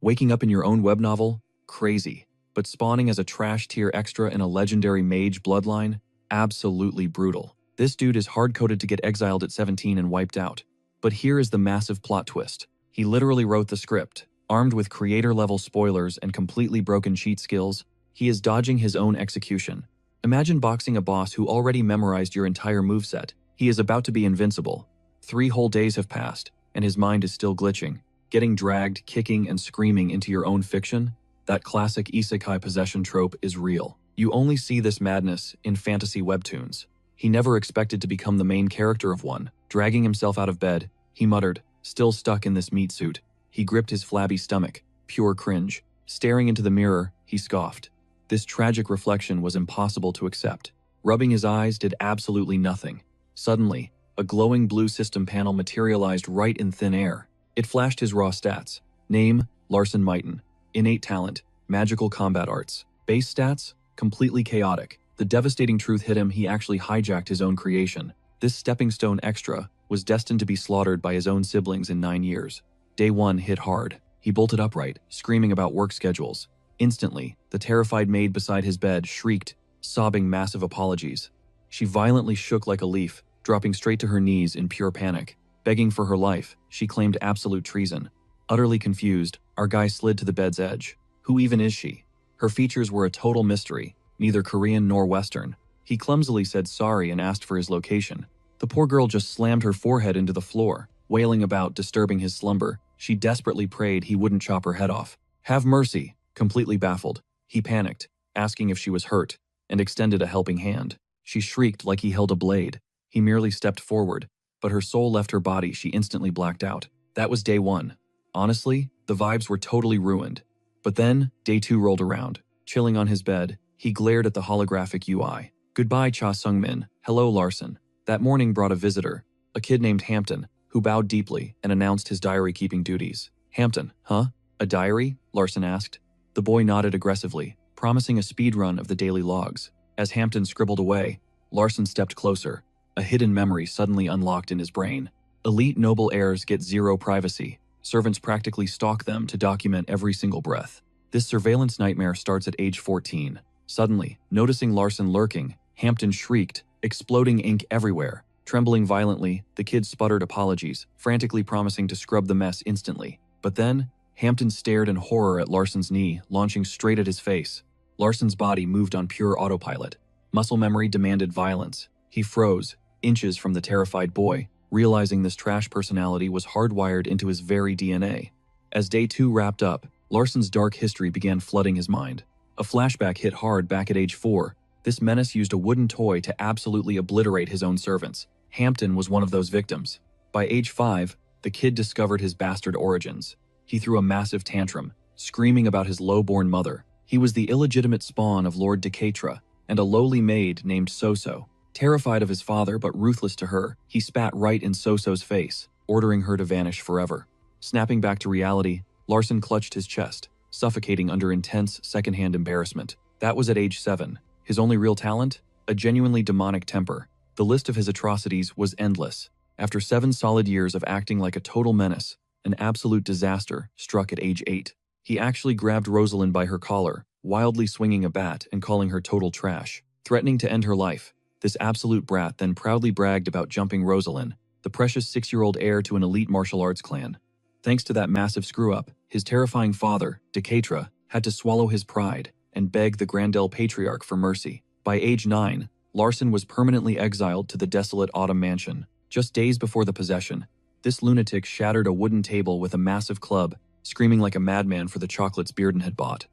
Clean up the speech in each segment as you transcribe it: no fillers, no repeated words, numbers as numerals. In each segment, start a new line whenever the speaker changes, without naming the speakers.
Waking up in your own web novel? Crazy. But spawning as a trash tier extra in a legendary mage bloodline? Absolutely brutal. This dude is hard-coded to get exiled at 17 and wiped out. But here is the massive plot twist. He literally wrote the script. Armed with creator-level spoilers and completely broken cheat skills, he is dodging his own execution. Imagine boxing a boss who already memorized your entire moveset. He is about to be invincible. 3 whole days have passed, and his mind is still glitching. Getting dragged, kicking, and screaming into your own fiction? That classic isekai possession trope is real. You only see this madness in fantasy webtoons. He never expected to become the main character of one. Dragging himself out of bed, he muttered, still stuck in this meat suit. He gripped his flabby stomach, pure cringe. Staring into the mirror, he scoffed. This tragic reflection was impossible to accept. Rubbing his eyes did absolutely nothing. Suddenly, a glowing blue system panel materialized right in thin air. It flashed his raw stats. Name, Larson Mighton. Innate talent, magical combat arts. Base stats, completely chaotic. The devastating truth hit him: he actually hijacked his own creation. This stepping stone extra was destined to be slaughtered by his own siblings in 9 years. Day 1 hit hard. He bolted upright, screaming about work schedules. Instantly, the terrified maid beside his bed shrieked, sobbing massive apologies. She violently shook like a leaf, dropping straight to her knees in pure panic. Begging for her life, she claimed absolute treason. Utterly confused, our guy slid to the bed's edge. Who even is she? Her features were a total mystery, neither Korean nor Western. He clumsily said sorry and asked for his location. The poor girl just slammed her forehead into the floor, wailing about, disturbing his slumber. She desperately prayed he wouldn't chop her head off. Have mercy. Completely baffled, he panicked, asking if she was hurt, and extended a helping hand. She shrieked like he held a blade. He merely stepped forward, but her soul left her body. She instantly blacked out. That was day 1. Honestly, the vibes were totally ruined. But then, day 2 rolled around. Chilling on his bed, he glared at the holographic UI. Goodbye, Cha Sung-min. Hello, Larson. That morning brought a visitor, a kid named Hampton, who bowed deeply and announced his diary-keeping duties. Hampton, huh? A diary? Larson asked. The boy nodded aggressively, promising a speed run of the daily logs. As Hampton scribbled away, Larson stepped closer. A hidden memory suddenly unlocked in his brain. Elite noble heirs get 0 privacy. Servants practically stalk them to document every single breath. This surveillance nightmare starts at age 14. Suddenly, noticing Larson lurking, Hampton shrieked, exploding ink everywhere. Trembling violently, the kid sputtered apologies, frantically promising to scrub the mess instantly. But then, Hampton stared in horror at Larson's knee, launching straight at his face. Larson's body moved on pure autopilot. Muscle memory demanded violence. He froze, inches from the terrified boy, realizing this trash personality was hardwired into his very DNA. As day 2 wrapped up, Larson's dark history began flooding his mind. A flashback hit hard back at age 4. This menace used a wooden toy to absolutely obliterate his own servants. Hampton was one of those victims. By age 5, the kid discovered his bastard origins. He threw a massive tantrum, screaming about his low-born mother. He was the illegitimate spawn of Lord Decatur and a lowly maid named Soso. Terrified of his father but ruthless to her, he spat right in Soso's face, ordering her to vanish forever. Snapping back to reality, Larson clutched his chest, suffocating under intense secondhand embarrassment. That was at age 7. His only real talent? A genuinely demonic temper. The list of his atrocities was endless. After 7 solid years of acting like a total menace, an absolute disaster struck at age 8. He actually grabbed Rosalind by her collar, wildly swinging a bat and calling her total trash, threatening to end her life. This absolute brat then proudly bragged about jumping Rosalind, the precious 6-year-old heir to an elite martial arts clan. Thanks to that massive screw-up, his terrifying father, Decatur, had to swallow his pride and beg the Grandel Patriarch for mercy. By age 9, Larson was permanently exiled to the desolate Autumn Mansion. Just days before the possession, this lunatic shattered a wooden table with a massive club, screaming like a madman for the chocolates Bearden had bought.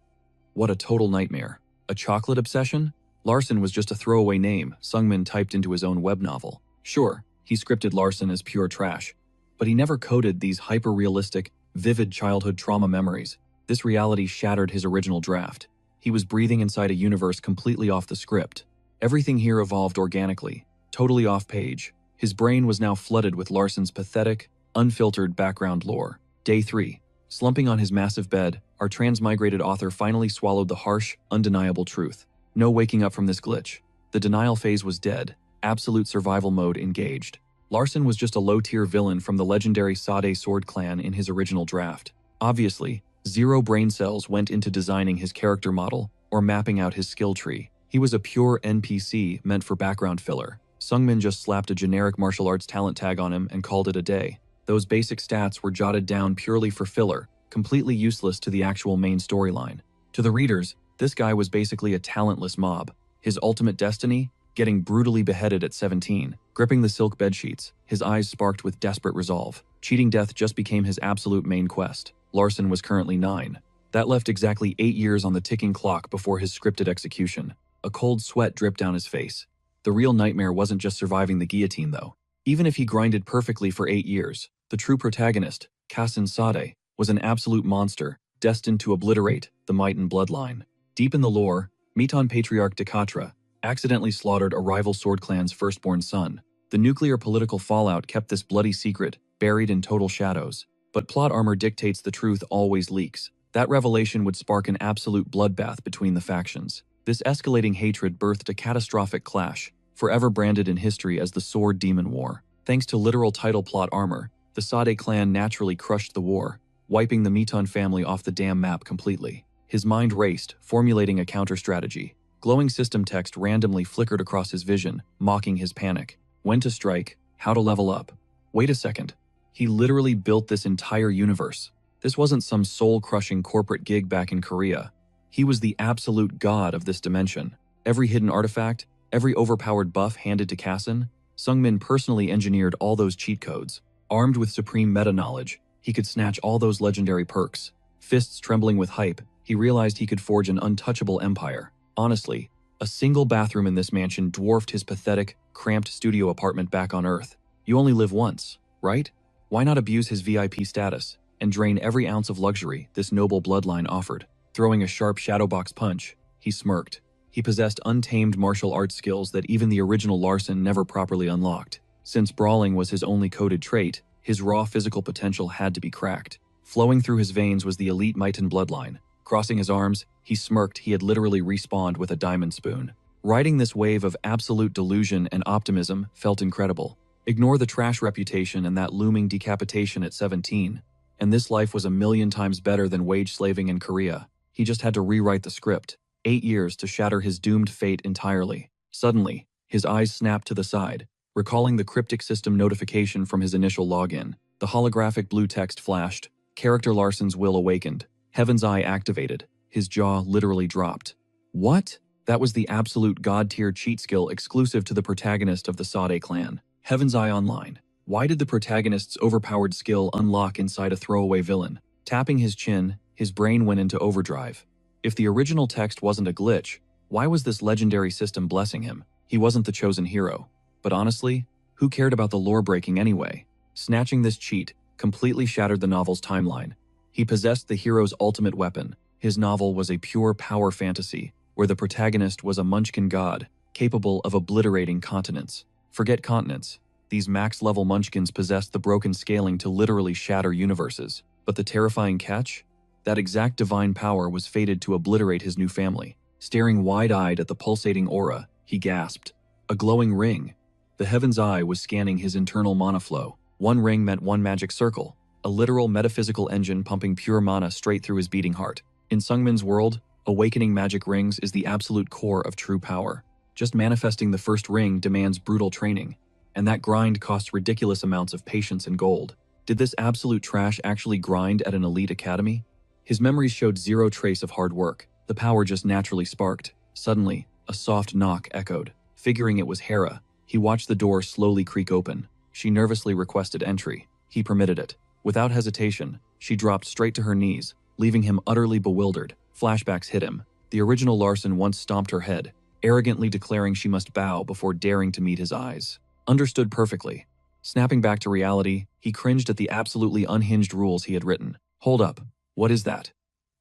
What a total nightmare. A chocolate obsession? Larson was just a throwaway name Sungmin typed into his own web novel. Sure, he scripted Larson as pure trash, but he never coded these hyper-realistic, vivid childhood trauma memories. This reality shattered his original draft. He was breathing inside a universe completely off the script. Everything here evolved organically, totally off-page. His brain was now flooded with Larson's pathetic, unfiltered background lore. Day 3. Slumping on his massive bed, our transmigrated author finally swallowed the harsh, undeniable truth. No waking up from this glitch. The denial phase was dead. Absolute survival mode engaged. Larson was just a low-tier villain from the legendary Sade Sword clan in his original draft. Obviously, Zero brain cells went into designing his character model or mapping out his skill tree. He was a pure NPC meant for background filler. Sungmin just slapped a generic martial arts talent tag on him and called it a day. Those basic stats were jotted down purely for filler, completely useless to the actual main storyline. To the readers, this guy was basically a talentless mob. His ultimate destiny? Getting brutally beheaded at 17. Gripping the silk bedsheets, his eyes sparked with desperate resolve. Cheating death just became his absolute main quest. Larson was currently 9. That left exactly 8 years on the ticking clock before his scripted execution. A cold sweat dripped down his face. The real nightmare wasn't just surviving the guillotine, though. Even if he grinded perfectly for 8 years, the true protagonist, Kassen Sade, was an absolute monster, destined to obliterate the Mighten bloodline. Deep in the lore, Mitan Patriarch Dekatra accidentally slaughtered a rival sword clan's firstborn son. The nuclear political fallout kept this bloody secret buried in total shadows. But plot armor dictates the truth always leaks. That revelation would spark an absolute bloodbath between the factions. This escalating hatred birthed a catastrophic clash, forever branded in history as the Sword Demon War. Thanks to literal title plot armor, the Sade clan naturally crushed the war, wiping the Mitan family off the damn map completely. His mind raced, formulating a counter-strategy. Glowing system text randomly flickered across his vision, mocking his panic. When to strike, how to level up. Wait a second. He literally built this entire universe. This wasn't some soul-crushing corporate gig back in Korea. He was the absolute god of this dimension. Every hidden artifact, every overpowered buff handed to Kassen, Sungmin personally engineered all those cheat codes. Armed with supreme meta-knowledge, he could snatch all those legendary perks. Fists trembling with hype, he realized he could forge an untouchable empire. Honestly, a single bathroom in this mansion dwarfed his pathetic, cramped studio apartment back on Earth. You only live once, right? Why not abuse his VIP status and drain every ounce of luxury this noble bloodline offered? Throwing a sharp shadowbox punch, he smirked. He possessed untamed martial arts skills that even the original Larson never properly unlocked. Since brawling was his only coded trait, his raw physical potential had to be cracked. Flowing through his veins was the elite Mighten bloodline. Crossing his arms, he smirked. He had literally respawned with a diamond spoon. Riding this wave of absolute delusion and optimism felt incredible. Ignore the trash reputation and that looming decapitation at 17, and this life was a million times better than wage slaving in Korea. He just had to rewrite the script. 8 years to shatter his doomed fate entirely. Suddenly, his eyes snapped to the side, recalling the cryptic system notification from his initial login. The holographic blue text flashed. Character Larson's will awakened. Heaven's Eye activated. His jaw literally dropped. What? That was the absolute god-tier cheat skill exclusive to the protagonist of the Sade clan. Heaven's Eye Online. Why did the protagonist's overpowered skill unlock inside a throwaway villain? Tapping his chin, his brain went into overdrive. If the original text wasn't a glitch, why was this legendary system blessing him? He wasn't the chosen hero. But honestly, who cared about the lore breaking anyway? Snatching this cheat completely shattered the novel's timeline. He possessed the hero's ultimate weapon. His novel was a pure power fantasy, where the protagonist was a munchkin god, capable of obliterating continents. Forget continents. These max-level munchkins possessed the broken scaling to literally shatter universes. But the terrifying catch? That exact divine power was fated to obliterate his new family. Staring wide-eyed at the pulsating aura, he gasped. A glowing ring. The Heaven's Eye was scanning his internal mana flow. One ring meant one magic circle, a literal metaphysical engine pumping pure mana straight through his beating heart. In Sungmin's world, awakening magic rings is the absolute core of true power. Just manifesting the first ring demands brutal training, and that grind costs ridiculous amounts of patience and gold. Did this absolute trash actually grind at an elite academy? His memories showed zero trace of hard work. The power just naturally sparked. Suddenly, a soft knock echoed. Figuring it was Hera, he watched the door slowly creak open. She nervously requested entry. He permitted it. Without hesitation, she dropped straight to her knees, leaving him utterly bewildered. Flashbacks hit him. The original Larson once stomped her head, arrogantly declaring she must bow before daring to meet his eyes. Understood perfectly. Snapping back to reality, he cringed at the absolutely unhinged rules he had written. Hold up. What is that?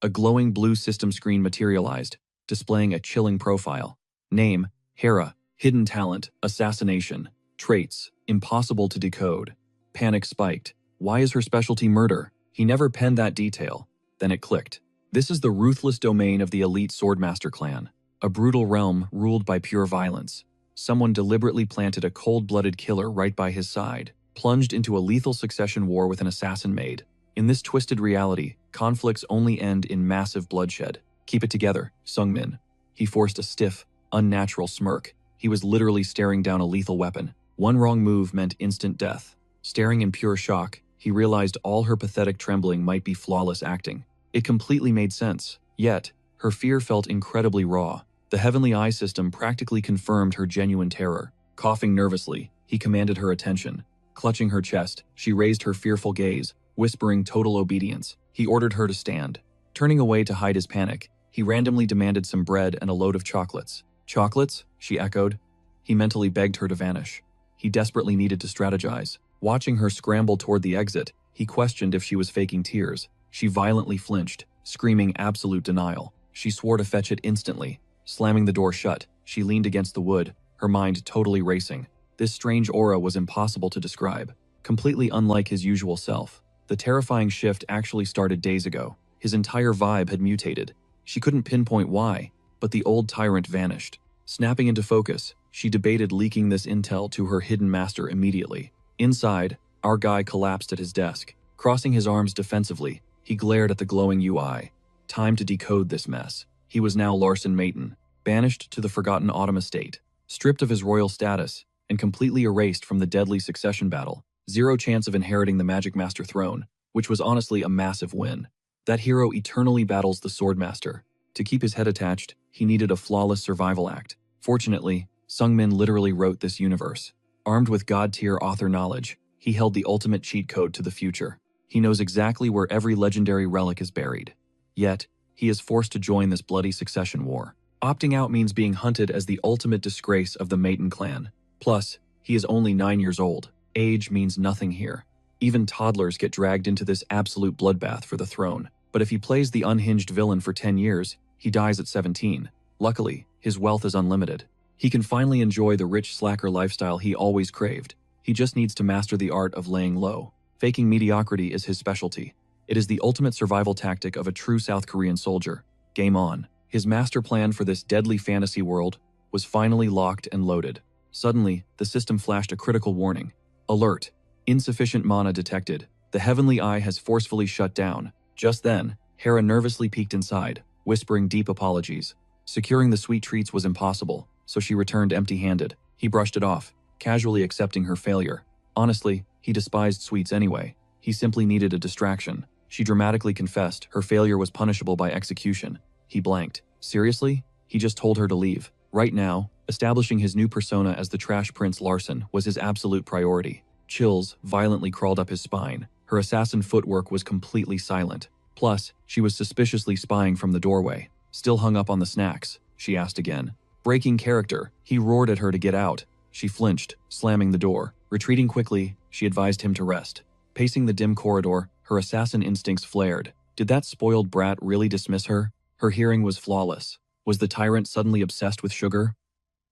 A glowing blue system screen materialized, displaying a chilling profile. Name, Hera. Hidden talent, assassination. Traits, impossible to decode. Panic spiked. Why is her specialty murder? He never penned that detail. Then it clicked. This is the ruthless domain of the elite Swordmaster clan. A brutal realm ruled by pure violence. Someone deliberately planted a cold-blooded killer right by his side, plunged into a lethal succession war with an assassin maid. In this twisted reality, conflicts only end in massive bloodshed. Keep it together, Sungmin. He forced a stiff, unnatural smirk. He was literally staring down a lethal weapon. One wrong move meant instant death. Staring in pure shock, he realized all her pathetic trembling might be flawless acting. It completely made sense. Yet, her fear felt incredibly raw. The Heavenly Eye system practically confirmed her genuine terror. Coughing nervously, he commanded her attention. Clutching her chest, she raised her fearful gaze, whispering total obedience. He ordered her to stand. Turning away to hide his panic, he randomly demanded some bread and a load of chocolates. Chocolates? She echoed. He mentally begged her to vanish. He desperately needed to strategize. Watching her scramble toward the exit, he questioned if she was faking tears. She violently flinched, screaming absolute denial. She swore to fetch it instantly. Slamming the door shut, she leaned against the wood, her mind totally racing. This strange aura was impossible to describe, completely unlike his usual self. The terrifying shift actually started days ago. His entire vibe had mutated. She couldn't pinpoint why, but the old tyrant vanished. Snapping into focus, she debated leaking this intel to her hidden master immediately. Inside, our guy collapsed at his desk. Crossing his arms defensively, he glared at the glowing UI. Time to decode this mess. He was now Larson Mayton, banished to the Forgotten Autumn estate, stripped of his royal status, and completely erased from the deadly succession battle. Zero chance of inheriting the Magic Master throne, which was honestly a massive win. That hero eternally battles the Swordmaster. To keep his head attached, he needed a flawless survival act. Fortunately, Sungmin literally wrote this universe. Armed with god-tier author knowledge, he held the ultimate cheat code to the future. He knows exactly where every legendary relic is buried. Yet, he is forced to join this bloody succession war. Opting out means being hunted as the ultimate disgrace of the Mayton clan. Plus, he is only 9 years old. Age means nothing here. Even toddlers get dragged into this absolute bloodbath for the throne. But if he plays the unhinged villain for 10 years, he dies at 17. Luckily, his wealth is unlimited. He can finally enjoy the rich slacker lifestyle he always craved. He just needs to master the art of laying low. Faking mediocrity is his specialty. It is the ultimate survival tactic of a true South Korean soldier. Game on. His master plan for this deadly fantasy world was finally locked and loaded. Suddenly, the system flashed a critical warning. Alert. Insufficient mana detected. The Heavenly Eye has forcefully shut down. Just then, Hera nervously peeked inside, whispering deep apologies. Securing the sweet treats was impossible, so she returned empty-handed. He brushed it off, casually accepting her failure. Honestly, he despised sweets anyway. He simply needed a distraction. She dramatically confessed her failure was punishable by execution. He blanked. Seriously? He just told her to leave. Right now, establishing his new persona as the Trash Prince Larson was his absolute priority. Chills violently crawled up his spine. Her assassin footwork was completely silent. Plus, she was suspiciously spying from the doorway. Still hung up on the snacks? She asked again. Breaking character, he roared at her to get out. She flinched, slamming the door. Retreating quickly, she advised him to rest. Pacing the dim corridor, her assassin instincts flared. Did that spoiled brat really dismiss her? Her hearing was flawless. Was the tyrant suddenly obsessed with sugar?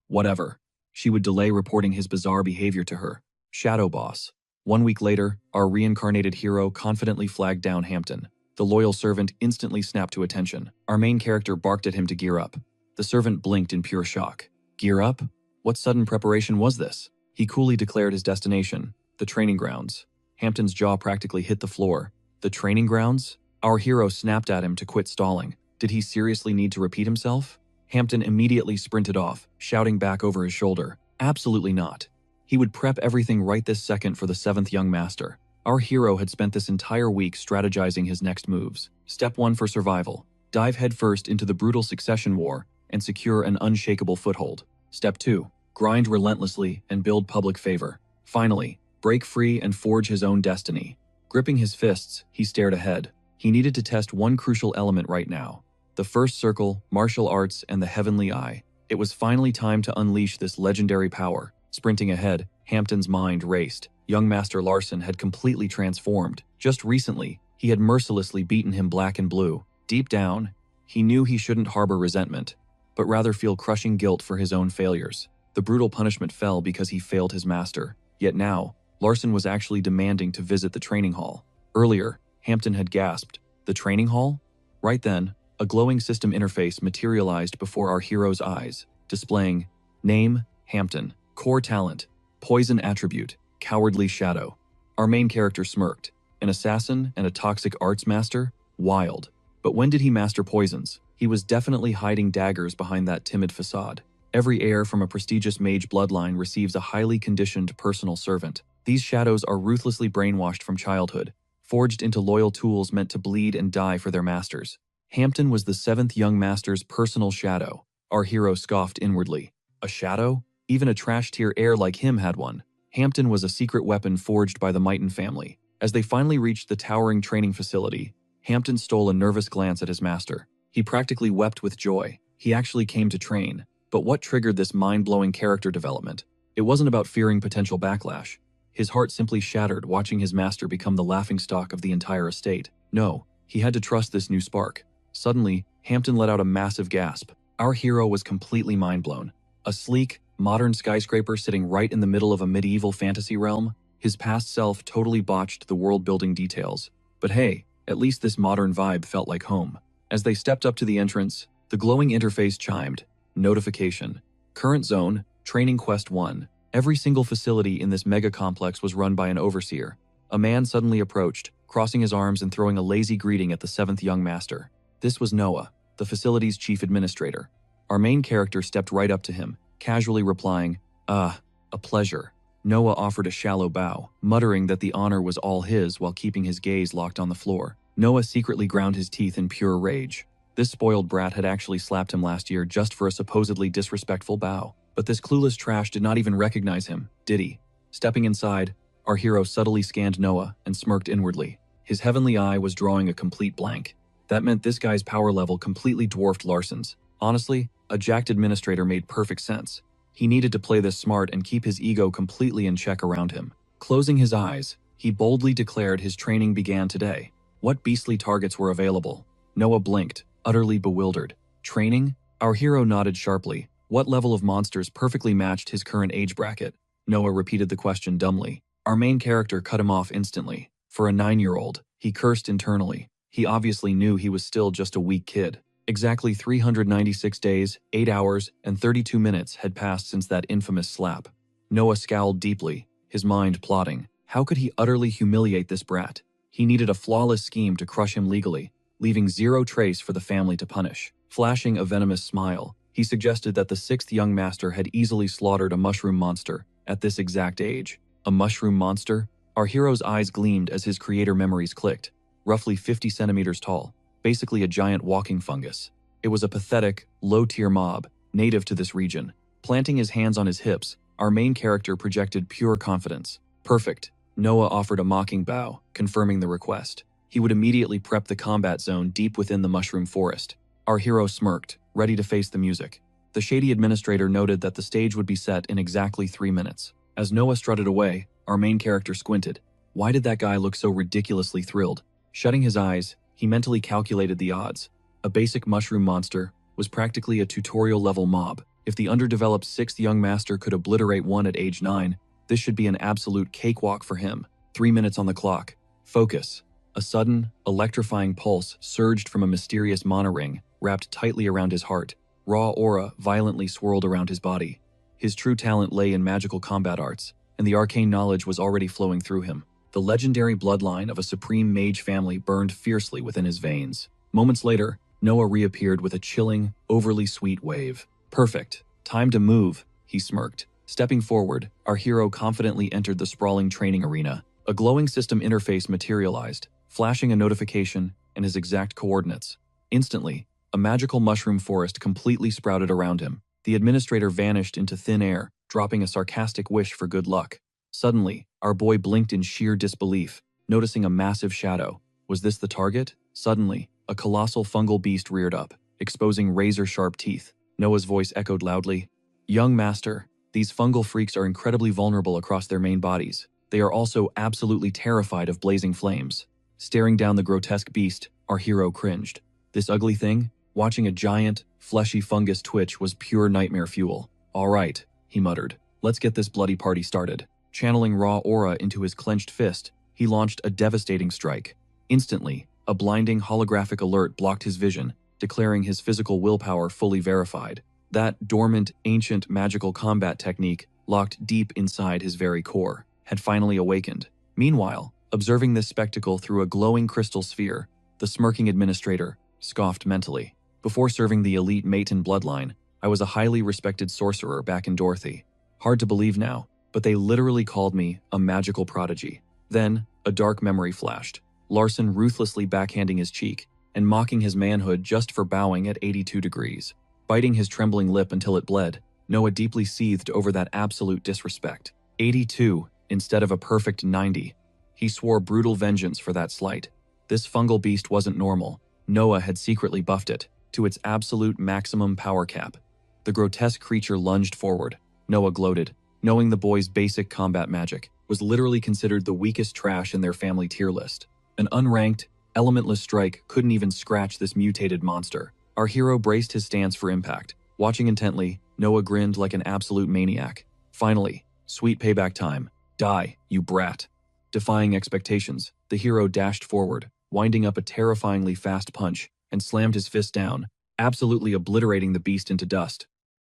Whatever. She would delay reporting his bizarre behavior to her. Shadow Boss. 1 week later, our reincarnated hero confidently flagged down Hampton. The loyal servant instantly snapped to attention. Our main character barked at him to gear up. The servant blinked in pure shock. Gear up? What sudden preparation was this? He coolly declared his destination, the training grounds. Hampton's jaw practically hit the floor. The training grounds? Our hero snapped at him to quit stalling. Did he seriously need to repeat himself? Hampton immediately sprinted off, shouting back over his shoulder. Absolutely not. He would prep everything right this second for the 7th young master. Our hero had spent this entire week strategizing his next moves. Step 1 for survival. Dive headfirst into the brutal succession war and secure an unshakable foothold. Step 2. Grind relentlessly and build public favor. Finally, break free and forge his own destiny. Gripping his fists, he stared ahead. He needed to test one crucial element right now. The first circle, martial arts, and the Heavenly Eye. It was finally time to unleash this legendary power. Sprinting ahead, Hampton's mind raced. Young Master Larson had completely transformed. Just recently, he had mercilessly beaten him black and blue. Deep down, he knew he shouldn't harbor resentment, but rather feel crushing guilt for his own failures. The brutal punishment fell because he failed his master. Yet now, Larson was actually demanding to visit the training hall. Earlier, Hampton had gasped, "The training hall?" Right then, a glowing system interface materialized before our hero's eyes, displaying name, Hampton, core talent, poison attribute, cowardly shadow. Our main character smirked. an assassin and a toxic arts master? Wild. But when did he master poisons? He was definitely hiding daggers behind that timid facade. Every heir from a prestigious mage bloodline receives a highly conditioned personal servant. These shadows are ruthlessly brainwashed from childhood, forged into loyal tools meant to bleed and die for their masters. Hampton was the 7th young master's personal shadow. Our hero scoffed inwardly. A shadow? Even a trash-tier heir like him had one. Hampton was a secret weapon forged by the Mighton family. As they finally reached the towering training facility, Hampton stole a nervous glance at his master. He practically wept with joy. He actually came to train. But what triggered this mind-blowing character development? It wasn't about fearing potential backlash. His heart simply shattered watching his master become the laughingstock of the entire estate. No, he had to trust this new spark. Suddenly, Hampton let out a massive gasp. Our hero was completely mind-blown. A sleek, modern skyscraper sitting right in the middle of a medieval fantasy realm? His past self totally botched the world-building details. But hey, at least this modern vibe felt like home. As they stepped up to the entrance, the glowing interface chimed. Notification. Current zone, Training Quest 1. Every single facility in this mega complex was run by an overseer. A man suddenly approached, crossing his arms and throwing a lazy greeting at the 7th young master. This was Noah, the facility's chief administrator. Our main character stepped right up to him, casually replying, a pleasure. Noah offered a shallow bow, muttering that the honor was all his while keeping his gaze locked on the floor. Noah secretly ground his teeth in pure rage. This spoiled brat had actually slapped him last year just for a supposedly disrespectful bow. But this clueless trash did not even recognize him, did he? Stepping inside, our hero subtly scanned Noah and smirked inwardly. His heavenly eye was drawing a complete blank. That meant this guy's power level completely dwarfed Larson's. Honestly, a jacked administrator made perfect sense. He needed to play this smart and keep his ego completely in check around him. Closing his eyes, he boldly declared his training began today. What beastly targets were available? Noah blinked, utterly bewildered. Training? Our hero nodded sharply. What level of monsters perfectly matched his current age bracket? Noah repeated the question dumbly. Our main character cut him off instantly. For a 9-year-old, he cursed internally. He obviously knew he was still just a weak kid. Exactly 396 days, 8 hours, and 32 minutes had passed since that infamous slap. Noah scowled deeply, his mind plotting. How could he utterly humiliate this brat? He needed a flawless scheme to crush him legally, leaving zero trace for the family to punish. Flashing a venomous smile, he suggested that the 6th young master had easily slaughtered a mushroom monster at this exact age. A mushroom monster? Our hero's eyes gleamed as his creator memories clicked. Roughly 50 centimeters tall, basically a giant walking fungus. It was a pathetic, low-tier mob, native to this region. Planting his hands on his hips, our main character projected pure confidence. Perfect. Noah offered a mocking bow, confirming the request. He would immediately prep the combat zone deep within the mushroom forest. Our hero smirked, ready to face the music. The shady administrator noted that the stage would be set in exactly 3 minutes. As Noah strutted away, our main character squinted. Why did that guy look so ridiculously thrilled? Shutting his eyes, he mentally calculated the odds. A basic mushroom monster was practically a tutorial-level mob. If the underdeveloped 6th young master could obliterate one at age 9, this should be an absolute cakewalk for him. 3 minutes on the clock. Focus. A sudden, electrifying pulse surged from a mysterious mana ring, wrapped tightly around his heart. Raw aura violently swirled around his body. His true talent lay in magical combat arts, and the arcane knowledge was already flowing through him. The legendary bloodline of a supreme mage family burned fiercely within his veins. Moments later, Noah reappeared with a chilling, overly sweet wave. Perfect. Time to move, he smirked. Stepping forward, our hero confidently entered the sprawling training arena. A glowing system interface materialized, flashing a notification and his exact coordinates. Instantly, a magical mushroom forest completely sprouted around him. The administrator vanished into thin air, dropping a sarcastic wish for good luck. Suddenly, our boy blinked in sheer disbelief, noticing a massive shadow. Was this the target? Suddenly, a colossal fungal beast reared up, exposing razor-sharp teeth. Noah's voice echoed loudly. Young master, these fungal freaks are incredibly vulnerable across their main bodies. They are also absolutely terrified of blazing flames. Staring down the grotesque beast, our hero cringed. This ugly thing, watching a giant, fleshy fungus twitch, was pure nightmare fuel. All right, he muttered. Let's get this bloody party started. Channeling raw aura into his clenched fist, he launched a devastating strike. Instantly, a blinding holographic alert blocked his vision, declaring his physical willpower fully verified. That dormant, ancient magical combat technique, locked deep inside his very core, had finally awakened. Meanwhile, Observing this spectacle through a glowing crystal sphere, the smirking administrator scoffed mentally. Before serving the elite Maton bloodline, I was a highly respected sorcerer back in Dorothy. Hard to believe now, but they literally called me a magical prodigy. Then, a dark memory flashed. Larson ruthlessly backhanding his cheek and mocking his manhood just for bowing at 82 degrees. Biting his trembling lip until it bled, Noah deeply seethed over that absolute disrespect. 82 instead of a perfect 90. He swore brutal vengeance for that slight. This fungal beast wasn't normal. Noah had secretly buffed it to its absolute maximum power cap. The grotesque creature lunged forward. Noah gloated, knowing the boy's basic combat magic was literally considered the weakest trash in their family tier list. An unranked, elementless strike couldn't even scratch this mutated monster. Our hero braced his stance for impact. Watching intently, Noah grinned like an absolute maniac. Finally, sweet payback time. Die, you brat. Defying expectations, the hero dashed forward, winding up a terrifyingly fast punch, and slammed his fist down, absolutely obliterating the beast into dust.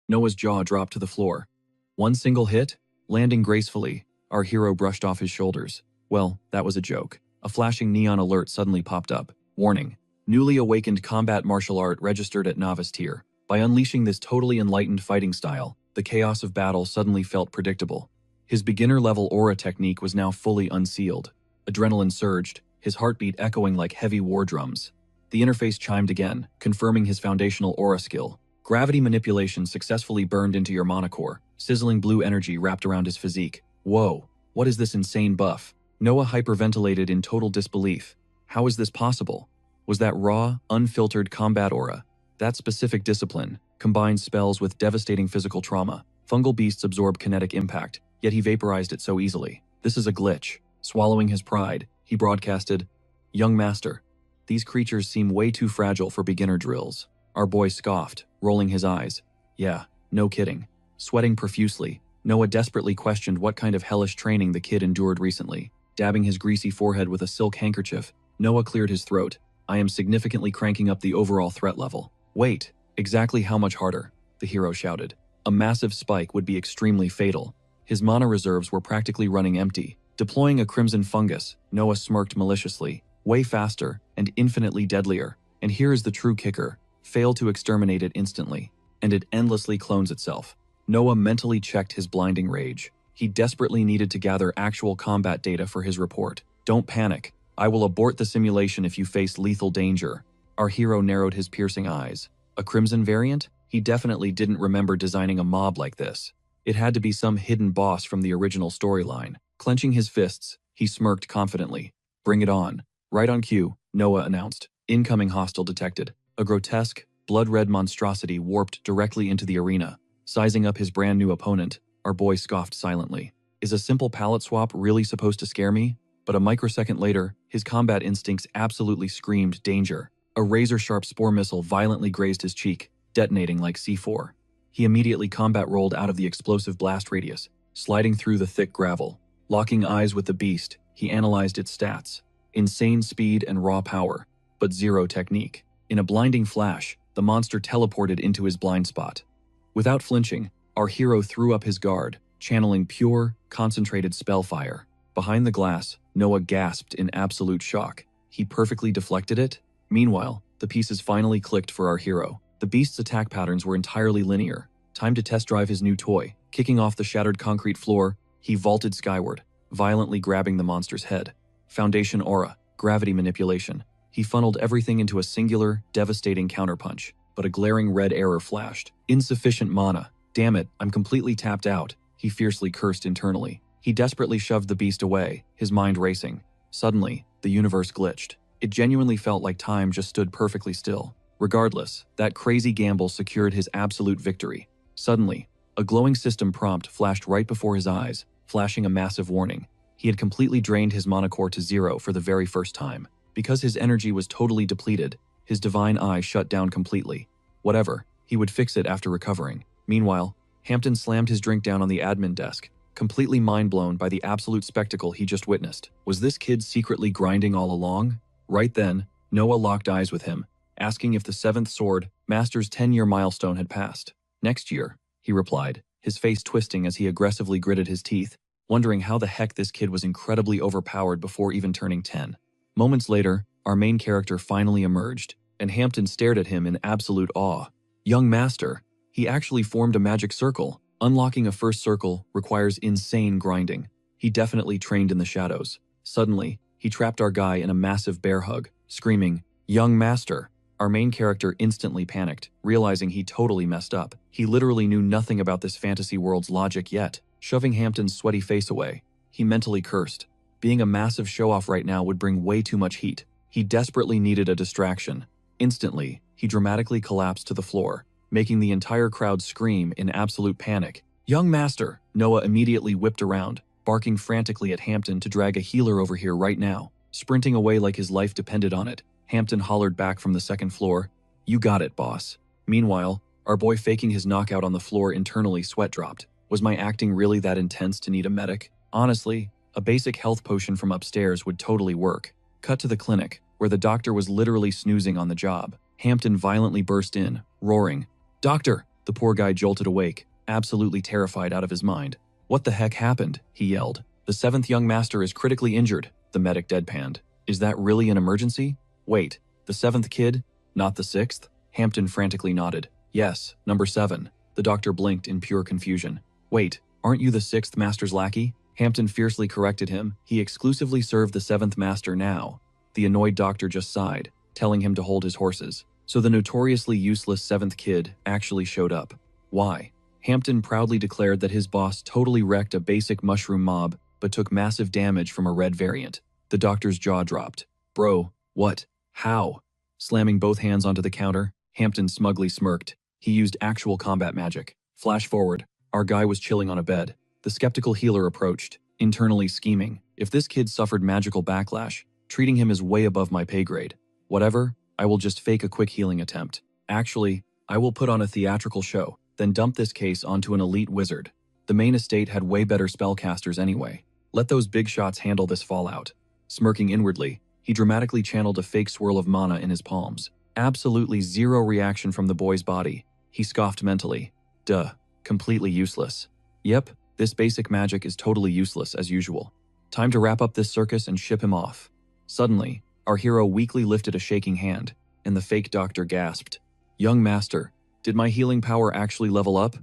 Noah's jaw dropped to the floor. One single hit, landing gracefully, our hero brushed off his shoulders. Well, that was a joke. A flashing neon alert suddenly popped up. Warning. Newly awakened combat martial art registered at novice tier. By unleashing this totally enlightened fighting style, the chaos of battle suddenly felt predictable. His beginner-level aura technique was now fully unsealed. Adrenaline surged, his heartbeat echoing like heavy war drums. The interface chimed again, confirming his foundational aura skill. Gravity manipulation successfully burned into your monocore, sizzling blue energy wrapped around his physique. Whoa, what is this insane buff? Noah hyperventilated in total disbelief. How is this possible? Was that raw, unfiltered combat aura? That specific discipline combines spells with devastating physical trauma. Fungal beasts absorb kinetic impact, yet he vaporized it so easily. This is a glitch. Swallowing his pride, he broadcasted, "Young master, these creatures seem way too fragile for beginner drills." Our boy scoffed, rolling his eyes. Yeah, no kidding. Sweating profusely, Noah desperately questioned what kind of hellish training the kid endured recently. Dabbing his greasy forehead with a silk handkerchief, Noah cleared his throat. I am significantly cranking up the overall threat level. Wait, exactly how much harder? The hero shouted. A massive spike would be extremely fatal. His mana reserves were practically running empty. Deploying a crimson fungus, Noah smirked maliciously. Way faster and infinitely deadlier. And here is the true kicker. Fail to exterminate it instantly, and it endlessly clones itself. Noah mentally checked his blinding rage. He desperately needed to gather actual combat data for his report. Don't panic. I will abort the simulation if you face lethal danger. Our hero narrowed his piercing eyes. A crimson variant? He definitely didn't remember designing a mob like this. It had to be some hidden boss from the original storyline. Clenching his fists, he smirked confidently. Bring it on. Right on cue, Noah announced. Incoming hostile detected. A grotesque, blood-red monstrosity warped directly into the arena. Sizing up his brand new opponent, our boy scoffed silently. Is a simple palette swap really supposed to scare me? But a microsecond later, his combat instincts absolutely screamed danger. A razor-sharp spore missile violently grazed his cheek, detonating like C4. He immediately combat rolled out of the explosive blast radius, sliding through the thick gravel. Locking eyes with the beast, he analyzed its stats. Insane speed and raw power, but zero technique. In a blinding flash, the monster teleported into his blind spot. Without flinching, our hero threw up his guard, channeling pure, concentrated spellfire. Behind the glass, Noah gasped in absolute shock. He perfectly deflected it. Meanwhile, the pieces finally clicked for our hero. The beast's attack patterns were entirely linear. Time to test drive his new toy. Kicking off the shattered concrete floor, he vaulted skyward, violently grabbing the monster's head. Foundation aura, gravity manipulation. He funneled everything into a singular, devastating counterpunch, but a glaring red error flashed. Insufficient mana. Damn it, I'm completely tapped out, he fiercely cursed internally. He desperately shoved the beast away, his mind racing. Suddenly, the universe glitched. It genuinely felt like time just stood perfectly still. Regardless, that crazy gamble secured his absolute victory. Suddenly, a glowing system prompt flashed right before his eyes, flashing a massive warning. He had completely drained his monocore to zero for the very first time. Because his energy was totally depleted, his divine eye shut down completely. Whatever, he would fix it after recovering. Meanwhile, Hampton slammed his drink down on the admin desk, completely mind-blown by the absolute spectacle he just witnessed. Was this kid secretly grinding all along? Right then, Noah locked eyes with him, asking if the 7th Sword Master's 10-year milestone had passed. Next year, he replied, his face twisting as he aggressively gritted his teeth. wondering how the heck this kid was incredibly overpowered before even turning 10. Moments later, our main character finally emerged, and Hampton stared at him in absolute awe. Young master, he actually formed a magic circle. Unlocking a first circle requires insane grinding. He definitely trained in the shadows. Suddenly, he trapped our guy in a massive bear hug, screaming, "Young master!" Our main character instantly panicked, realizing he totally messed up. He literally knew nothing about this fantasy world's logic yet. Shoving Hampton's sweaty face away, he mentally cursed. Being a massive show-off right now would bring way too much heat. He desperately needed a distraction. Instantly, he dramatically collapsed to the floor, making the entire crowd scream in absolute panic. "Young master!" Noah immediately whipped around, barking frantically at Hampton to drag a healer over here right now. Sprinting away like his life depended on it, Hampton hollered back from the second floor, "You got it, boss." Meanwhile, our boy faking his knockout on the floor internally sweat dropped. Was my acting really that intense to need a medic? Honestly, a basic health potion from upstairs would totally work. Cut to the clinic, where the doctor was literally snoozing on the job. Hampton violently burst in, roaring, "Doctor!" The poor guy jolted awake, absolutely terrified out of his mind. "What the heck happened?" he yelled. "The 7th young master is critically injured," the medic deadpanned. "Is that really an emergency?" "Wait, the 7th kid? Not the 6th? Hampton frantically nodded. "Yes, number 7. The doctor blinked in pure confusion. "Wait, aren't you the 6th master's lackey?" Hampton fiercely corrected him. "He exclusively served the 7th master now." The annoyed doctor just sighed, telling him to hold his horses. So the notoriously useless 7th kid actually showed up. Why? Hampton proudly declared that his boss totally wrecked a basic mushroom mob, but took massive damage from a red variant. The doctor's jaw dropped. "Bro, what? How?" Slamming both hands onto the counter, Hampton smugly smirked. He used actual combat magic. Flash forward. Our guy was chilling on a bed. The skeptical healer approached, internally scheming. If this kid suffered magical backlash, treating him as way above my pay grade. Whatever, I will just fake a quick healing attempt. Actually, I will put on a theatrical show, then dump this case onto an elite wizard. The main estate had way better spellcasters anyway. Let those big shots handle this fallout. Smirking inwardly, he dramatically channeled a fake swirl of mana in his palms. Absolutely zero reaction from the boy's body. He scoffed mentally. Duh, completely useless. Yep, this basic magic is totally useless as usual. Time to wrap up this circus and ship him off. Suddenly, our hero weakly lifted a shaking hand, and the fake doctor gasped. "Young master, did my healing power actually level up?"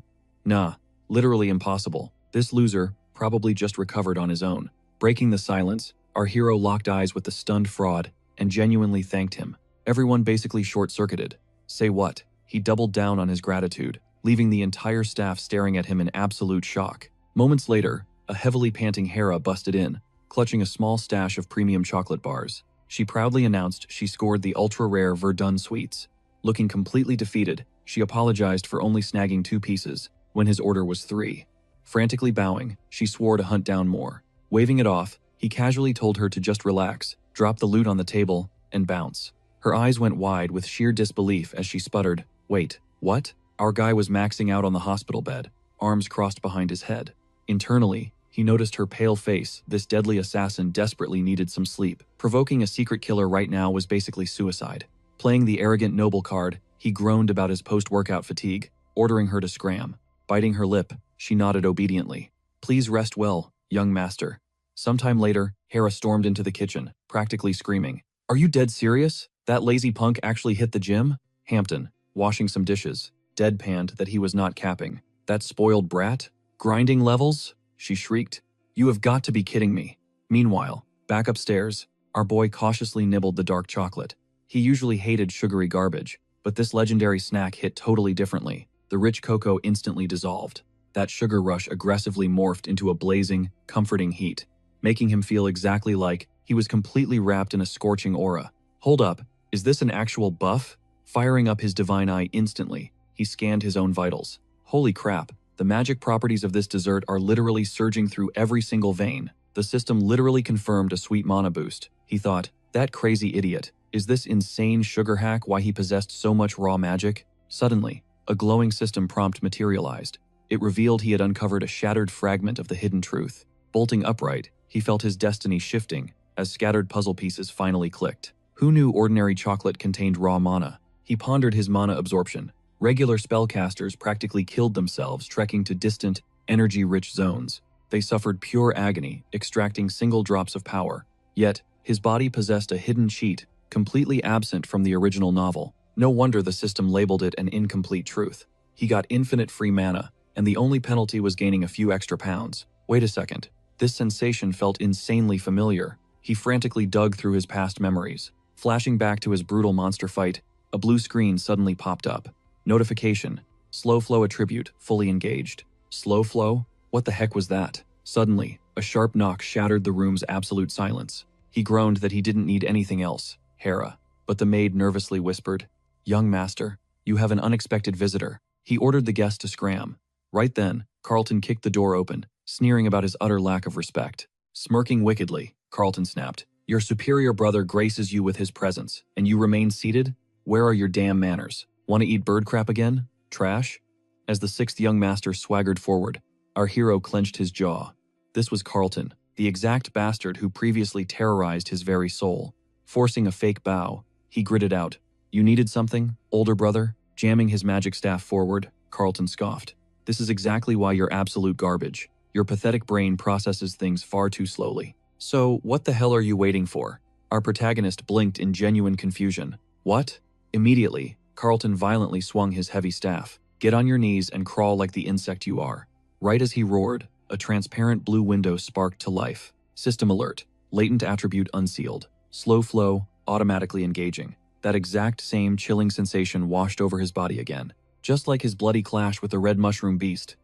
"Nah, literally impossible. This loser probably just recovered on his own." Breaking the silence, our hero locked eyes with the stunned fraud and genuinely thanked him. Everyone basically short-circuited. Say what? He doubled down on his gratitude, leaving the entire staff staring at him in absolute shock. Moments later, a heavily panting Hera busted in, clutching a small stash of premium chocolate bars. She proudly announced she scored the ultra-rare Verdun sweets. Looking completely defeated, she apologized for only snagging 2 pieces, when his order was 3. Frantically bowing, she swore to hunt down more. Waving it off, he casually told her to just relax, drop the loot on the table, and bounce. Her eyes went wide with sheer disbelief as she sputtered, "Wait, what?" Our guy was maxing out on the hospital bed, arms crossed behind his head. Internally, he noticed her pale face. This deadly assassin desperately needed some sleep. Provoking a secret killer right now was basically suicide. Playing the arrogant noble card, he groaned about his post-workout fatigue, ordering her to scram. Biting her lip, she nodded obediently. "Please rest well, young master." Sometime later, Hera stormed into the kitchen, practically screaming, "Are you dead serious? That lazy punk actually hit the gym?" Hampton, washing some dishes, deadpanned that he was not capping. "That spoiled brat? Grinding levels?" she shrieked. "You have got to be kidding me." Meanwhile, back upstairs, our boy cautiously nibbled the dark chocolate. He usually hated sugary garbage, but this legendary snack hit totally differently. The rich cocoa instantly dissolved. That sugar rush aggressively morphed into a blazing, comforting heat, making him feel exactly like he was completely wrapped in a scorching aura. "Hold up, is this an actual buff?" Firing up his divine eye instantly, he scanned his own vitals. Holy crap, the magic properties of this dessert are literally surging through every single vein. The system literally confirmed a sweet mana boost. He thought, that crazy idiot, is this insane sugar hack why he possessed so much raw magic? Suddenly, a glowing system prompt materialized. It revealed he had uncovered a shattered fragment of the hidden truth. Bolting upright, he felt his destiny shifting as scattered puzzle pieces finally clicked. Who knew ordinary chocolate contained raw mana? He pondered his mana absorption. Regular spellcasters practically killed themselves trekking to distant, energy-rich zones. They suffered pure agony, extracting single drops of power. Yet, his body possessed a hidden cheat, completely absent from the original novel. No wonder the system labeled it an incomplete truth. He got infinite free mana, and the only penalty was gaining a few extra pounds. Wait a second. This sensation felt insanely familiar. He frantically dug through his past memories. Flashing back to his brutal monster fight, a blue screen suddenly popped up. Notification. Slow flow attribute fully engaged. Slow flow? What the heck was that? Suddenly, a sharp knock shattered the room's absolute silence. He groaned that he didn't need anything else. Hera. But the maid nervously whispered, "Young master, you have an unexpected visitor." He ordered the guest to scram. Right then, Carlton kicked the door open, sneering about his utter lack of respect. Smirking wickedly, Carlton snapped, "Your superior brother graces you with his presence, and you remain seated? Where are your damn manners? Want to eat bird crap again? Trash?" As the sixth young master swaggered forward, our hero clenched his jaw. This was Carlton, the exact bastard who previously terrorized his very soul. Forcing a fake bow, he gritted out, "You needed something, older brother?" Jamming his magic staff forward, Carlton scoffed. "This is exactly why you're absolute garbage. Your pathetic brain processes things far too slowly. So, what the hell are you waiting for?" Our protagonist blinked in genuine confusion. "What?" Immediately, Carlton violently swung his heavy staff. "Get on your knees and crawl like the insect you are." Right as he roared, a transparent blue window sparked to life. System alert. Latent attribute unsealed. Slow flow, automatically engaging. That exact same chilling sensation washed over his body again. Just like his bloody clash with the red mushroom beast.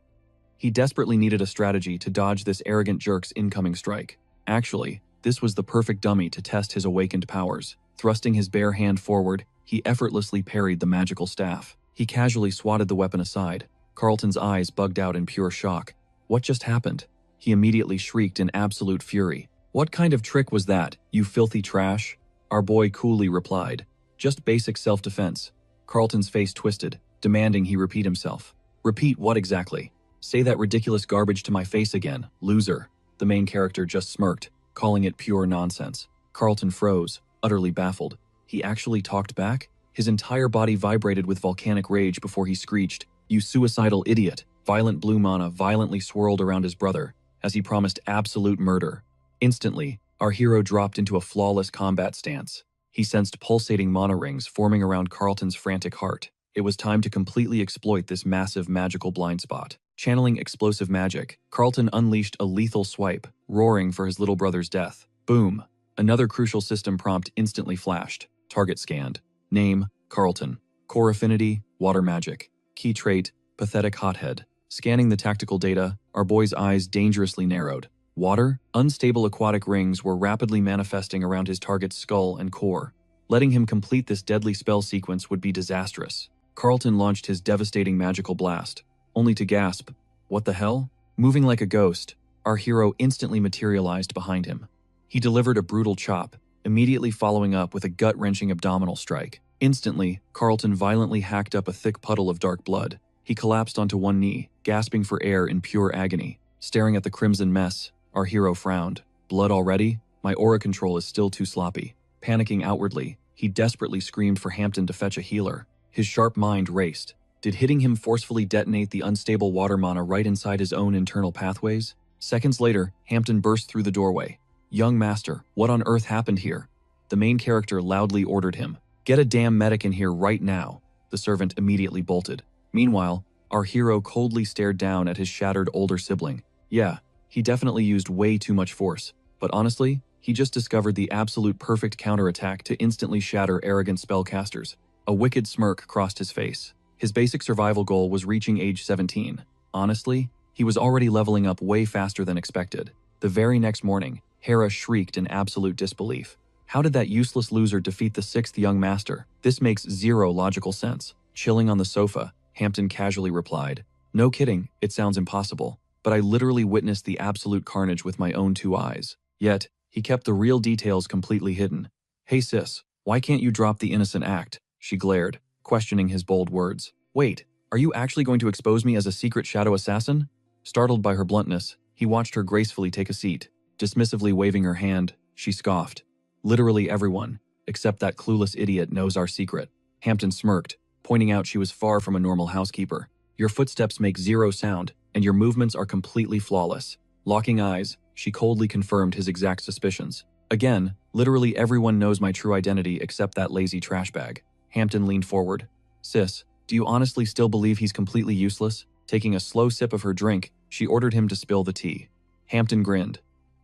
He desperately needed a strategy to dodge this arrogant jerk's incoming strike. Actually, this was the perfect dummy to test his awakened powers. Thrusting his bare hand forward, he effortlessly parried the magical staff. He casually swatted the weapon aside. Carlton's eyes bugged out in pure shock. What just happened? He immediately shrieked in absolute fury. "What kind of trick was that, you filthy trash?" Our boy coolly replied, "Just basic self-defense." Carlton's face twisted, demanding he repeat himself. "Repeat what exactly? Say that ridiculous garbage to my face again, loser." The main character just smirked, calling it pure nonsense. Carlton froze, utterly baffled. He actually talked back? His entire body vibrated with volcanic rage before he screeched, "You suicidal idiot!" Violent blue mana violently swirled around his brother, as he promised absolute murder. Instantly, our hero dropped into a flawless combat stance. He sensed pulsating mana rings forming around Carlton's frantic heart. It was time to completely exploit this massive magical blind spot. Channeling explosive magic, Carlton unleashed a lethal swipe, roaring for his little brother's death. Boom! Another crucial system prompt instantly flashed. Target scanned. Name, Carlton. Core affinity, water magic. Key trait, pathetic hothead. Scanning the tactical data, our boy's eyes dangerously narrowed. Water? Unstable aquatic rings were rapidly manifesting around his target's skull and core. Letting him complete this deadly spell sequence would be disastrous. Carlton launched his devastating magical blast, only to gasp, "What the hell?" Moving like a ghost, our hero instantly materialized behind him. He delivered a brutal chop, immediately following up with a gut-wrenching abdominal strike. Instantly, Carlton violently hacked up a thick puddle of dark blood. He collapsed onto one knee, gasping for air in pure agony. Staring at the crimson mess, our hero frowned. "Blood already? My aura control is still too sloppy." Panicking outwardly, he desperately screamed for Hampton to fetch a healer. His sharp mind raced. Did hitting him forcefully detonate the unstable water mana right inside his own internal pathways? Seconds later, Hampton burst through the doorway. "Young master, what on earth happened here?" The main character loudly ordered him. "Get a damn medic in here right now." The servant immediately bolted. Meanwhile, our hero coldly stared down at his shattered older sibling. Yeah, he definitely used way too much force, but honestly, he just discovered the absolute perfect counterattack to instantly shatter arrogant spellcasters. A wicked smirk crossed his face. His basic survival goal was reaching age 17. Honestly, he was already leveling up way faster than expected. The very next morning, Hera shrieked in absolute disbelief. How did that useless loser defeat the sixth young master? This makes zero logical sense. Chilling on the sofa, Hampton casually replied, "No kidding, it sounds impossible, but I literally witnessed the absolute carnage with my own two eyes." Yet, he kept the real details completely hidden. "Hey sis, why can't you drop the innocent act?" She glared, questioning his bold words. "Wait, are you actually going to expose me as a secret shadow assassin?" Startled by her bluntness, he watched her gracefully take a seat. Dismissively waving her hand, she scoffed. "Literally everyone, except that clueless idiot, knows our secret." Hampton smirked, pointing out she was far from a normal housekeeper. "Your footsteps make zero sound, and your movements are completely flawless." Locking eyes, she coldly confirmed his exact suspicions. Again, literally everyone knows my true identity except that lazy trash bag. Hampton leaned forward. Sis, do you honestly still believe he's completely useless? Taking a slow sip of her drink, she ordered him to spill the tea. Hampton grinned.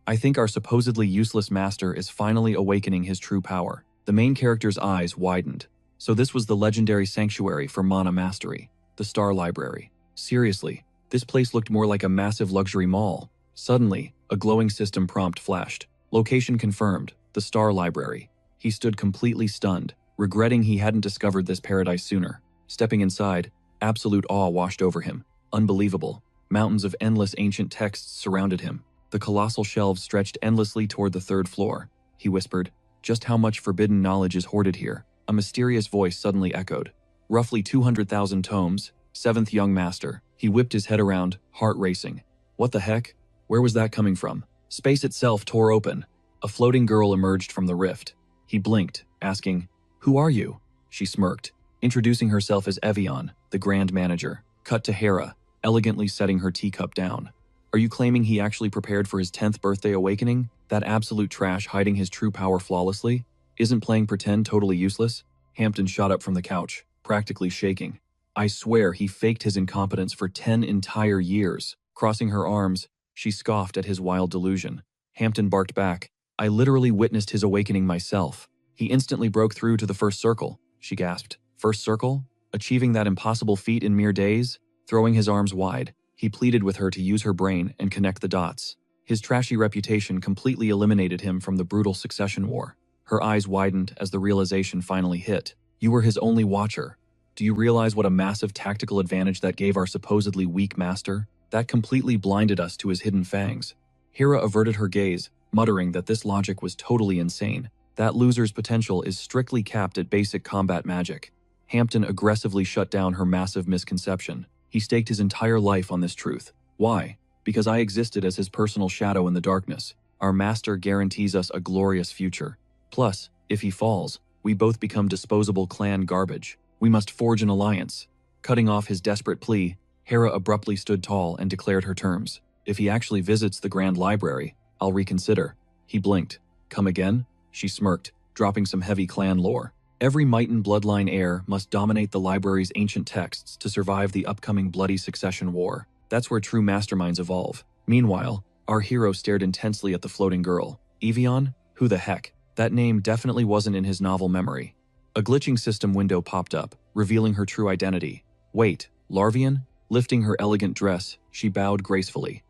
I think our supposedly useless master is finally awakening his true power. The main character's eyes widened. So this was the legendary sanctuary for mana mastery, the Star Library. Seriously, this place looked more like a massive luxury mall. Suddenly, a glowing system prompt flashed. Location confirmed, the Star Library. He stood completely stunned, regretting he hadn't discovered this paradise sooner. Stepping inside, absolute awe washed over him. Unbelievable. Mountains of endless ancient texts surrounded him. The colossal shelves stretched endlessly toward the third floor. He whispered, just how much forbidden knowledge is hoarded here? A mysterious voice suddenly echoed. Roughly 200,000 tomes, 7th young master. He whipped his head around, heart racing. What the heck? Where was that coming from? Space itself tore open. A floating girl emerged from the rift. He blinked, asking, who are you? She smirked, introducing herself as Evian, the Grand Manager. Cut to Hera, elegantly setting her teacup down. Are you claiming he actually prepared for his 10th birthday awakening? That absolute trash hiding his true power flawlessly? Isn't playing pretend totally useless? Hampton shot up from the couch, practically shaking. I swear he faked his incompetence for 10 entire years. Crossing her arms, she scoffed at his wild delusion. Hampton barked back. I literally witnessed his awakening myself. He instantly broke through to the first circle, she gasped. First circle? Achieving that impossible feat in mere days? Throwing his arms wide, he pleaded with her to use her brain and connect the dots. His trashy reputation completely eliminated him from the brutal succession war. Her eyes widened as the realization finally hit. You were his only watcher. Do you realize what a massive tactical advantage that gave our supposedly weak master? That completely blinded us to his hidden fangs. Hera averted her gaze, muttering that this logic was totally insane. That loser's potential is strictly capped at basic combat magic. Hampton aggressively shut down her massive misconception. He staked his entire life on this truth. Why? Because I existed as his personal shadow in the darkness. Our master guarantees us a glorious future. Plus, if he falls, we both become disposable clan garbage. We must forge an alliance. Cutting off his desperate plea, Hera abruptly stood tall and declared her terms. If he actually visits the Grand Library, I'll reconsider. He blinked. Come again? She smirked, dropping some heavy clan lore. Every Mighton bloodline heir must dominate the library's ancient texts to survive the upcoming bloody succession war. That's where true masterminds evolve. Meanwhile, our hero stared intensely at the floating girl. Evian? Who the heck? That name definitely wasn't in his novel memory. A glitching system window popped up, revealing her true identity. Wait, Larvian? Lifting her elegant dress, she bowed gracefully.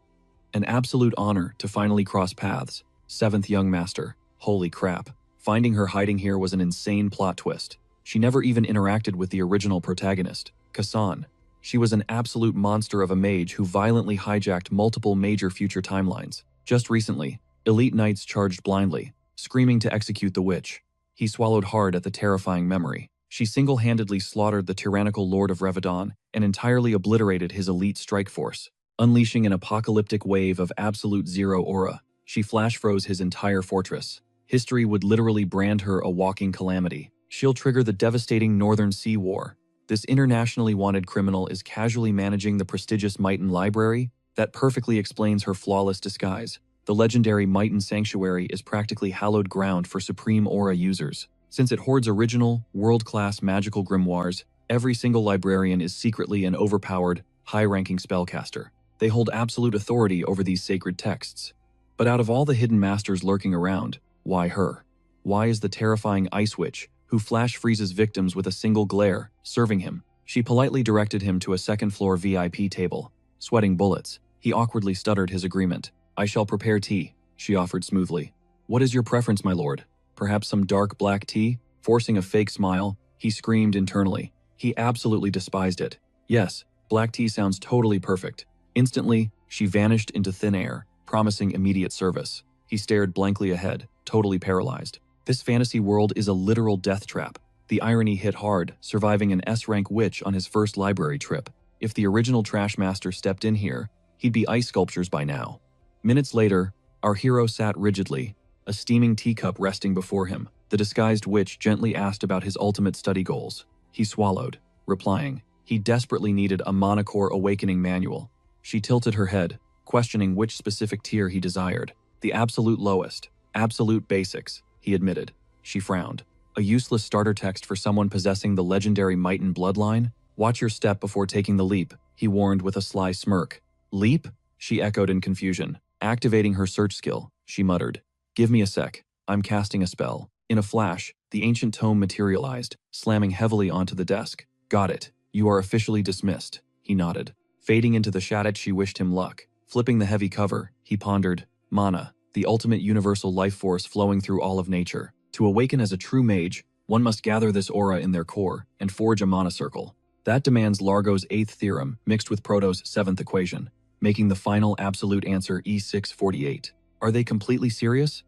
An absolute honor to finally cross paths. 7th young master. Holy crap. Finding her hiding here was an insane plot twist. She never even interacted with the original protagonist, Kassan. She was an absolute monster of a mage who violently hijacked multiple major future timelines. Just recently, elite knights charged blindly, screaming to execute the witch. He swallowed hard at the terrifying memory. She single-handedly slaughtered the tyrannical Lord of Revadon and entirely obliterated his elite strike force. Unleashing an apocalyptic wave of absolute zero aura, she flash-froze his entire fortress. History would literally brand her a walking calamity. She'll trigger the devastating Northern Sea War. This internationally wanted criminal is casually managing the prestigious Mighton Library. That perfectly explains her flawless disguise. The legendary Mighton Sanctuary is practically hallowed ground for Supreme Aura users. Since it hoards original, world-class magical grimoires, every single librarian is secretly an overpowered, high-ranking spellcaster. They hold absolute authority over these sacred texts. But out of all the hidden masters lurking around, why her? Why is the terrifying Ice Witch, who flash freezes victims with a single glare, serving him? She politely directed him to a second-floor VIP table. Sweating bullets, he awkwardly stuttered his agreement. I shall prepare tea, she offered smoothly. What is your preference, my lord? Perhaps some dark black tea? Forcing a fake smile, he screamed internally. He absolutely despised it. Yes, black tea sounds totally perfect. Instantly, she vanished into thin air, promising immediate service. He stared blankly ahead, totally paralyzed. This fantasy world is a literal death trap. The irony hit hard, surviving an S-rank witch on his first library trip. If the original trash master stepped in here, he'd be ice sculptures by now. Minutes later, our hero sat rigidly, a steaming teacup resting before him. The disguised witch gently asked about his ultimate study goals. He swallowed, replying, he desperately needed a Monocore Awakening manual. She tilted her head. questioning which specific tier he desired. The absolute lowest. Absolute basics, he admitted. She frowned. A useless starter text for someone possessing the legendary Mighten bloodline? Watch your step before taking the leap, he warned with a sly smirk. Leap? She echoed in confusion. Activating her search skill, she muttered. Give me a sec. I'm casting a spell. In a flash, the ancient tome materialized, slamming heavily onto the desk. Got it. You are officially dismissed, he nodded. Fading into the shadow, she wished him luck. Flipping the heavy cover, he pondered. Mana, the ultimate universal life force flowing through all of nature. To awaken as a true mage, one must gather this aura in their core and forge a mana circle. That demands Largo's 8th theorem mixed with Proto's 7th equation, making the final absolute answer E648. Are they completely serious?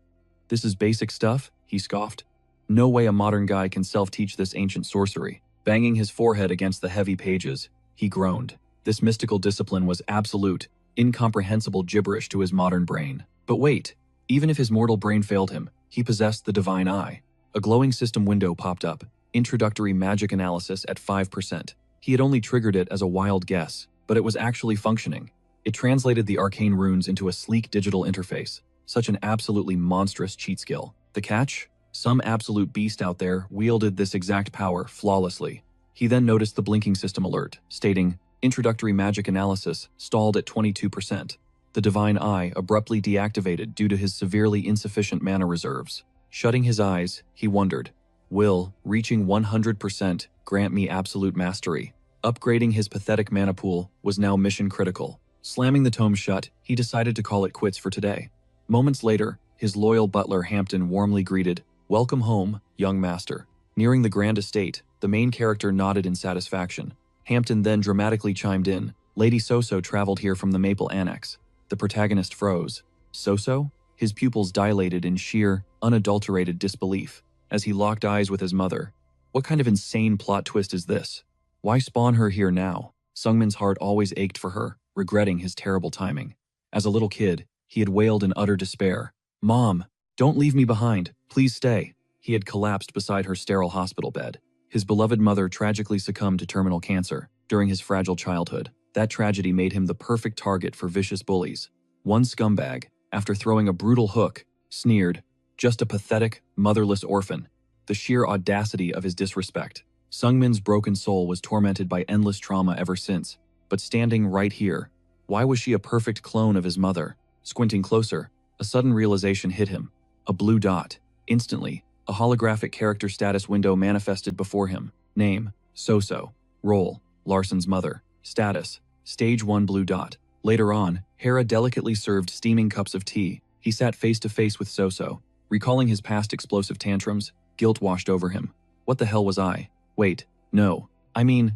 This is basic stuff, he scoffed. No way a modern guy can self-teach this ancient sorcery. Banging his forehead against the heavy pages, he groaned. This mystical discipline was absolute, incomprehensible gibberish to his modern brain. But wait, even if his mortal brain failed him, he possessed the divine eye. A glowing system window popped up, introductory magic analysis at 5%. He had only triggered it as a wild guess, but it was actually functioning. It translated the arcane runes into a sleek digital interface. Such an absolutely monstrous cheat skill. The catch? Some absolute beast out there wielded this exact power flawlessly. He then noticed the blinking system alert, stating, Introductory magic analysis stalled at 22%. The divine eye abruptly deactivated due to his severely insufficient mana reserves. Shutting his eyes, he wondered, will reaching 100% grant me absolute mastery? Upgrading his pathetic mana pool was now mission critical. Slamming the tome shut, he decided to call it quits for today. Moments later, his loyal butler Hampton warmly greeted, Welcome home, young master. Nearing the grand estate, the main character nodded in satisfaction. Hampton then dramatically chimed in, Lady Soso traveled here from the Maple Annex. The protagonist froze. Soso? His pupils dilated in sheer, unadulterated disbelief as he locked eyes with his mother. What kind of insane plot twist is this? Why spawn her here now? Sungmin's heart always ached for her, regretting his terrible timing. As a little kid, he had wailed in utter despair. Mom, don't leave me behind, please stay. He had collapsed beside her sterile hospital bed. His beloved mother tragically succumbed to terminal cancer during his fragile childhood. That tragedy made him the perfect target for vicious bullies. One scumbag, after throwing a brutal hook, sneered, just a pathetic, motherless orphan. The sheer audacity of his disrespect. Sungmin's broken soul was tormented by endless trauma ever since. But standing right here, why was she a perfect clone of his mother? Squinting closer, a sudden realization hit him. A blue dot. Instantly, a holographic character status window manifested before him. Name, Soso. Role, Larson's mother. Status, Stage 1 blue dot. Later on, Hera delicately served steaming cups of tea. He sat face to face with Soso. Recalling his past explosive tantrums, guilt washed over him. What the hell was I? Wait, no. I mean,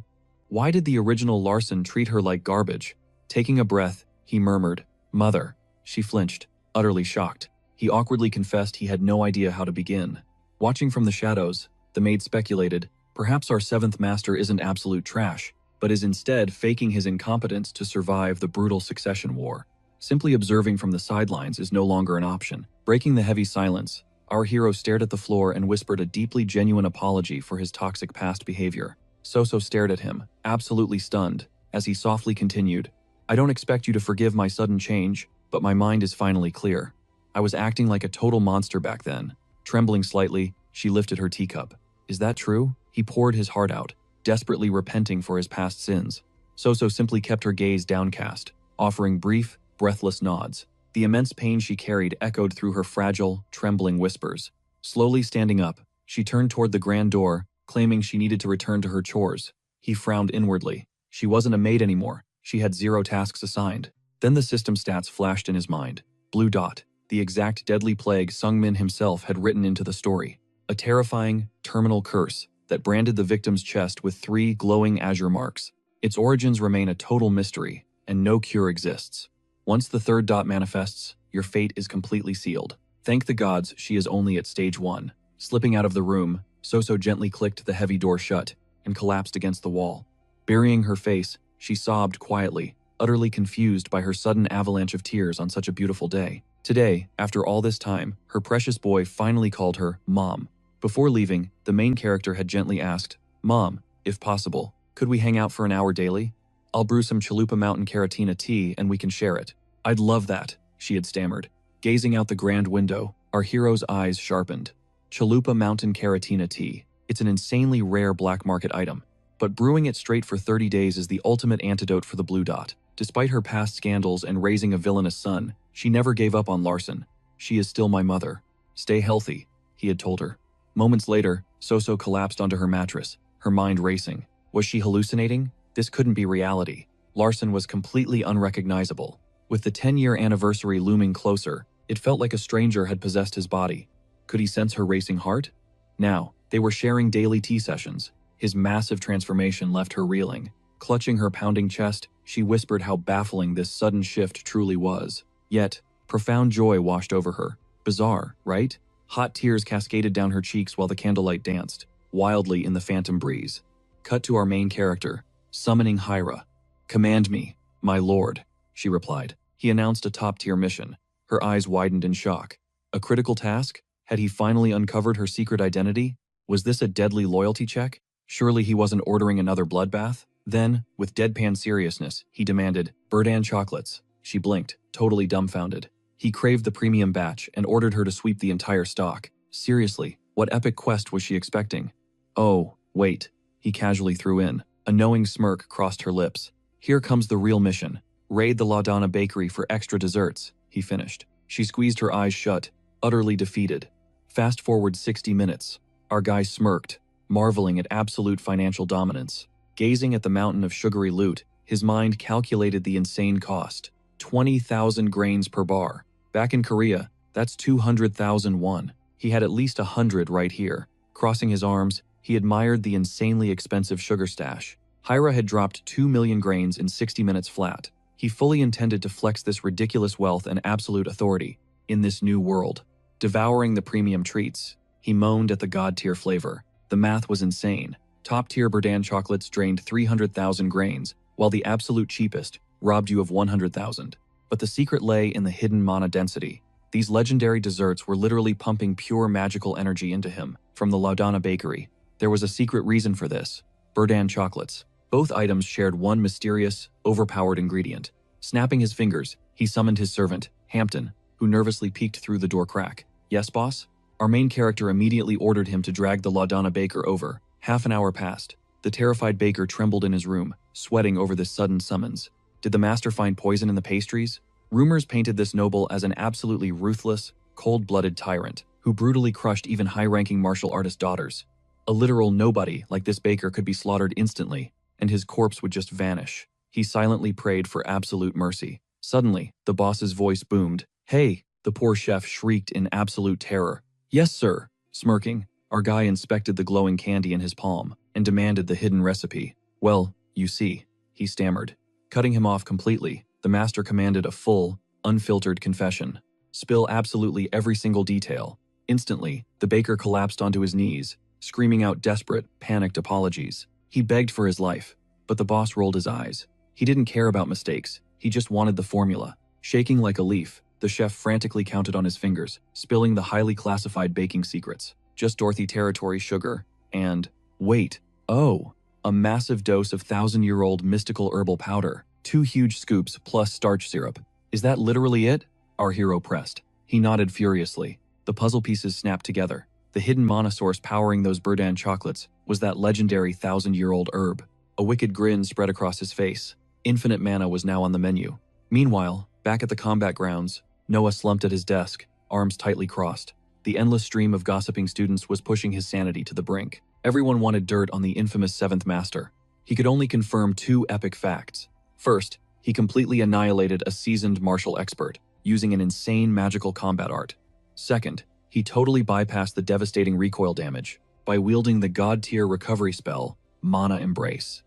why did the original Larson treat her like garbage? Taking a breath, he murmured, Mother. She flinched, utterly shocked. He awkwardly confessed he had no idea how to begin. Watching from the shadows, the maid speculated, perhaps our 7th master isn't absolute trash, but is instead faking his incompetence to survive the brutal succession war. Simply observing from the sidelines is no longer an option. Breaking the heavy silence, our hero stared at the floor and whispered a deeply genuine apology for his toxic past behavior. Soso stared at him, absolutely stunned, as he softly continued, I don't expect you to forgive my sudden change, but my mind is finally clear. I was acting like a total monster back then. Trembling slightly, she lifted her teacup. Is that true? He poured his heart out, desperately repenting for his past sins. Soso simply kept her gaze downcast, offering brief, breathless nods. The immense pain she carried echoed through her fragile, trembling whispers. Slowly standing up, she turned toward the grand door, claiming she needed to return to her chores. He frowned inwardly. She wasn't a maid anymore. She had 0 tasks assigned. Then the system stats flashed in his mind. Blue dot. The exact deadly plague Sungmin himself had written into the story. A terrifying, terminal curse that branded the victim's chest with 3 glowing azure marks. Its origins remain a total mystery, and no cure exists. Once the 3rd dot manifests, your fate is completely sealed. Thank the gods she is only at stage 1. Slipping out of the room, Soso gently clicked the heavy door shut and collapsed against the wall. Burying her face, she sobbed quietly, utterly confused by her sudden avalanche of tears on such a beautiful day. Today, after all this time, her precious boy finally called her Mom. Before leaving, the main character had gently asked, Mom, if possible, could we hang out for an hour daily? I'll brew some Chalupa Mountain Caratina tea and we can share it. I'd love that, she had stammered. Gazing out the grand window, our hero's eyes sharpened. Chalupa Mountain Karatina tea. It's an insanely rare black market item, but brewing it straight for 30 days is the ultimate antidote for the blue dot. Despite her past scandals and raising a villainous son, she never gave up on Larson. She is still my mother. Stay healthy, he had told her. Moments later, Soso collapsed onto her mattress, her mind racing. Was she hallucinating? This couldn't be reality. Larson was completely unrecognizable. With the 10-year anniversary looming closer, it felt like a stranger had possessed his body. Could he sense her racing heart? Now, they were sharing daily tea sessions. His massive transformation left her reeling. Clutching her pounding chest, she whispered how baffling this sudden shift truly was. Yet, profound joy washed over her. Bizarre, right? Hot tears cascaded down her cheeks while the candlelight danced, wildly in the phantom breeze. Cut to our main character, summoning Hyra. "Command me, my lord," she replied. He announced a top-tier mission. Her eyes widened in shock. A critical task? Had he finally uncovered her secret identity? Was this a deadly loyalty check? Surely he wasn't ordering another bloodbath? Then, with deadpan seriousness, he demanded, "Burdan chocolates." She blinked, totally dumbfounded. He craved the premium batch and ordered her to sweep the entire stock. Seriously, what epic quest was she expecting? "Oh, wait," he casually threw in. A knowing smirk crossed her lips. "Here comes the real mission. Raid the Laudana bakery for extra desserts," he finished. She squeezed her eyes shut, utterly defeated. Fast forward 60 minutes. Our guy smirked, marveling at absolute financial dominance. Gazing at the mountain of sugary loot, his mind calculated the insane cost. 20,000 grains per bar. Back in Korea, that's 200,000 won. He had at least 100 right here. Crossing his arms, he admired the insanely expensive sugar stash. Hyra had dropped 2 million grains in 60 minutes flat. He fully intended to flex this ridiculous wealth and absolute authority in this new world. Devouring the premium treats, he moaned at the god-tier flavor. The math was insane. Top-tier Burdan chocolates drained 300,000 grains, while the absolute cheapest robbed you of 100,000. But the secret lay in the hidden mana density. These legendary desserts were literally pumping pure magical energy into him from the Laudana bakery. There was a secret reason for this. Burdan chocolates. Both items shared one mysterious, overpowered ingredient. Snapping his fingers, he summoned his servant, Hampton, who nervously peeked through the door crack. "Yes, boss?" Our main character immediately ordered him to drag the Laudana baker over. Half an hour passed. The terrified baker trembled in his room, sweating over this sudden summons. Did the master find poison in the pastries? Rumors painted this noble as an absolutely ruthless, cold-blooded tyrant who brutally crushed even high-ranking martial artist daughters. A literal nobody like this baker could be slaughtered instantly, and his corpse would just vanish. He silently prayed for absolute mercy. Suddenly, the boss's voice boomed. "Hey!" The poor chef shrieked in absolute terror. "Yes, sir." Smirking, our guy inspected the glowing candy in his palm and demanded the hidden recipe. "Well, you see," he stammered. Cutting him off completely, the master commanded a full, unfiltered confession. "Spill absolutely every single detail." Instantly, the baker collapsed onto his knees, screaming out desperate, panicked apologies. He begged for his life, but the boss rolled his eyes. He didn't care about mistakes, he just wanted the formula. Shaking like a leaf, the chef frantically counted on his fingers, spilling the highly classified baking secrets. Just Dorothy territory sugar, and, wait, oh, a massive dose of 1,000-year-old mystical herbal powder. 2 huge scoops plus starch syrup. "Is that literally it?" our hero pressed. He nodded furiously. The puzzle pieces snapped together. The hidden mana source powering those Burdan chocolates was that legendary 1,000-year-old herb. A wicked grin spread across his face. Infinite mana was now on the menu. Meanwhile, back at the combat grounds, Noah slumped at his desk, arms tightly crossed. The endless stream of gossiping students was pushing his sanity to the brink. Everyone wanted dirt on the infamous 7th Master. He could only confirm 2 epic facts. First, he completely annihilated a seasoned martial expert, using an insane magical combat art. Second, he totally bypassed the devastating recoil damage by wielding the god-tier recovery spell, Mana Embrace.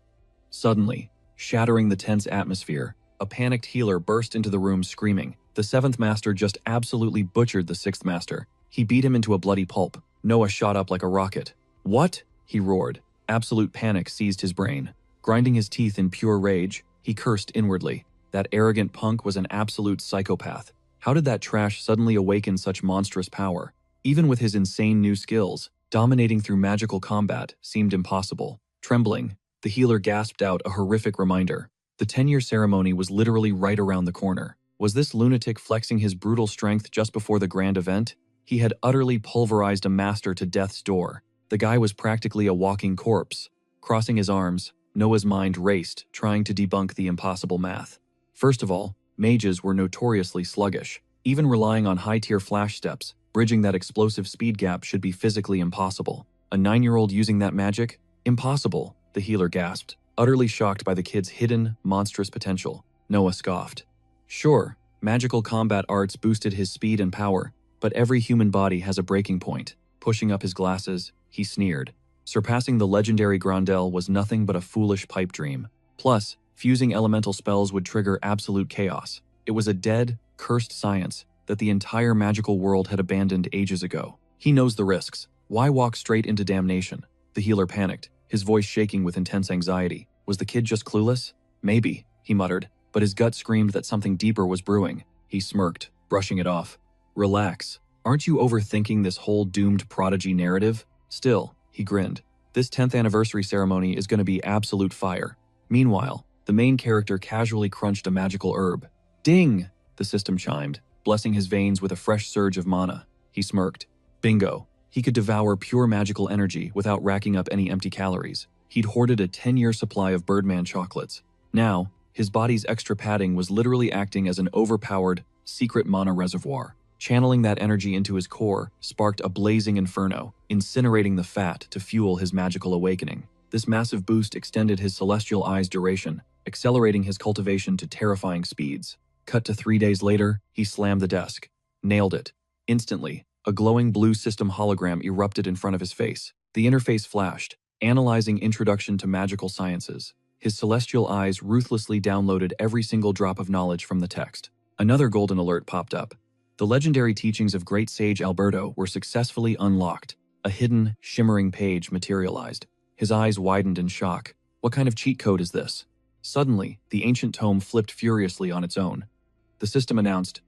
Suddenly, shattering the tense atmosphere, a panicked healer burst into the room screaming. The 7th Master just absolutely butchered the 6th Master. He beat him into a bloody pulp. Noah shot up like a rocket. "What?" he roared. Absolute panic seized his brain. Grinding his teeth in pure rage, he cursed inwardly. That arrogant punk was an absolute psychopath. How did that trash suddenly awaken such monstrous power? Even with his insane new skills, dominating through magical combat seemed impossible. Trembling, the healer gasped out a horrific reminder. The 10-year ceremony was literally right around the corner. Was this lunatic flexing his brutal strength just before the grand event? He had utterly pulverized a master to death's door. The guy was practically a walking corpse. Crossing his arms, Noah's mind raced, trying to debunk the impossible math. First of all, mages were notoriously sluggish. Even relying on high-tier flash steps, bridging that explosive speed gap should be physically impossible. A 9-year-old using that magic? Impossible, the healer gasped, utterly shocked by the kid's hidden, monstrous potential. Noah scoffed. Sure, magical combat arts boosted his speed and power, but every human body has a breaking point. Pushing up his glasses, he sneered. Surpassing the legendary Grandel was nothing but a foolish pipe dream. Plus, fusing elemental spells would trigger absolute chaos. It was a dead, cursed science that the entire magical world had abandoned ages ago. He knows the risks. Why walk straight into damnation? The healer panicked, his voice shaking with intense anxiety. Was the kid just clueless? Maybe, he muttered, but his gut screamed that something deeper was brewing. He smirked, brushing it off. Relax. Aren't you overthinking this whole doomed prodigy narrative? Still, he grinned. This 10th anniversary ceremony is going to be absolute fire. Meanwhile, the main character casually crunched a magical herb. Ding! The system chimed, blessing his veins with a fresh surge of mana. He smirked. Bingo. He could devour pure magical energy without racking up any empty calories. He'd hoarded a 10-year supply of Birdman chocolates. Now, his body's extra padding was literally acting as an overpowered, secret mana reservoir. Channeling that energy into his core sparked a blazing inferno, incinerating the fat to fuel his magical awakening. This massive boost extended his celestial eye's duration, accelerating his cultivation to terrifying speeds. Cut to 3 days later, he slammed the desk. Nailed it. Instantly, a glowing blue system hologram erupted in front of his face. The interface flashed, analyzing Introduction to Magical Sciences. His celestial eyes ruthlessly downloaded every single drop of knowledge from the text. Another golden alert popped up. The legendary teachings of Great Sage Alberto were successfully unlocked. A hidden, shimmering page materialized. His eyes widened in shock. What kind of cheat code is this? Suddenly, the ancient tome flipped furiously on its own. The system announced,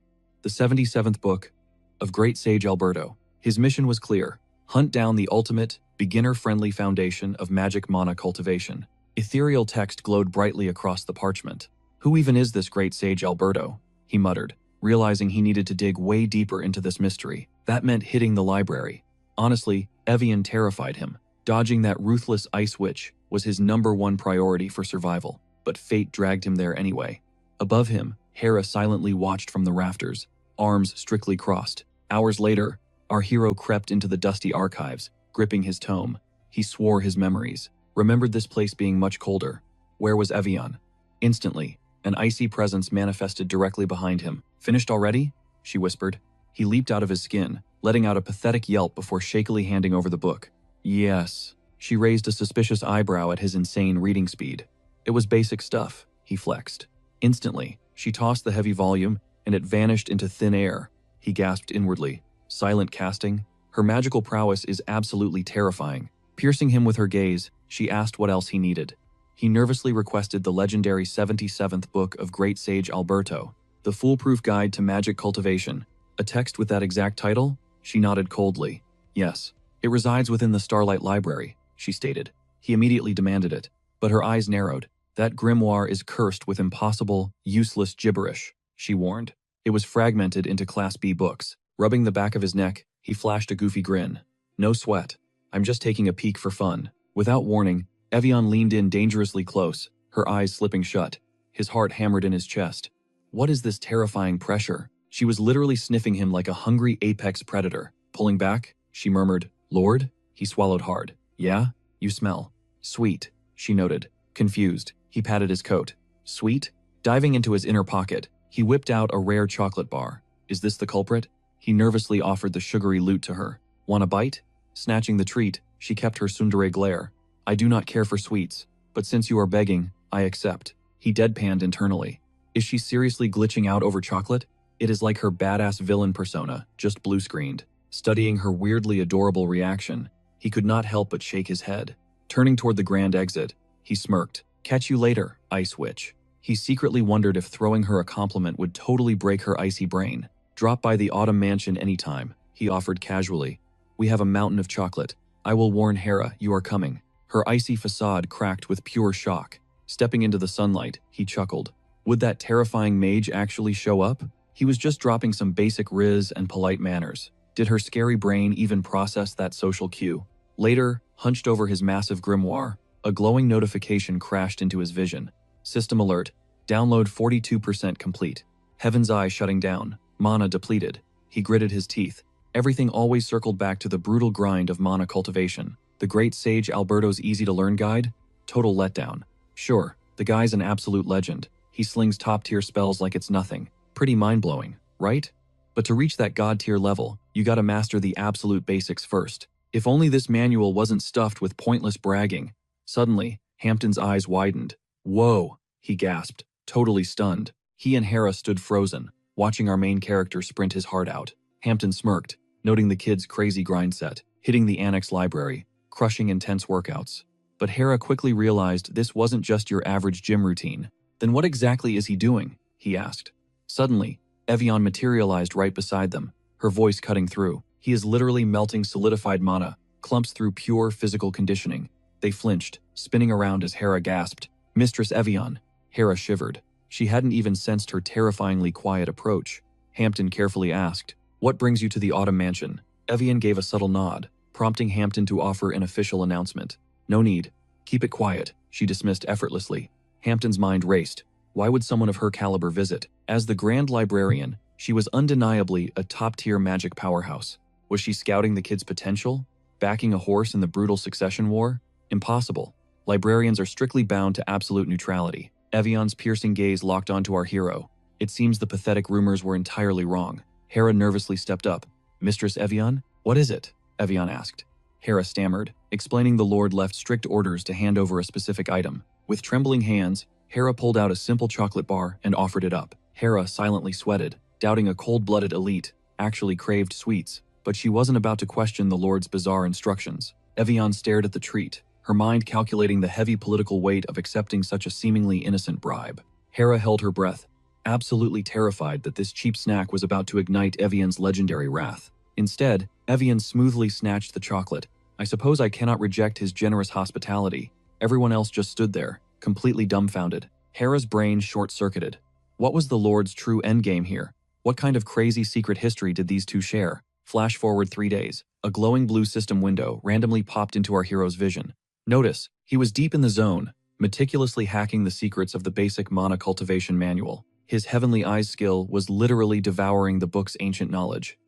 the 77th book of Great Sage Alberto. His mission was clear. Hunt down the ultimate, beginner-friendly foundation of magic mana cultivation. Ethereal text glowed brightly across the parchment. Who even is this Great Sage Alberto? He muttered, realizing he needed to dig way deeper into this mystery. That meant hitting the library. Honestly, Evian terrified him. Dodging that ruthless ice witch was his #1 priority for survival, but fate dragged him there anyway. Above him, Hera silently watched from the rafters, arms strictly crossed. Hours later, our hero crept into the dusty archives, gripping his tome. He swore his memories, remembered this place being much colder. Where was Evian? Instantly, an icy presence manifested directly behind him. Finished already? She whispered. He leaped out of his skin, letting out a pathetic yelp before shakily handing over the book. Yes. She raised a suspicious eyebrow at his insane reading speed. It was basic stuff, he flexed. Instantly, she tossed the heavy volume, and it vanished into thin air. He gasped inwardly. Silent casting? Her magical prowess is absolutely terrifying. Piercing him with her gaze, she asked what else he needed. He nervously requested the legendary 77th book of Great Sage Alberto, The Foolproof Guide to Magic Cultivation. A text with that exact title? She nodded coldly. Yes. It resides within the Starlight Library, she stated. He immediately demanded it, but her eyes narrowed. That grimoire is cursed with impossible, useless gibberish, she warned. It was fragmented into Class B books. Rubbing the back of his neck, he flashed a goofy grin. No sweat. I'm just taking a peek for fun. Without warning, Evian leaned in dangerously close, her eyes slipping shut. His heart hammered in his chest. What is this terrifying pressure? She was literally sniffing him like a hungry apex predator. Pulling back, she murmured, Lord? He swallowed hard. Yeah? You smell. Sweet, she noted. Confused, he patted his coat. Sweet? Diving into his inner pocket, he whipped out a rare chocolate bar. Is this the culprit? He nervously offered the sugary loot to her. Want a bite? Snatching the treat, she kept her tsundere glare. I do not care for sweets, but since you are begging, I accept. He deadpanned internally. Is she seriously glitching out over chocolate? It is like her badass villain persona, just blue-screened. Studying her weirdly adorable reaction, he could not help but shake his head. Turning toward the grand exit, he smirked. Catch you later, Ice Witch. He secretly wondered if throwing her a compliment would totally break her icy brain. Drop by the Autumn Mansion anytime, he offered casually. We have a mountain of chocolate. I will warn Hera you are coming. Her icy facade cracked with pure shock. Stepping into the sunlight, he chuckled. Would that terrifying mage actually show up? He was just dropping some basic riz and polite manners. Did her scary brain even process that social cue? Later, hunched over his massive grimoire, a glowing notification crashed into his vision. System alert. Download 42% complete. Heaven's Eye shutting down. Mana depleted. He gritted his teeth. Everything always circled back to the brutal grind of mana cultivation. The great sage Alberto's easy-to-learn guide? Total letdown. Sure, the guy's an absolute legend. He slings top-tier spells like it's nothing. Pretty mind-blowing, right? But to reach that god-tier level, you gotta master the absolute basics first. If only this manual wasn't stuffed with pointless bragging. Suddenly, Hampton's eyes widened. Whoa, he gasped, totally stunned. He and Hera stood frozen, watching our main character sprint his heart out. Hampton smirked, noting the kid's crazy grind set, hitting the annex library, crushing intense workouts. But Hera quickly realized this wasn't just your average gym routine. Then what exactly is he doing? He asked. Suddenly, Evian materialized right beside them, her voice cutting through. He is literally melting solidified mana, clumps through pure physical conditioning. They flinched, spinning around as Hera gasped, "Mistress Evian." Hera shivered. She hadn't even sensed her terrifyingly quiet approach. Hampton carefully asked, "What brings you to the Autumn Mansion?" Evian gave a subtle nod, prompting Hampton to offer an official announcement. "No need. Keep it quiet," she dismissed effortlessly. Hampton's mind raced. Why would someone of her caliber visit? As the Grand Librarian, she was undeniably a top-tier magic powerhouse. Was she scouting the kid's potential? Backing a horse in the brutal succession war? Impossible. Librarians are strictly bound to absolute neutrality. Evian's piercing gaze locked onto our hero. It seems the pathetic rumors were entirely wrong. Hera nervously stepped up. "Mistress Evian? What is it?" Evian asked. Hera stammered, explaining the Lord left strict orders to hand over a specific item. With trembling hands, Hera pulled out a simple chocolate bar and offered it up. Hera silently sweated, doubting a cold-blooded elite actually craved sweets, but she wasn't about to question the Lord's bizarre instructions. Evian stared at the treat, her mind calculating the heavy political weight of accepting such a seemingly innocent bribe. Hera held her breath, absolutely terrified that this cheap snack was about to ignite Evian's legendary wrath. Instead, Evian smoothly snatched the chocolate. I suppose I cannot reject his generous hospitality. Everyone else just stood there, completely dumbfounded. Hera's brain short-circuited. What was the Lord's true endgame here? What kind of crazy secret history did these two share? Flash forward 3 days. A glowing blue system window randomly popped into our hero's vision. Notice, he was deep in the zone, meticulously hacking the secrets of the basic mana cultivation manual. His heavenly eyes skill was literally devouring the book's ancient knowledge.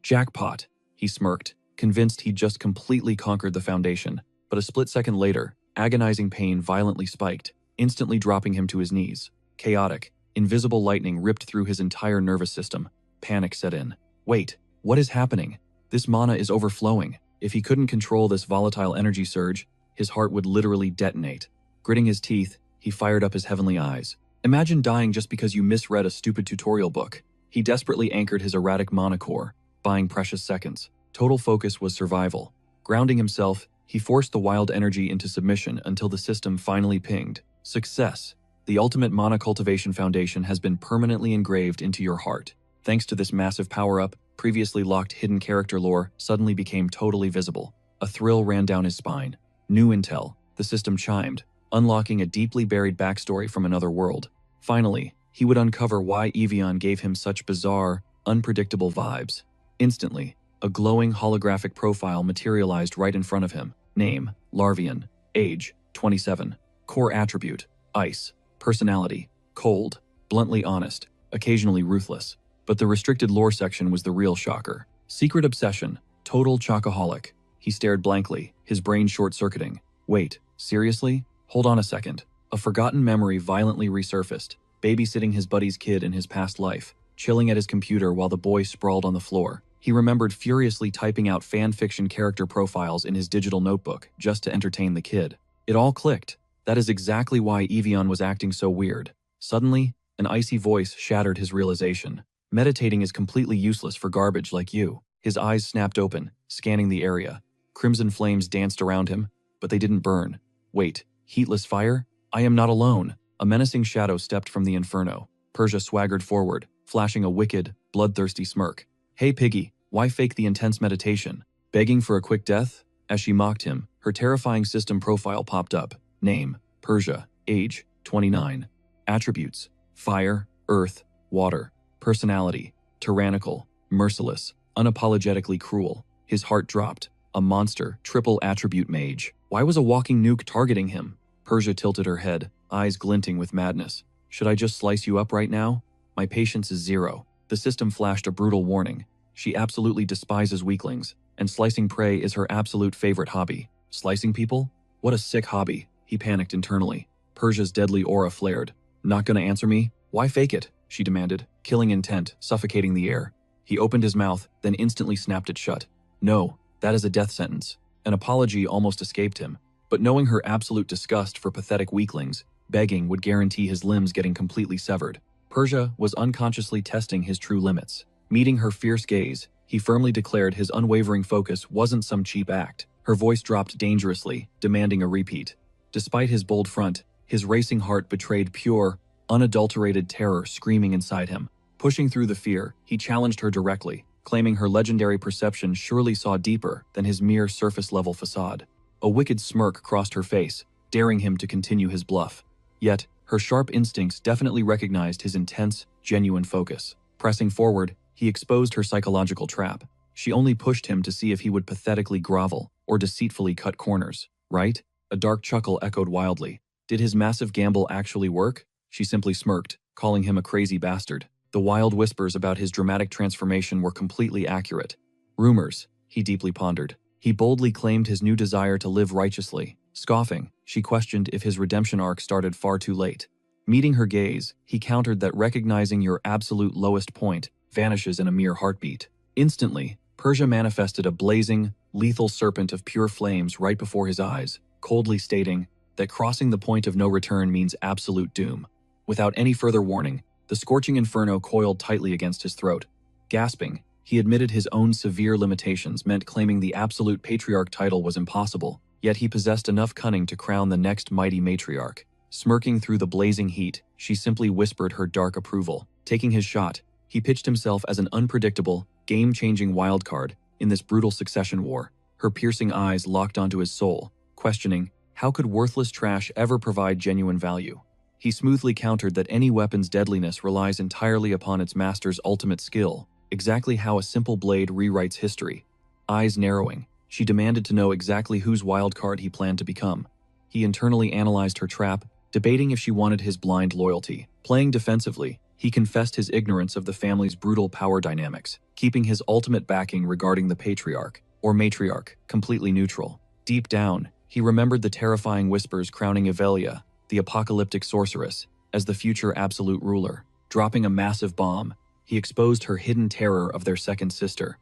Jackpot, he smirked, convinced he'd just completely conquered the foundation. But a split second later, agonizing pain violently spiked, instantly dropping him to his knees. Chaotic, invisible lightning ripped through his entire nervous system. Panic set in. Wait, what is happening? This mana is overflowing. If he couldn't control this volatile energy surge, his heart would literally detonate. Gritting his teeth, he fired up his heavenly eyes. Imagine dying just because you misread a stupid tutorial book. He desperately anchored his erratic mana core, buying precious seconds. Total focus was survival. Grounding himself, he forced the wild energy into submission until the system finally pinged. Success. The ultimate mana cultivation foundation has been permanently engraved into your heart. Thanks to this massive power-up, previously locked hidden character lore suddenly became totally visible. A thrill ran down his spine. New intel, the system chimed, unlocking a deeply buried backstory from another world. Finally, he would uncover why Evian gave him such bizarre, unpredictable vibes. Instantly, a glowing holographic profile materialized right in front of him. Name, Larvian. Age, 27. Core attribute, ice. Personality, cold, bluntly honest, occasionally ruthless. But the restricted lore section was the real shocker. Secret obsession, total chocoholic. He stared blankly, his brain short-circuiting. Wait, seriously? Hold on a second. A forgotten memory violently resurfaced, babysitting his buddy's kid in his past life, chilling at his computer while the boy sprawled on the floor. He remembered furiously typing out fan fiction character profiles in his digital notebook just to entertain the kid. It all clicked. That is exactly why Evian was acting so weird. Suddenly, an icy voice shattered his realization. Meditating is completely useless for garbage like you. His eyes snapped open, scanning the area. Crimson flames danced around him, but they didn't burn. Wait, heatless fire? I am not alone. A menacing shadow stepped from the inferno. Persia swaggered forward, flashing a wicked, bloodthirsty smirk. Hey piggy, why fake the intense meditation? Begging for a quick death? As she mocked him, her terrifying system profile popped up. Name, Persia. Age, 29. Attributes, Fire, earth, water. Personality, tyrannical, merciless, unapologetically cruel. His heart dropped. A monster, triple attribute mage. Why was a walking nuke targeting him? Persia tilted her head, eyes glinting with madness. Should I just slice you up right now? My patience is 0. The system flashed a brutal warning. She absolutely despises weaklings, and slicing prey is her absolute favorite hobby. Slicing people? What a sick hobby. He panicked internally. Persia's deadly aura flared. Not gonna answer me? Why fake it? She demanded, killing intent, suffocating the air. He opened his mouth, then instantly snapped it shut. No, that is a death sentence. An apology almost escaped him, but knowing her absolute disgust for pathetic weaklings, begging would guarantee his limbs getting completely severed. Persia was unconsciously testing his true limits. Meeting her fierce gaze, he firmly declared his unwavering focus wasn't some cheap act. Her voice dropped dangerously, demanding a repeat. Despite his bold front, his racing heart betrayed pure, unadulterated terror screaming inside him. Pushing through the fear, he challenged her directly, claiming her legendary perception surely saw deeper than his mere surface-level facade. A wicked smirk crossed her face, daring him to continue his bluff. Yet, her sharp instincts definitely recognized his intense, genuine focus. Pressing forward, he exposed her psychological trap. She only pushed him to see if he would pathetically grovel or deceitfully cut corners. Right? A dark chuckle echoed wildly. Did his massive gamble actually work? She simply smirked, calling him a crazy bastard. The wild whispers about his dramatic transformation were completely accurate. Rumors, he deeply pondered. He boldly claimed his new desire to live righteously. Scoffing, she questioned if his redemption arc started far too late. Meeting her gaze, he countered that recognizing your absolute lowest point vanishes in a mere heartbeat. Instantly, Persia manifested a blazing, lethal serpent of pure flames right before his eyes, coldly stating that crossing the point of no return means absolute doom. Without any further warning, the scorching inferno coiled tightly against his throat. Gasping, he admitted his own severe limitations meant claiming the absolute patriarch title was impossible, yet he possessed enough cunning to crown the next mighty matriarch. Smirking through the blazing heat, she simply whispered her dark approval. Taking his shot, he pitched himself as an unpredictable, game-changing wildcard in this brutal succession war. Her piercing eyes locked onto his soul, questioning, how could worthless trash ever provide genuine value? He smoothly countered that any weapon's deadliness relies entirely upon its master's ultimate skill, exactly how a simple blade rewrites history. Eyes narrowing, she demanded to know exactly whose wildcard he planned to become. He internally analyzed her trap, debating if she wanted his blind loyalty. Playing defensively, he confessed his ignorance of the family's brutal power dynamics, keeping his ultimate backing regarding the patriarch, or matriarch, completely neutral. Deep down, he remembered the terrifying whispers crowning Yahello, the apocalyptic sorceress, as the future absolute ruler. Dropping a massive bomb, he exposed her hidden terror of their second sister.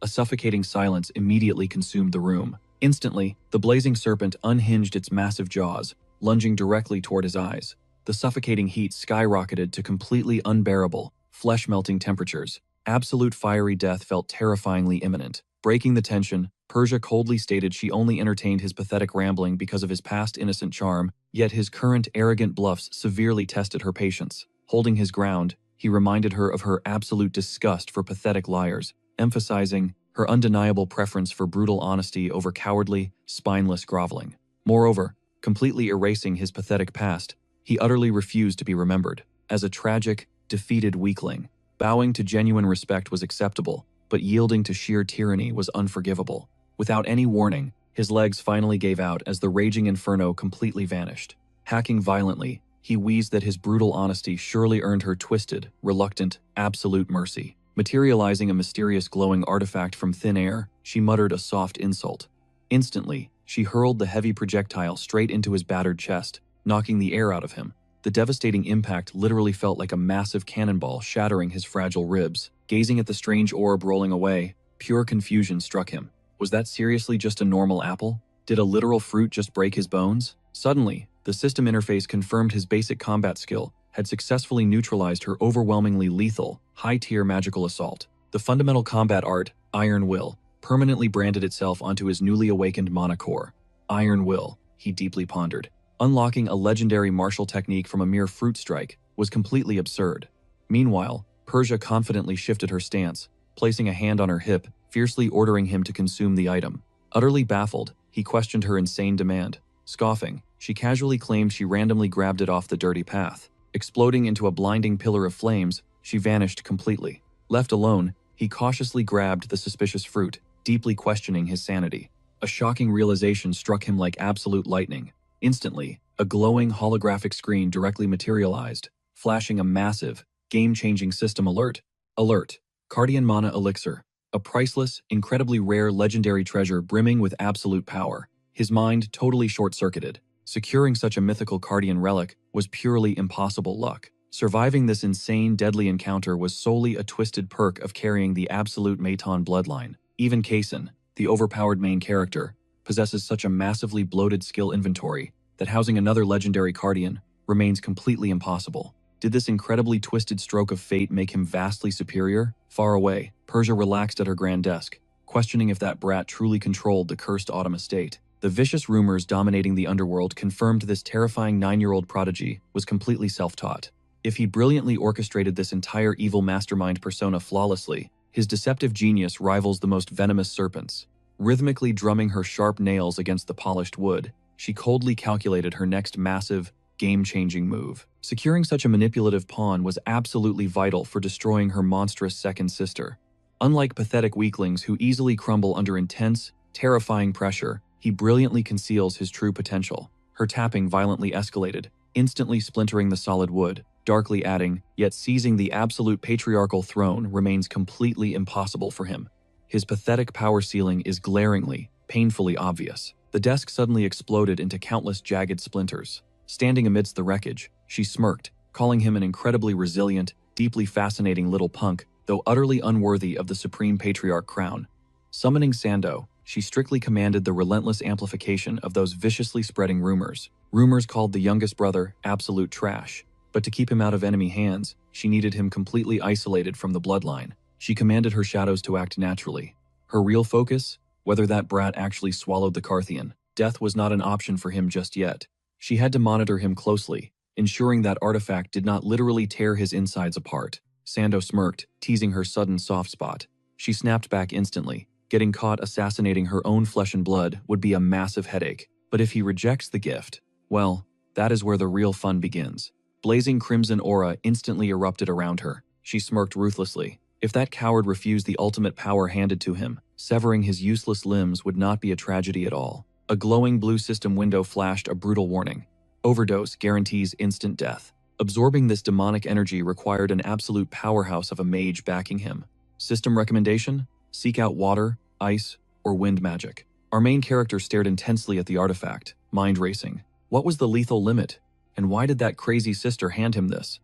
A suffocating silence immediately consumed the room. Instantly, the blazing serpent unhinged its massive jaws, lunging directly toward his eyes. The suffocating heat skyrocketed to completely unbearable, flesh-melting temperatures. Absolute fiery death felt terrifyingly imminent. Breaking the tension, Persia coldly stated she only entertained his pathetic rambling because of his past innocent charm, yet his current arrogant bluffs severely tested her patience. Holding his ground, he reminded her of her absolute disgust for pathetic liars, emphasizing her undeniable preference for brutal honesty over cowardly, spineless groveling. Moreover, completely erasing his pathetic past, he utterly refused to be remembered as a tragic, defeated weakling. Bowing to genuine respect was acceptable, but yielding to sheer tyranny was unforgivable. Without any warning, his legs finally gave out as the raging inferno completely vanished. Hacking violently, he wheezed that his brutal honesty surely earned her twisted, reluctant, absolute mercy. Materializing a mysterious glowing artifact from thin air, she muttered a soft insult. Instantly, she hurled the heavy projectile straight into his battered chest, knocking the air out of him. The devastating impact literally felt like a massive cannonball shattering his fragile ribs. Gazing at the strange orb rolling away, pure confusion struck him. Was that seriously just a normal apple? Did a literal fruit just break his bones? Suddenly, the system interface confirmed his basic combat skill had successfully neutralized her overwhelmingly lethal, high-tier magical assault. The fundamental combat art, Iron Will, permanently branded itself onto his newly awakened mana core. Iron Will, he deeply pondered. Unlocking a legendary martial technique from a mere fruit strike was completely absurd. Meanwhile, Persia confidently shifted her stance, placing a hand on her hip, fiercely ordering him to consume the item. Utterly baffled, he questioned her insane demand. Scoffing, she casually claimed she randomly grabbed it off the dirty path. Exploding into a blinding pillar of flames, she vanished completely. Left alone, he cautiously grabbed the suspicious fruit, deeply questioning his sanity. A shocking realization struck him like absolute lightning. Instantly, a glowing holographic screen directly materialized, flashing a massive, game-changing system alert. Alert. Cardian Mana Elixir. A priceless, incredibly rare legendary treasure brimming with absolute power. His mind totally short-circuited. Securing such a mythical Cardian relic was purely impossible luck. Surviving this insane, deadly encounter was solely a twisted perk of carrying the absolute Maton bloodline. Even Kaysen, the overpowered main character, possesses such a massively bloated skill inventory that housing another legendary Cardian remains completely impossible. Did this incredibly twisted stroke of fate make him vastly superior? Far away, Persia relaxed at her grand desk, questioning if that brat truly controlled the cursed Autumn estate. The vicious rumors dominating the underworld confirmed this terrifying 9-year-old prodigy was completely self-taught. If he brilliantly orchestrated this entire evil mastermind persona flawlessly, his deceptive genius rivals the most venomous serpents. Rhythmically drumming her sharp nails against the polished wood, she coldly calculated her next massive, game-changing move. Securing such a manipulative pawn was absolutely vital for destroying her monstrous second sister. Unlike pathetic weaklings who easily crumble under intense, terrifying pressure, he brilliantly conceals his true potential. Her tapping violently escalated, instantly splintering the solid wood, darkly adding, yet seizing the absolute patriarchal throne remains completely impossible for him. His pathetic power ceiling is glaringly, painfully obvious. The desk suddenly exploded into countless jagged splinters. Standing amidst the wreckage, she smirked, calling him an incredibly resilient, deeply fascinating little punk, though utterly unworthy of the supreme patriarch crown. Summoning Sando, she strictly commanded the relentless amplification of those viciously spreading rumors. Rumors called the youngest brother absolute trash. But to keep him out of enemy hands, she needed him completely isolated from the bloodline. She commanded her shadows to act naturally. Her real focus? Whether that brat actually swallowed the Carthian. Death was not an option for him just yet. She had to monitor him closely, ensuring that artifact did not literally tear his insides apart. Sando smirked, teasing her sudden soft spot. She snapped back instantly. Getting caught assassinating her own flesh and blood would be a massive headache. But if he rejects the gift, well, that is where the real fun begins. Blazing crimson aura instantly erupted around her. She smirked ruthlessly. If that coward refused the ultimate power handed to him, severing his useless limbs would not be a tragedy at all. A glowing blue system window flashed a brutal warning. Overdose guarantees instant death. Absorbing this demonic energy required an absolute powerhouse of a mage backing him. System recommendation? Seek out water, ice, or wind magic. Our main character stared intensely at the artifact, mind racing. What was the lethal limit? And why did that crazy sister hand him this?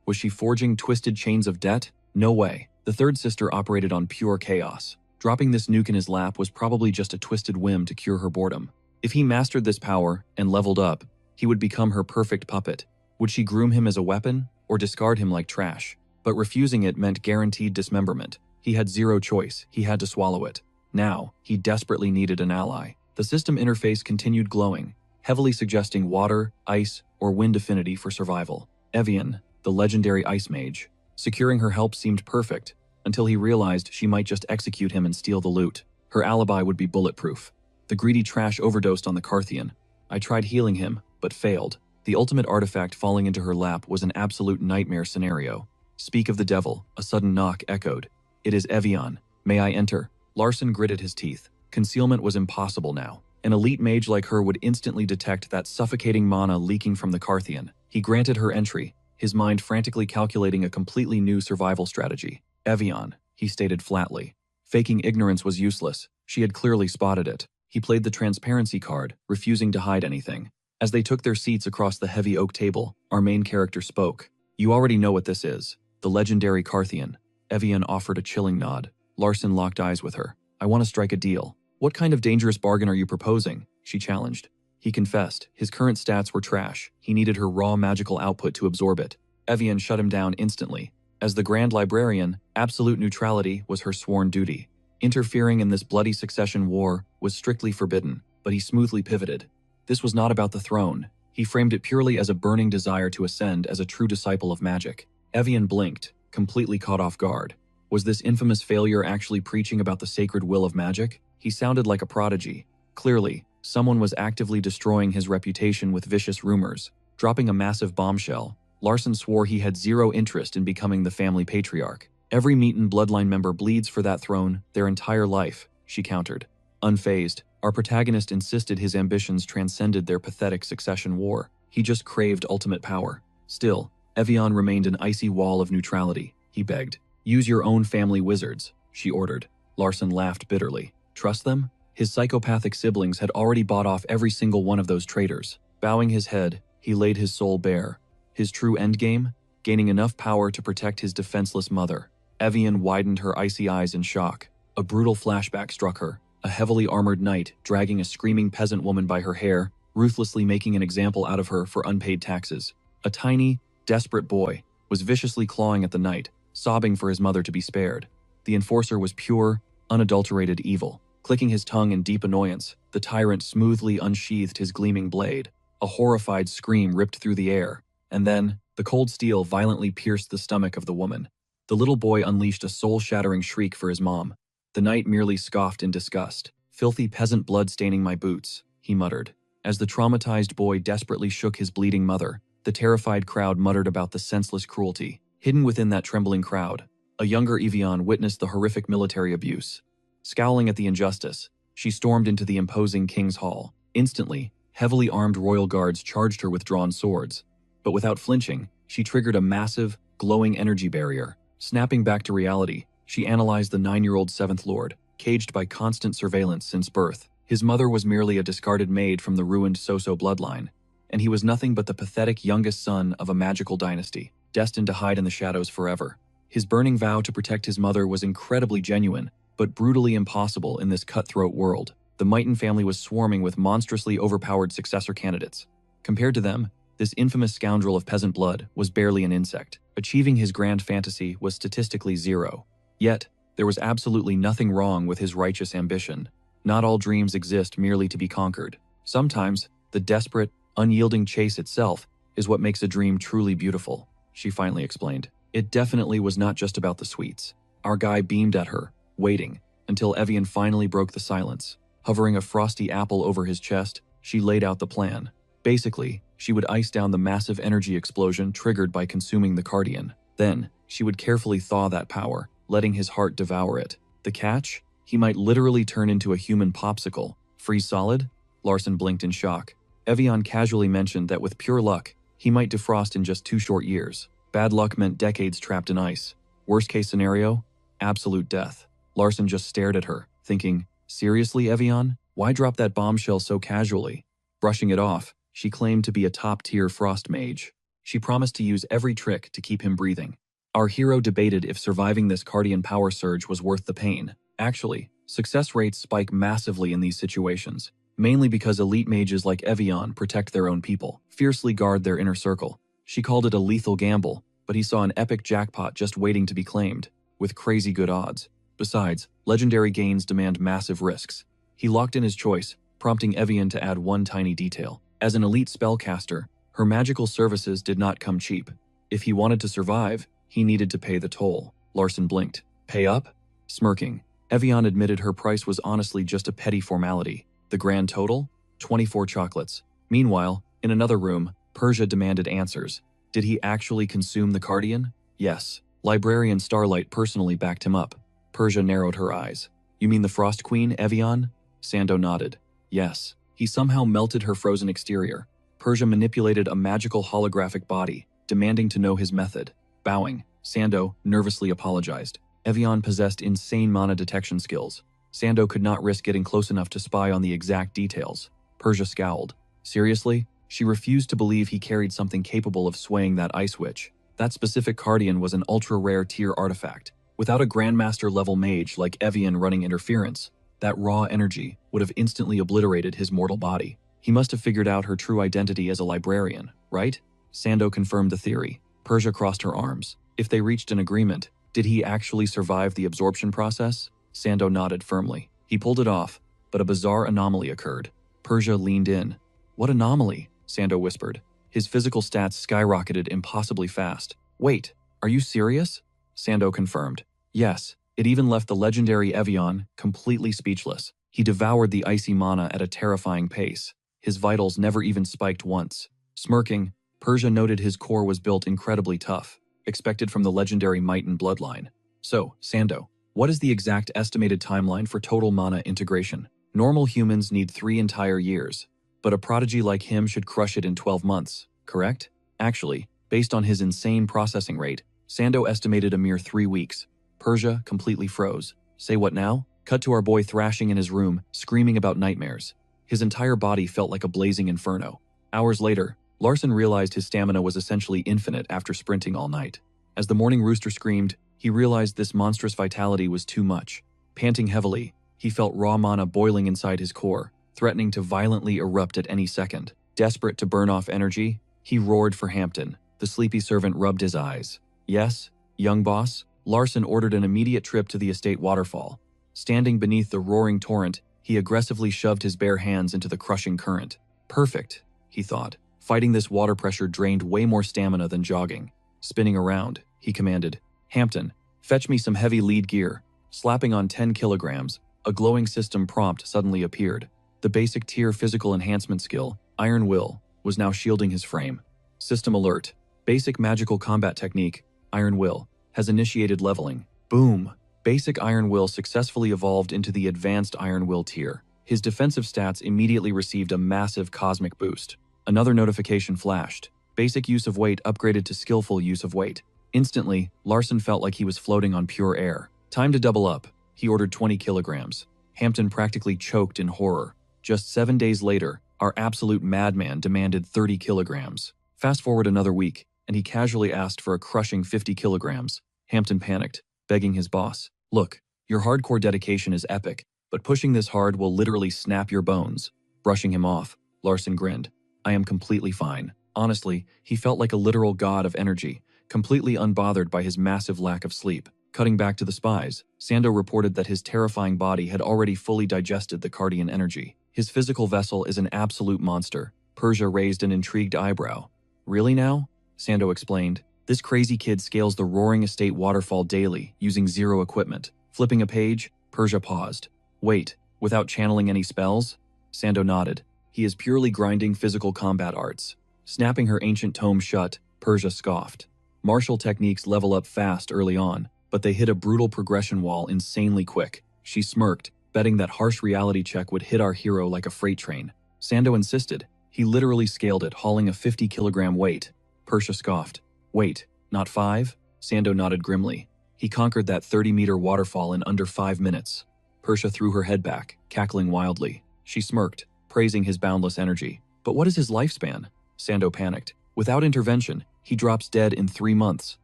Was she forging twisted chains of debt? No way. The third sister operated on pure chaos. Dropping this nuke in his lap was probably just a twisted whim to cure her boredom. If he mastered this power and leveled up, he would become her perfect puppet. Would she groom him as a weapon or discard him like trash? But refusing it meant guaranteed dismemberment. He had zero choice. He had to swallow it. Now, he desperately needed an ally. The system interface continued glowing, heavily suggesting water, ice, or wind affinity for survival. Evian, the legendary ice mage. Securing her help seemed perfect, until he realized she might just execute him and steal the loot. Her alibi would be bulletproof. The greedy trash overdosed on the Carthian. I tried healing him, but failed. The ultimate artifact falling into her lap was an absolute nightmare scenario. Speak of the devil, a sudden knock echoed. It is Evian. May I enter? Larson gritted his teeth. Concealment was impossible now. An elite mage like her would instantly detect that suffocating mana leaking from the Carthian. He granted her entry, his mind frantically calculating a completely new survival strategy. Evian, he stated flatly. Faking ignorance was useless. She had clearly spotted it. He played the transparency card, refusing to hide anything. As they took their seats across the heavy oak table, our main character spoke. You already know what this is. The legendary Carthian. Evian offered a chilling nod. Larson locked eyes with her. I want to strike a deal. What kind of dangerous bargain are you proposing? She challenged. He confessed. His current stats were trash. He needed her raw magical output to absorb it. Evian shut him down instantly. As the Grand Librarian, absolute neutrality was her sworn duty. Interfering in this bloody succession war was strictly forbidden, but he smoothly pivoted. This was not about the throne. He framed it purely as a burning desire to ascend as a true disciple of magic. Evian blinked, completely caught off guard. Was this infamous failure actually preaching about the sacred will of magic? He sounded like a prodigy. Clearly, someone was actively destroying his reputation with vicious rumors. Dropping a massive bombshell, Larson swore he had zero interest in becoming the family patriarch. Every Meaton bloodline member bleeds for that throne their entire life, she countered. Unfazed, our protagonist insisted his ambitions transcended their pathetic succession war. He just craved ultimate power. Still, Evian remained an icy wall of neutrality. He begged. Use your own family wizards, she ordered. Larson laughed bitterly. Trust them? His psychopathic siblings had already bought off every single one of those traitors. Bowing his head, he laid his soul bare. His true endgame? Gaining enough power to protect his defenseless mother. Evian widened her icy eyes in shock. A brutal flashback struck her. A heavily armored knight dragging a screaming peasant woman by her hair, ruthlessly making an example out of her for unpaid taxes. A tiny, desperate boy was viciously clawing at the knight, sobbing for his mother to be spared. The enforcer was pure, unadulterated evil. Clicking his tongue in deep annoyance, the tyrant smoothly unsheathed his gleaming blade. A horrified scream ripped through the air, and then, the cold steel violently pierced the stomach of the woman. The little boy unleashed a soul-shattering shriek for his mom. The knight merely scoffed in disgust. Filthy peasant blood staining my boots, he muttered. As the traumatized boy desperately shook his bleeding mother, the terrified crowd muttered about the senseless cruelty. Hidden within that trembling crowd, a younger Evian witnessed the horrific military abuse. Scowling at the injustice, she stormed into the imposing King's Hall. Instantly, heavily armed royal guards charged her with drawn swords. But without flinching, she triggered a massive, glowing energy barrier. Snapping back to reality, she analyzed the 9-year-old Seventh Lord, caged by constant surveillance since birth. His mother was merely a discarded maid from the ruined Soso bloodline, and he was nothing but the pathetic youngest son of a magical dynasty, destined to hide in the shadows forever. His burning vow to protect his mother was incredibly genuine, but brutally impossible in this cutthroat world. The Mighton family was swarming with monstrously overpowered successor candidates. Compared to them, this infamous scoundrel of peasant blood was barely an insect. Achieving his grand fantasy was statistically zero. Yet, there was absolutely nothing wrong with his righteous ambition. Not all dreams exist merely to be conquered. Sometimes, the desperate, unyielding chase itself is what makes a dream truly beautiful, she finally explained. It definitely was not just about the sweets. Our guy beamed at her, waiting, until Evian finally broke the silence. Hovering a frosty apple over his chest, she laid out the plan. Basically, she would ice down the massive energy explosion triggered by consuming the Cardian. Then, she would carefully thaw that power, letting his heart devour it. The catch? He might literally turn into a human popsicle. Freeze solid? Larson blinked in shock. Evian casually mentioned that with pure luck, he might defrost in just 2 short years. Bad luck meant decades trapped in ice. Worst case scenario? Absolute death. Larson just stared at her, thinking, seriously, Evian? Why drop that bombshell so casually? Brushing it off, she claimed to be a top-tier frost mage. She promised to use every trick to keep him breathing. Our hero debated if surviving this Cardian power surge was worth the pain. Actually, success rates spike massively in these situations, mainly because elite mages like Evian protect their own people, fiercely guard their inner circle. She called it a lethal gamble, but he saw an epic jackpot just waiting to be claimed, with crazy good odds. Besides, legendary gains demand massive risks. He locked in his choice, prompting Evian to add one tiny detail. As an elite spellcaster, her magical services did not come cheap. If he wanted to survive, he needed to pay the toll. Larson blinked. Pay up? Smirking, Evian admitted her price was honestly just a petty formality. The grand total? 24 chocolates. Meanwhile, in another room, Persia demanded answers. Did he actually consume the Cardian? Yes. Librarian Starlight personally backed him up. Persia narrowed her eyes. You mean the Frost Queen, Evian? Sando nodded. Yes. He somehow melted her frozen exterior. Persia manipulated a magical holographic body, demanding to know his method. Bowing, Sando nervously apologized. Evian possessed insane mana detection skills. Sando could not risk getting close enough to spy on the exact details. Persia scowled. Seriously? She refused to believe he carried something capable of swaying that ice witch. That specific Cardian was an ultra-rare tier artifact. Without a Grandmaster-level mage like Evian running interference, that raw energy would have instantly obliterated his mortal body. He must have figured out her true identity as a librarian, right? Sando confirmed the theory. Persia crossed her arms. If they reached an agreement, did he actually survive the absorption process? Sando nodded firmly. He pulled it off, but a bizarre anomaly occurred. Persia leaned in. What anomaly? Sando whispered. His physical stats skyrocketed impossibly fast. Wait, are you serious? Sando confirmed. Yes, it even left the legendary Evian completely speechless. He devoured the icy mana at a terrifying pace. His vitals never even spiked once. Smirking, Persia noted his core was built incredibly tough, expected from the legendary Might and bloodline. So, Sando, what is the exact estimated timeline for total mana integration? Normal humans need 3 entire years, but a prodigy like him should crush it in 12 months, correct? Actually, based on his insane processing rate, Sando estimated a mere 3 weeks. Persia completely froze. Say what now? Cut to our boy thrashing in his room, screaming about nightmares. His entire body felt like a blazing inferno. Hours later, Larson realized his stamina was essentially infinite after sprinting all night. As the morning rooster screamed, he realized this monstrous vitality was too much. Panting heavily, he felt raw mana boiling inside his core, threatening to violently erupt at any second. Desperate to burn off energy, he roared for Hampton. The sleepy servant rubbed his eyes. Yes, young boss? Larson ordered an immediate trip to the estate waterfall. Standing beneath the roaring torrent, he aggressively shoved his bare hands into the crushing current. Perfect, he thought. Fighting this water pressure drained way more stamina than jogging. Spinning around, he commanded, Hampton, fetch me some heavy lead gear. Slapping on 10 kilograms, a glowing system prompt suddenly appeared. The basic tier physical enhancement skill, Iron Will, was now shielding his frame. System alert. Basic magical combat technique, Iron Will, has initiated leveling. Boom. Basic Iron Will successfully evolved into the advanced Iron Will tier. His defensive stats immediately received a massive cosmic boost. Another notification flashed. Basic use of weight upgraded to skillful use of weight. Instantly, Larson felt like he was floating on pure air. Time to double up. He ordered 20 kilograms. Hampton practically choked in horror. Just 7 days later, our absolute madman demanded 30 kilograms. Fast forward another week, and he casually asked for a crushing 50 kilograms. Hampton panicked, begging his boss, look, your hardcore dedication is epic, but pushing this hard will literally snap your bones. Brushing him off, Larson grinned. I am completely fine. Honestly, he felt like a literal god of energy, completely unbothered by his massive lack of sleep. Cutting back to the spies, Sando reported that his terrifying body had already fully digested the Cardian energy. His physical vessel is an absolute monster. Persia raised an intrigued eyebrow. Really now? Sando explained. This crazy kid scales the roaring estate waterfall daily, using 0 equipment. Flipping a page, Persia paused. Wait, without channeling any spells? Sando nodded. He is purely grinding physical combat arts. Snapping her ancient tome shut, Persia scoffed. Martial techniques level up fast early on, but they hit a brutal progression wall insanely quick. She smirked, betting that harsh reality check would hit our hero like a freight train. Sando insisted. He literally scaled it, hauling a 50-kilogram weight. Persia scoffed. Wait, not 5? Sando nodded grimly. He conquered that 30-meter waterfall in under 5 minutes. Persia threw her head back, cackling wildly. She smirked, praising his boundless energy. But what is his lifespan? Sando panicked. Without intervention, he drops dead in 3 months.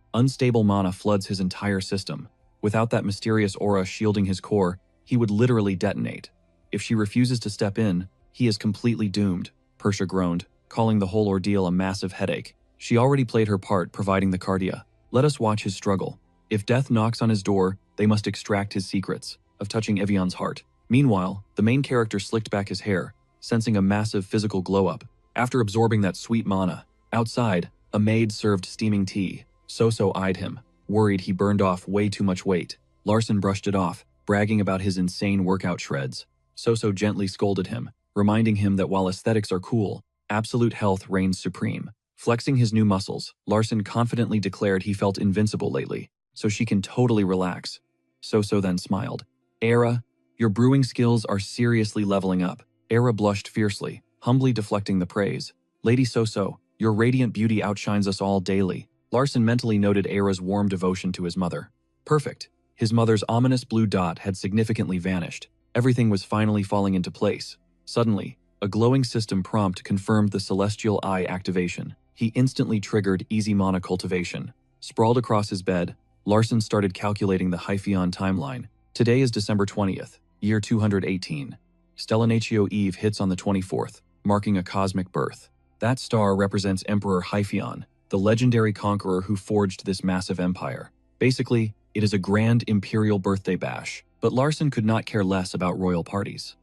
Unstable mana floods his entire system. Without that mysterious aura shielding his core, he would literally detonate. If she refuses to step in, he is completely doomed, Persia groaned, calling the whole ordeal a massive headache. She already played her part providing the cardia. Let us watch his struggle. If death knocks on his door, they must extract his secrets of touching Evian's heart. Meanwhile, the main character slicked back his hair, sensing a massive physical glow-up. After absorbing that sweet mana, outside, a maid served steaming tea. So eyed him, worried he burned off way too much weight. Larson brushed it off, bragging about his insane workout shreds. So gently scolded him, reminding him that while aesthetics are cool, absolute health reigns supreme. Flexing his new muscles, Larson confidently declared he felt invincible lately, so she can totally relax. So then smiled. Era, your brewing skills are seriously leveling up. Era blushed fiercely, humbly deflecting the praise. Lady So, your radiant beauty outshines us all daily. Larson mentally noted Era's warm devotion to his mother. Perfect. His mother's ominous blue dot had significantly vanished. Everything was finally falling into place. Suddenly, a glowing system prompt confirmed the Celestial Eye activation. He instantly triggered easy mana cultivation. Sprawled across his bed, Larson started calculating the Hypheon timeline. Today is December 20th, year 218. Stellanatio Eve hits on the 24th, marking a cosmic birth. That star represents Emperor Hypheon, the legendary conqueror who forged this massive empire. Basically, it is a grand imperial birthday bash, but Larson could not care less about royal parties.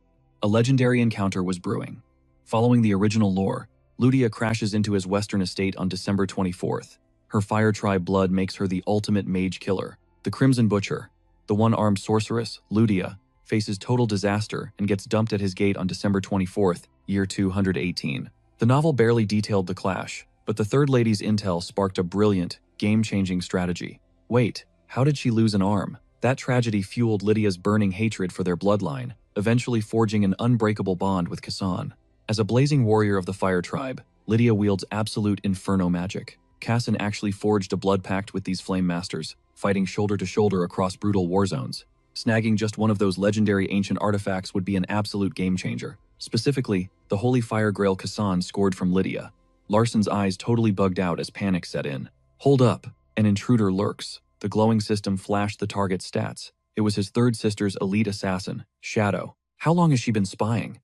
A legendary encounter was brewing. Following the original lore, Ludia crashes into his western estate on December 24th. Her Fire Tribe blood makes her the ultimate mage killer. The Crimson Butcher, the one-armed sorceress, Ludia, faces total disaster and gets dumped at his gate on December 24th, year 218. The novel barely detailed the clash, But the third lady's intel sparked a brilliant, game-changing strategy. Wait, how did she lose an arm? That tragedy fueled Lydia's burning hatred for their bloodline, eventually forging an unbreakable bond with Kassan. As a blazing warrior of the Fire Tribe, Lydia wields absolute inferno magic. Kassan actually forged a blood pact with these flame masters, fighting shoulder to shoulder across brutal war zones. Snagging just one of those legendary ancient artifacts would be an absolute game-changer. Specifically, the Holy Fire Grail Kassan scored from Lydia. Larsen's eyes totally bugged out as panic set in. Hold up, an intruder lurks. The glowing system flashed the target's stats. It was his third sister's elite assassin, Shadow. How long has she been spying?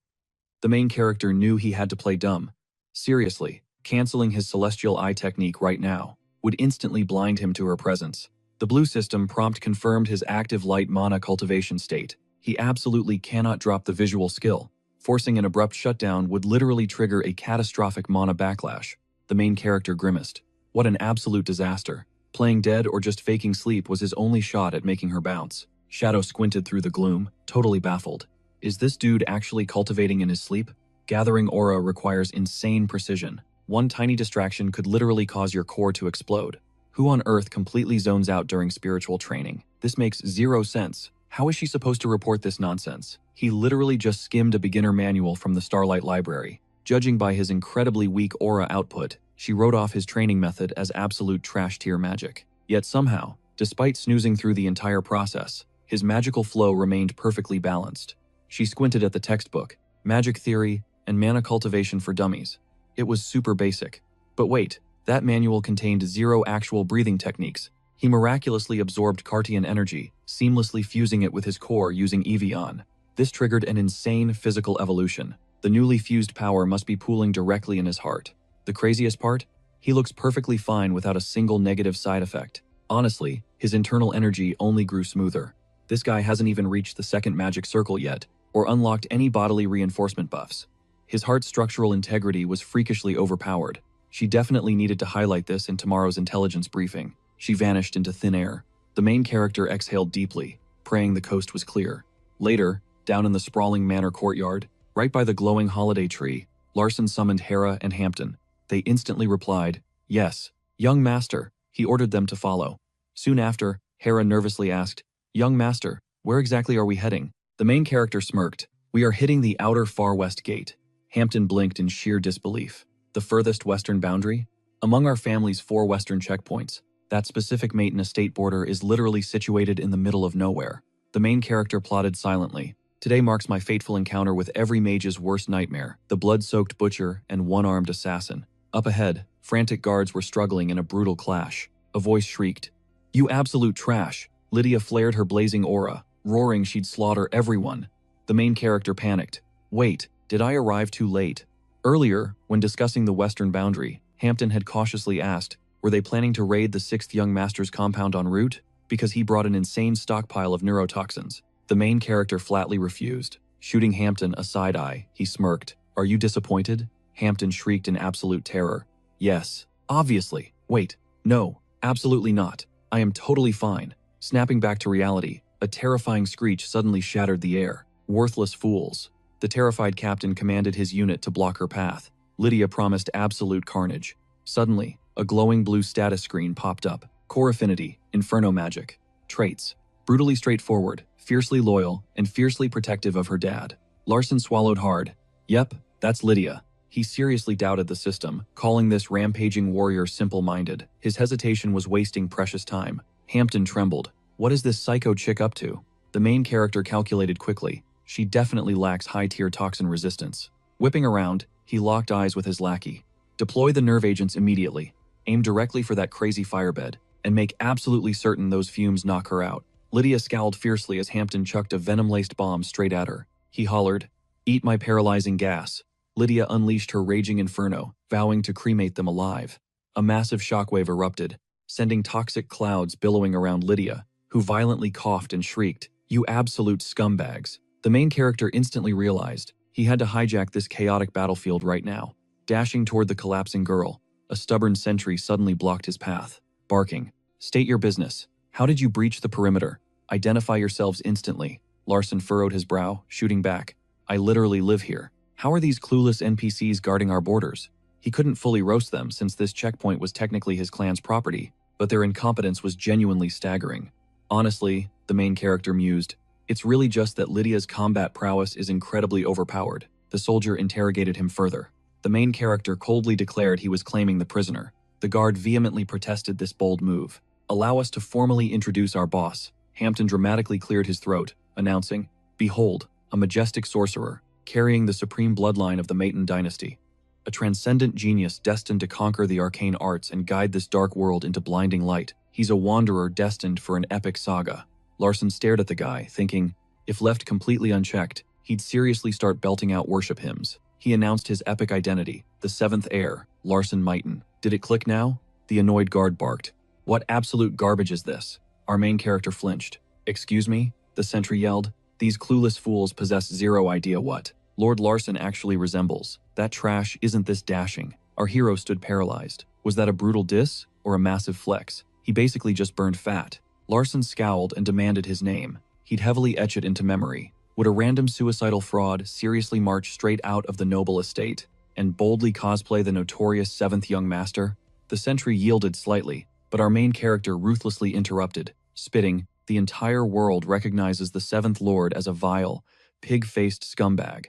The main character knew he had to play dumb. Seriously, canceling his Celestial Eye technique right now would instantly blind him to her presence. The blue system prompt confirmed his active light mana cultivation state. He absolutely cannot drop the visual skill. Forcing an abrupt shutdown would literally trigger a catastrophic mana backlash. The main character grimaced. What an absolute disaster. Playing dead or just faking sleep was his only shot at making her bounce. Shadow squinted through the gloom, totally baffled. Is this dude actually cultivating in his sleep? Gathering aura requires insane precision. One tiny distraction could literally cause your core to explode. Who on earth completely zones out during spiritual training? This makes zero sense. How is she supposed to report this nonsense? He literally just skimmed a beginner manual from the Starlight Library. Judging by his incredibly weak aura output, she wrote off his training method as absolute trash-tier magic. Yet somehow, despite snoozing through the entire process, his magical flow remained perfectly balanced. She squinted at the textbook, Magic Theory and Mana Cultivation for Dummies. It was super basic. But wait, that manual contained 0 actual breathing techniques. He miraculously absorbed Cartian energy, seamlessly fusing it with his core using Evian. This triggered an insane physical evolution. The newly fused power must be pooling directly in his heart. The craziest part? He looks perfectly fine without a single negative side effect. Honestly, his internal energy only grew smoother. This guy hasn't even reached the second magic circle yet, or unlocked any bodily reinforcement buffs. His heart's structural integrity was freakishly overpowered. She definitely needed to highlight this in tomorrow's intelligence briefing. She vanished into thin air. The main character exhaled deeply, praying the coast was clear. Later, down in the sprawling manor courtyard, right by the glowing holiday tree, Larsen summoned Hera and Hampton. They instantly replied, "Yes, young master." He ordered them to follow. Soon after, Hera nervously asked, "Young master, where exactly are we heading?" The main character smirked, "We are hitting the outer far west gate." Hampton blinked in sheer disbelief. The furthest western boundary? Among our family's 4 western checkpoints, that specific Maiden estate border is literally situated in the middle of nowhere. The main character plodded silently. Today marks my fateful encounter with every mage's worst nightmare, the blood-soaked butcher and one-armed assassin. Up ahead, frantic guards were struggling in a brutal clash. A voice shrieked, "You absolute trash!" Lydia flared her blazing aura, roaring she'd slaughter everyone. The main character panicked. Wait, did I arrive too late? Earlier, when discussing the western boundary, Hampton had cautiously asked, were they planning to raid the 6th young master's compound en route? Because he brought an insane stockpile of neurotoxins. The main character flatly refused. Shooting Hampton a side-eye, he smirked. "Are you disappointed?" Hampton shrieked in absolute terror. "Yes, obviously. Wait, no, absolutely not. I am totally fine." Snapping back to reality, a terrifying screech suddenly shattered the air. "Worthless fools." The terrified captain commanded his unit to block her path. Lydia promised absolute carnage. Suddenly, a glowing blue status screen popped up. Core affinity, inferno magic. Traits, brutally straightforward, fiercely loyal, and fiercely protective of her dad. Larsen swallowed hard. Yep, that's Lydia. He seriously doubted the system, calling this rampaging warrior simple-minded. His hesitation was wasting precious time. Hampton trembled. What is this psycho chick up to? The main character calculated quickly. She definitely lacks high-tier toxin resistance. Whipping around, he locked eyes with his lackey. Deploy the nerve agents immediately. Aim directly for that crazy firebed, and make absolutely certain those fumes knock her out. Lydia scowled fiercely as Hampton chucked a venom-laced bomb straight at her. He hollered, "Eat my paralyzing gas." Lydia unleashed her raging inferno, vowing to cremate them alive. A massive shockwave erupted, sending toxic clouds billowing around Lydia, who violently coughed and shrieked, "You absolute scumbags." The main character instantly realized he had to hijack this chaotic battlefield right now. Dashing toward the collapsing girl, a stubborn sentry suddenly blocked his path, barking, "State your business. How did you breach the perimeter? Identify yourselves instantly." Larsen furrowed his brow, shooting back, "I literally live here. How are these clueless NPCs guarding our borders?" He couldn't fully roast them since this checkpoint was technically his clan's property, but their incompetence was genuinely staggering. Honestly, the main character mused, it's really just that Lydia's combat prowess is incredibly overpowered. The soldier interrogated him further. The main character coldly declared he was claiming the prisoner. The guard vehemently protested this bold move. Allow us to formally introduce our boss. Hampton dramatically cleared his throat, announcing, behold, a majestic sorcerer, carrying the supreme bloodline of the Maton dynasty. A transcendent genius destined to conquer the arcane arts and guide this dark world into blinding light. He's a wanderer destined for an epic saga. Larson stared at the guy, thinking, if left completely unchecked, he'd seriously start belting out worship hymns. He announced his epic identity, the seventh heir, Larson Mighton. Did it click now? The annoyed guard barked. What absolute garbage is this? Our main character flinched. Excuse me? The sentry yelled. These clueless fools possess zero idea what Lord Larson actually resembles. That trash isn't this dashing. Our hero stood paralyzed. Was that a brutal diss or a massive flex? He basically just burned fat. Larson scowled and demanded his name. He'd heavily etch it into memory. Would a random suicidal fraud seriously march straight out of the noble estate and boldly cosplay the notorious seventh young master? The sentry yielded slightly, but our main character ruthlessly interrupted, spitting, the entire world recognizes the seventh lord as a vile, pig-faced scumbag.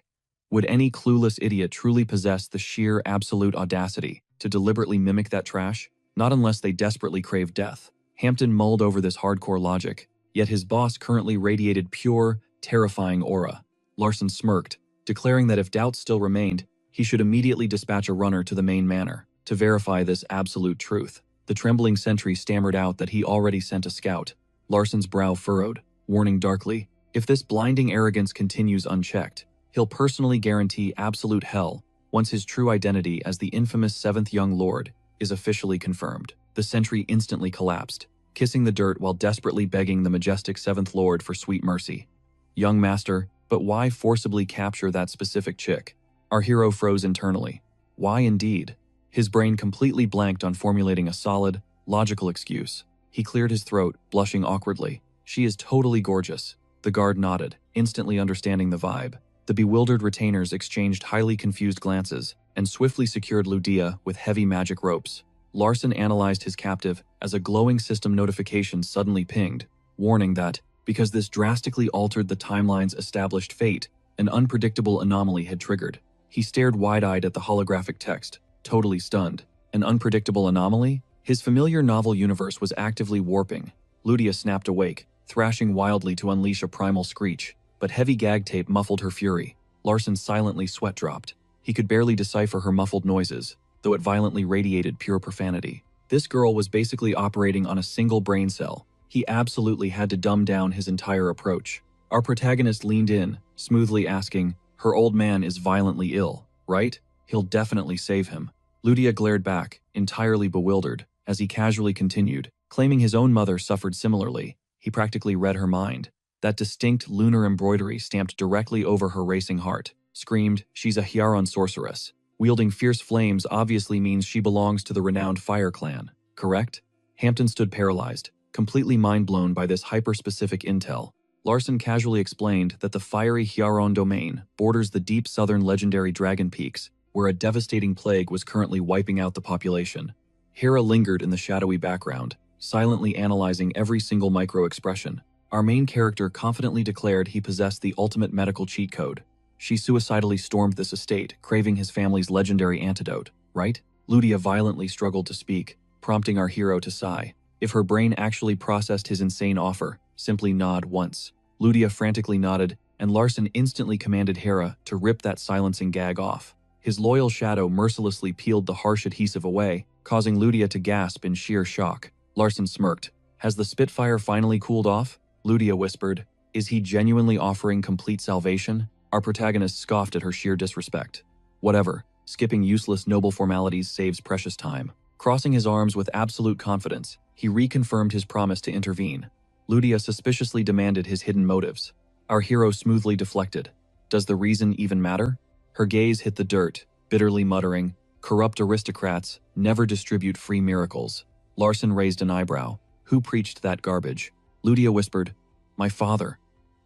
Would any clueless idiot truly possess the sheer absolute audacity to deliberately mimic that trash? Not unless they desperately crave death. Hampton mulled over this hardcore logic, yet his boss currently radiated pure, terrifying aura. Larson smirked, declaring that if doubts still remained, he should immediately dispatch a runner to the main manor to verify this absolute truth. The trembling sentry stammered out that he already sent a scout. Larson's brow furrowed, warning darkly, if this blinding arrogance continues unchecked, he'll personally guarantee absolute hell once his true identity as the infamous seventh young lord is officially confirmed. The sentry instantly collapsed, kissing the dirt while desperately begging the majestic seventh lord for sweet mercy. Young master, but why forcibly capture that specific chick? Our hero froze internally. Why indeed? His brain completely blanked on formulating a solid, logical excuse. He cleared his throat, blushing awkwardly. She is totally gorgeous. The guard nodded, instantly understanding the vibe. The bewildered retainers exchanged highly confused glances and swiftly secured Ludia with heavy magic ropes. Larson analyzed his captive as a glowing system notification suddenly pinged, warning that, because this drastically altered the timeline's established fate, an unpredictable anomaly had triggered. He stared wide-eyed at the holographic text, totally stunned. An unpredictable anomaly? His familiar novel universe was actively warping. Ludia snapped awake, thrashing wildly to unleash a primal screech, but heavy gag tape muffled her fury. Larson silently sweat-dropped. He could barely decipher her muffled noises, though it violently radiated pure profanity. This girl was basically operating on a single brain cell. He absolutely had to dumb down his entire approach. Our protagonist leaned in, smoothly asking, her old man is violently ill, right? He'll definitely save him. Ludia glared back, entirely bewildered, as he casually continued, claiming his own mother suffered similarly. He practically read her mind. That distinct lunar embroidery stamped directly over her racing heart screamed, she's a Hyaron sorceress. Wielding fierce flames obviously means she belongs to the renowned Fire Clan, correct? Hampton stood paralyzed, completely mind-blown by this hyper-specific intel. Larson casually explained that the fiery Hyaron domain borders the deep southern legendary Dragon Peaks, where a devastating plague was currently wiping out the population. Hera lingered in the shadowy background, silently analyzing every single micro-expression. Our main character confidently declared he possessed the ultimate medical cheat code. She suicidally stormed this estate, craving his family's legendary antidote, right? Ludia violently struggled to speak, prompting our hero to sigh. If her brain actually processed his insane offer, simply nod once. Ludia frantically nodded, and Larson instantly commanded Hera to rip that silencing gag off. His loyal shadow mercilessly peeled the harsh adhesive away, causing Ludia to gasp in sheer shock. Larson smirked. Has the Spitfire finally cooled off? Ludia whispered. Is he genuinely offering complete salvation? Our protagonist scoffed at her sheer disrespect. Whatever, skipping useless noble formalities saves precious time. Crossing his arms with absolute confidence, he reconfirmed his promise to intervene. Ludia suspiciously demanded his hidden motives. Our hero smoothly deflected. Does the reason even matter? Her gaze hit the dirt, bitterly muttering, corrupt aristocrats never distribute free miracles. Larson raised an eyebrow. Who preached that garbage? Ludia whispered, my father.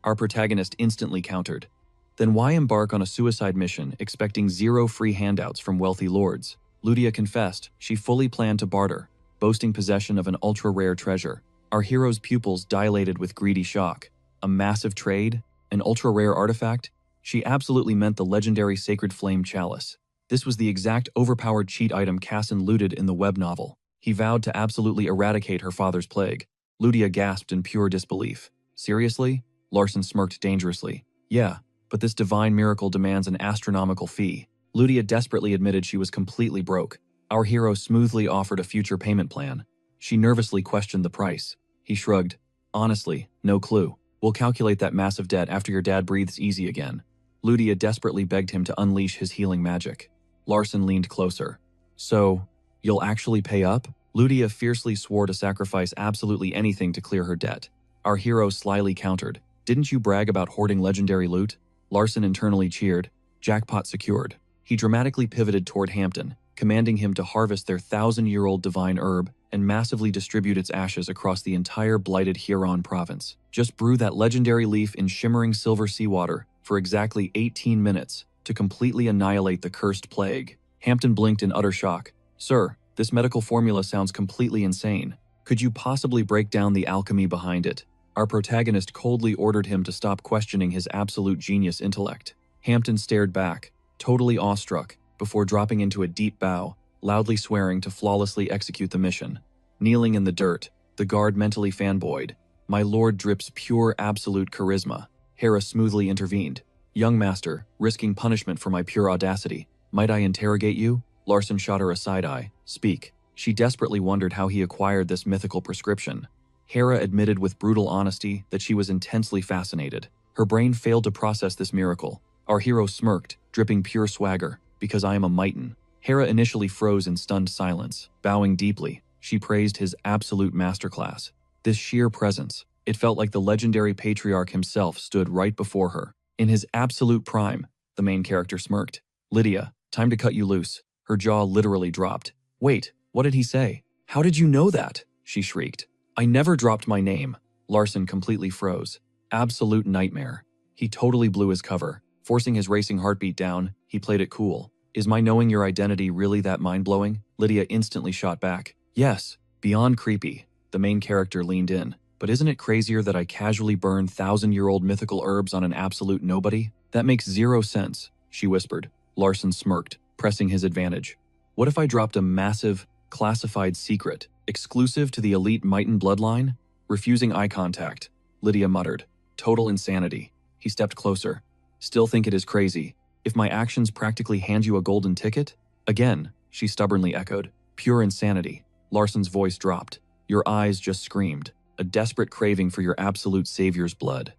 Our protagonist instantly countered. Then why embark on a suicide mission expecting zero free handouts from wealthy lords? Lydia confessed she fully planned to barter, boasting possession of an ultra-rare treasure. Our hero's pupils dilated with greedy shock. A massive trade? An ultra-rare artifact? She absolutely meant the legendary Sacred Flame Chalice. This was the exact overpowered cheat item Casson looted in the web novel. He vowed to absolutely eradicate her father's plague. Lydia gasped in pure disbelief. Seriously? Larson smirked dangerously. Yeah, but this divine miracle demands an astronomical fee. Lydia desperately admitted she was completely broke. Our hero smoothly offered a future payment plan. She nervously questioned the price. He shrugged. Honestly, no clue. We'll calculate that massive debt after your dad breathes easy again. Lydia desperately begged him to unleash his healing magic. Larson leaned closer. So, you'll actually pay up? Lydia fiercely swore to sacrifice absolutely anything to clear her debt. Our hero slyly countered. Didn't you brag about hoarding legendary loot? Larson internally cheered. Jackpot secured. He dramatically pivoted toward Hampton, commanding him to harvest their 1,000-year-old divine herb and massively distribute its ashes across the entire blighted Huron province. Just brew that legendary leaf in shimmering silver seawater for exactly 18 minutes to completely annihilate the cursed plague. Hampton blinked in utter shock. Sir, this medical formula sounds completely insane. Could you possibly break down the alchemy behind it? Our protagonist coldly ordered him to stop questioning his absolute genius intellect. Hampton stared back, totally awestruck, before dropping into a deep bow, loudly swearing to flawlessly execute the mission. Kneeling in the dirt, the guard mentally fanboyed. My lord drips pure absolute charisma. Hera smoothly intervened. Young master, risking punishment for my pure audacity. Might I interrogate you? Larson shot her a side-eye. Speak. She desperately wondered how he acquired this mythical prescription. Hera admitted with brutal honesty that she was intensely fascinated. Her brain failed to process this miracle. Our hero smirked, dripping pure swagger. Because I am a Mighton. Hera initially froze in stunned silence. Bowing deeply, she praised his absolute masterclass. This sheer presence, it felt like the legendary patriarch himself stood right before her. In his absolute prime, the main character smirked. Lydia, time to cut you loose. Her jaw literally dropped. Wait, what did he say? How did you know that? She shrieked. I never dropped my name. Larson completely froze. Absolute nightmare. He totally blew his cover. Forcing his racing heartbeat down, he played it cool. Is my knowing your identity really that mind-blowing? Lydia instantly shot back. Yes, beyond creepy. The main character leaned in. But isn't it crazier that I casually burned 1,000-year-old mythical herbs on an absolute nobody? That makes zero sense, she whispered. Larson smirked, pressing his advantage. What if I dropped a massive, classified secret, exclusive to the elite Mighton bloodline? Refusing eye contact, Lydia muttered. Total insanity. He stepped closer. Still think it is crazy. If my actions practically hand you a golden ticket? Again, she stubbornly echoed. Pure insanity. Larson's voice dropped. Your eyes just screamed. A desperate craving for your absolute savior's blood.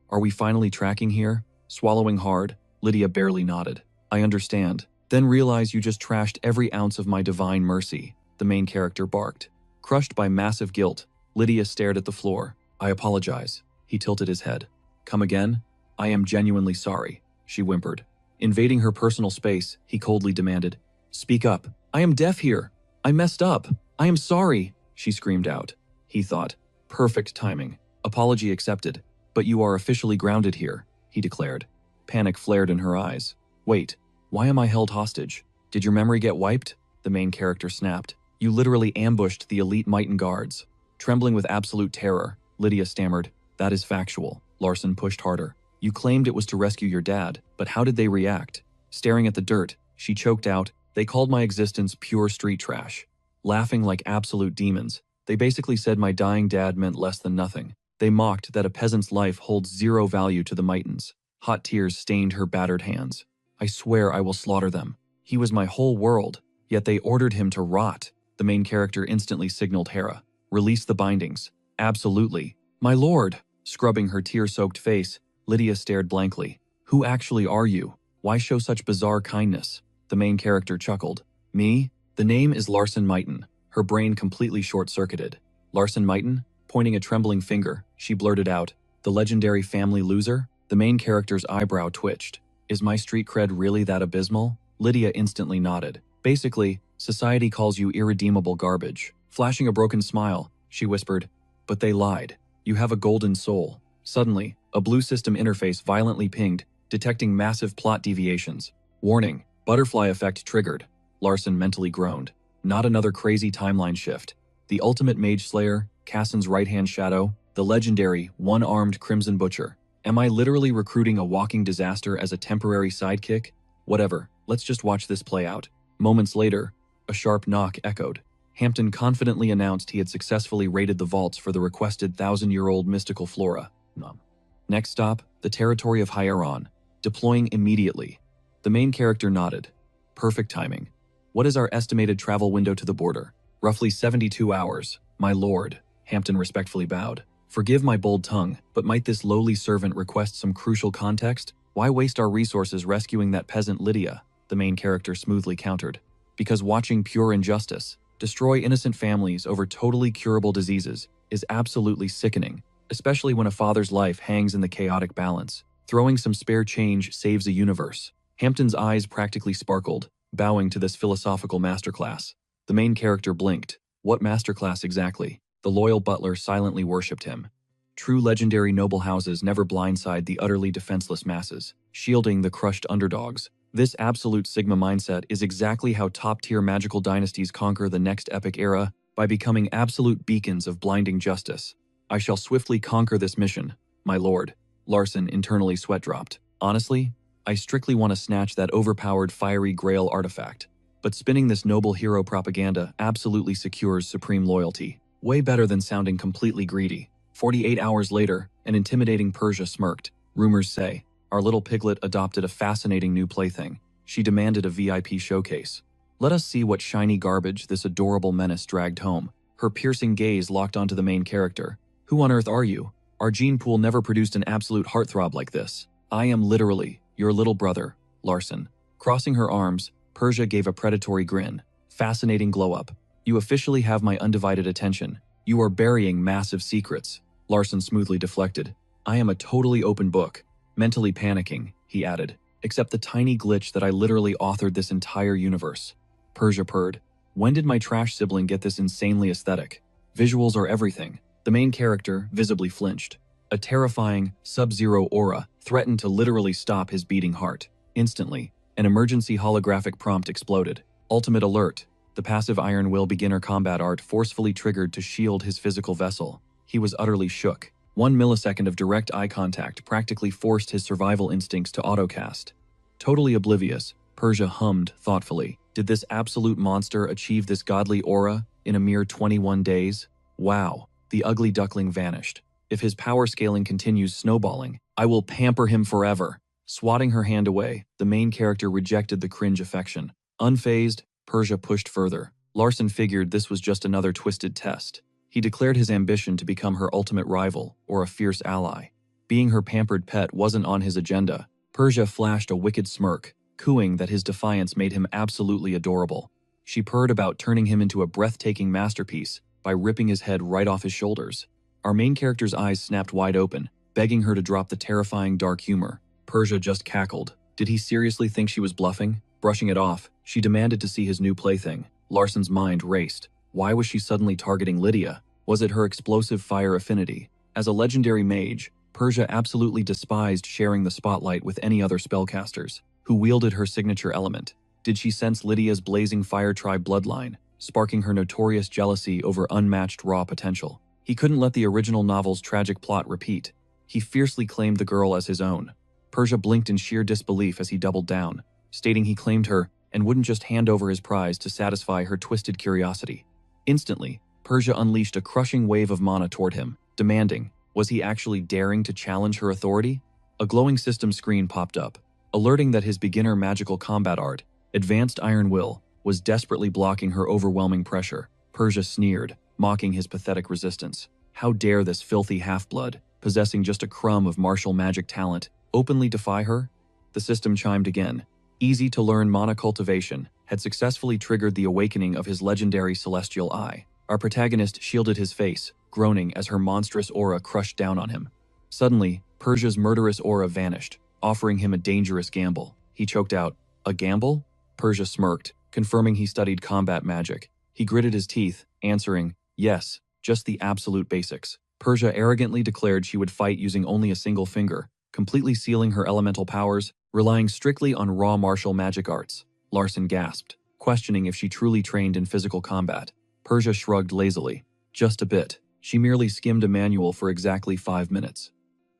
Are we finally tracking here? Swallowing hard, Lydia barely nodded. I understand. Then realize you just trashed every ounce of my divine mercy, the main character barked. Crushed by massive guilt, Lydia stared at the floor. I apologize. He tilted his head. Come again? I am genuinely sorry, she whimpered. Invading her personal space, he coldly demanded. Speak up. I am deaf here. I messed up. I am sorry, she screamed out. He thought. Perfect timing. Apology accepted. But you are officially grounded here, he declared. Panic flared in her eyes. Wait, why am I held hostage? Did your memory get wiped? The main character snapped. You literally ambushed the elite Mighton guards. Trembling with absolute terror, Lydia stammered. That is factual. Larson pushed harder. You claimed it was to rescue your dad, but how did they react? Staring at the dirt, she choked out, they called my existence pure street trash. Laughing like absolute demons, they basically said my dying dad meant less than nothing. They mocked that a peasant's life holds zero value to the Mightons. Hot tears stained her battered hands. I swear I will slaughter them. He was my whole world, yet they ordered him to rot. The main character instantly signaled Hera. Release the bindings. Absolutely. My lord! Scrubbing her tear-soaked face, Lydia stared blankly. Who actually are you? Why show such bizarre kindness? The main character chuckled. Me? The name is Larson Mighton. Her brain completely short-circuited. Larson Mighton? Pointing a trembling finger, she blurted out. The legendary family loser? The main character's eyebrow twitched. Is my street cred really that abysmal? Lydia instantly nodded. Basically, society calls you irredeemable garbage. Flashing a broken smile, she whispered. But they lied. You have a golden soul. Suddenly, a blue system interface violently pinged, detecting massive plot deviations. Warning, butterfly effect triggered. Larson mentally groaned. Not another crazy timeline shift. The ultimate mage slayer, Cassan's right-hand shadow, the legendary, one-armed Crimson Butcher. Am I literally recruiting a walking disaster as a temporary sidekick? Whatever, let's just watch this play out. Moments later, a sharp knock echoed. Hampton confidently announced he had successfully raided the vaults for the requested 1,000-year-old mystical flora. Next stop, the territory of Hieron. Deploying immediately. The main character nodded. Perfect timing. What is our estimated travel window to the border? Roughly 72 hours, my lord. Hampton respectfully bowed. Forgive my bold tongue, but might this lowly servant request some crucial context? Why waste our resources rescuing that peasant Lydia? The main character smoothly countered. Because watching pure injustice destroy innocent families over totally curable diseases is absolutely sickening, especially when a father's life hangs in the chaotic balance. Throwing some spare change saves a universe. Hampton's eyes practically sparkled, bowing to this philosophical masterclass. The main character blinked. What masterclass exactly? The loyal butler silently worshipped him. True legendary noble houses never blindside the utterly defenseless masses, shielding the crushed underdogs. This absolute Sigma mindset is exactly how top-tier magical dynasties conquer the next epic era, by becoming absolute beacons of blinding justice. I shall swiftly conquer this mission, my lord. Larson internally sweat-dropped. Honestly, I strictly want to snatch that overpowered fiery grail artifact. But spinning this noble hero propaganda absolutely secures supreme loyalty. Way better than sounding completely greedy. 48 hours later, an intimidating Persia smirked. Rumors say, our little piglet adopted a fascinating new plaything. She demanded a VIP showcase. Let us see what shiny garbage this adorable menace dragged home. Her piercing gaze locked onto the main character. Who on earth are you? Our gene pool never produced an absolute heartthrob like this. I am literally your little brother, Larson. Crossing her arms, Persia gave a predatory grin. Fascinating glow-up. You officially have my undivided attention. You are burying massive secrets. Larson smoothly deflected. I am a totally open book. Mentally panicking, he added. Except the tiny glitch that I literally authored this entire universe. Persia purred. When did my trash sibling get this insanely aesthetic? Visuals are everything. The main character visibly flinched. A terrifying, sub-zero aura threatened to literally stop his beating heart. Instantly, an emergency holographic prompt exploded. Ultimate alert. The passive Iron Will beginner combat art forcefully triggered to shield his physical vessel. He was utterly shook. 1 millisecond of direct eye contact practically forced his survival instincts to autocast. Totally oblivious, Persia hummed thoughtfully. Did this absolute monster achieve this godly aura in a mere 21 days? Wow, the ugly duckling vanished. If his power scaling continues snowballing, I will pamper him forever. Swatting her hand away, the main character rejected the cringe affection. Unfazed, Persia pushed further. Larson figured this was just another twisted test. He declared his ambition to become her ultimate rival, or a fierce ally. Being her pampered pet wasn't on his agenda. Persia flashed a wicked smirk, cooing that his defiance made him absolutely adorable. She purred about turning him into a breathtaking masterpiece by ripping his head right off his shoulders. Our main character's eyes snapped wide open, begging her to drop the terrifying dark humor. Persia just cackled. Did he seriously think she was bluffing? Brushing it off, she demanded to see his new plaything. Larson's mind raced. Why was she suddenly targeting Lydia? Was it her explosive fire affinity? As a legendary mage, Persia absolutely despised sharing the spotlight with any other spellcasters who wielded her signature element. Did she sense Lydia's blazing fire tribe bloodline, sparking her notorious jealousy over unmatched raw potential? He couldn't let the original novel's tragic plot repeat. He fiercely claimed the girl as his own. Persia blinked in sheer disbelief as he doubled down, stating he claimed her and wouldn't just hand over his prize to satisfy her twisted curiosity. Instantly, Persia unleashed a crushing wave of mana toward him, demanding, was he actually daring to challenge her authority? A glowing system screen popped up, alerting that his beginner magical combat art, Advanced Iron Will, was desperately blocking her overwhelming pressure. Persia sneered, mocking his pathetic resistance. How dare this filthy half-blood, possessing just a crumb of martial magic talent, openly defy her? The system chimed again. Easy-to-learn mana cultivation had successfully triggered the awakening of his legendary celestial eye. Our protagonist shielded his face, groaning as her monstrous aura crushed down on him. Suddenly, Persia's murderous aura vanished, offering him a dangerous gamble. He choked out, "A gamble?" Persia smirked, confirming he studied combat magic. He gritted his teeth, answering, "Yes, just the absolute basics." Persia arrogantly declared she would fight using only a single finger, completely sealing her elemental powers, relying strictly on raw martial magic arts. Larson gasped. questioning if she truly trained in physical combat. Persia shrugged lazily. Just a bit. She merely skimmed a manual for exactly 5 minutes.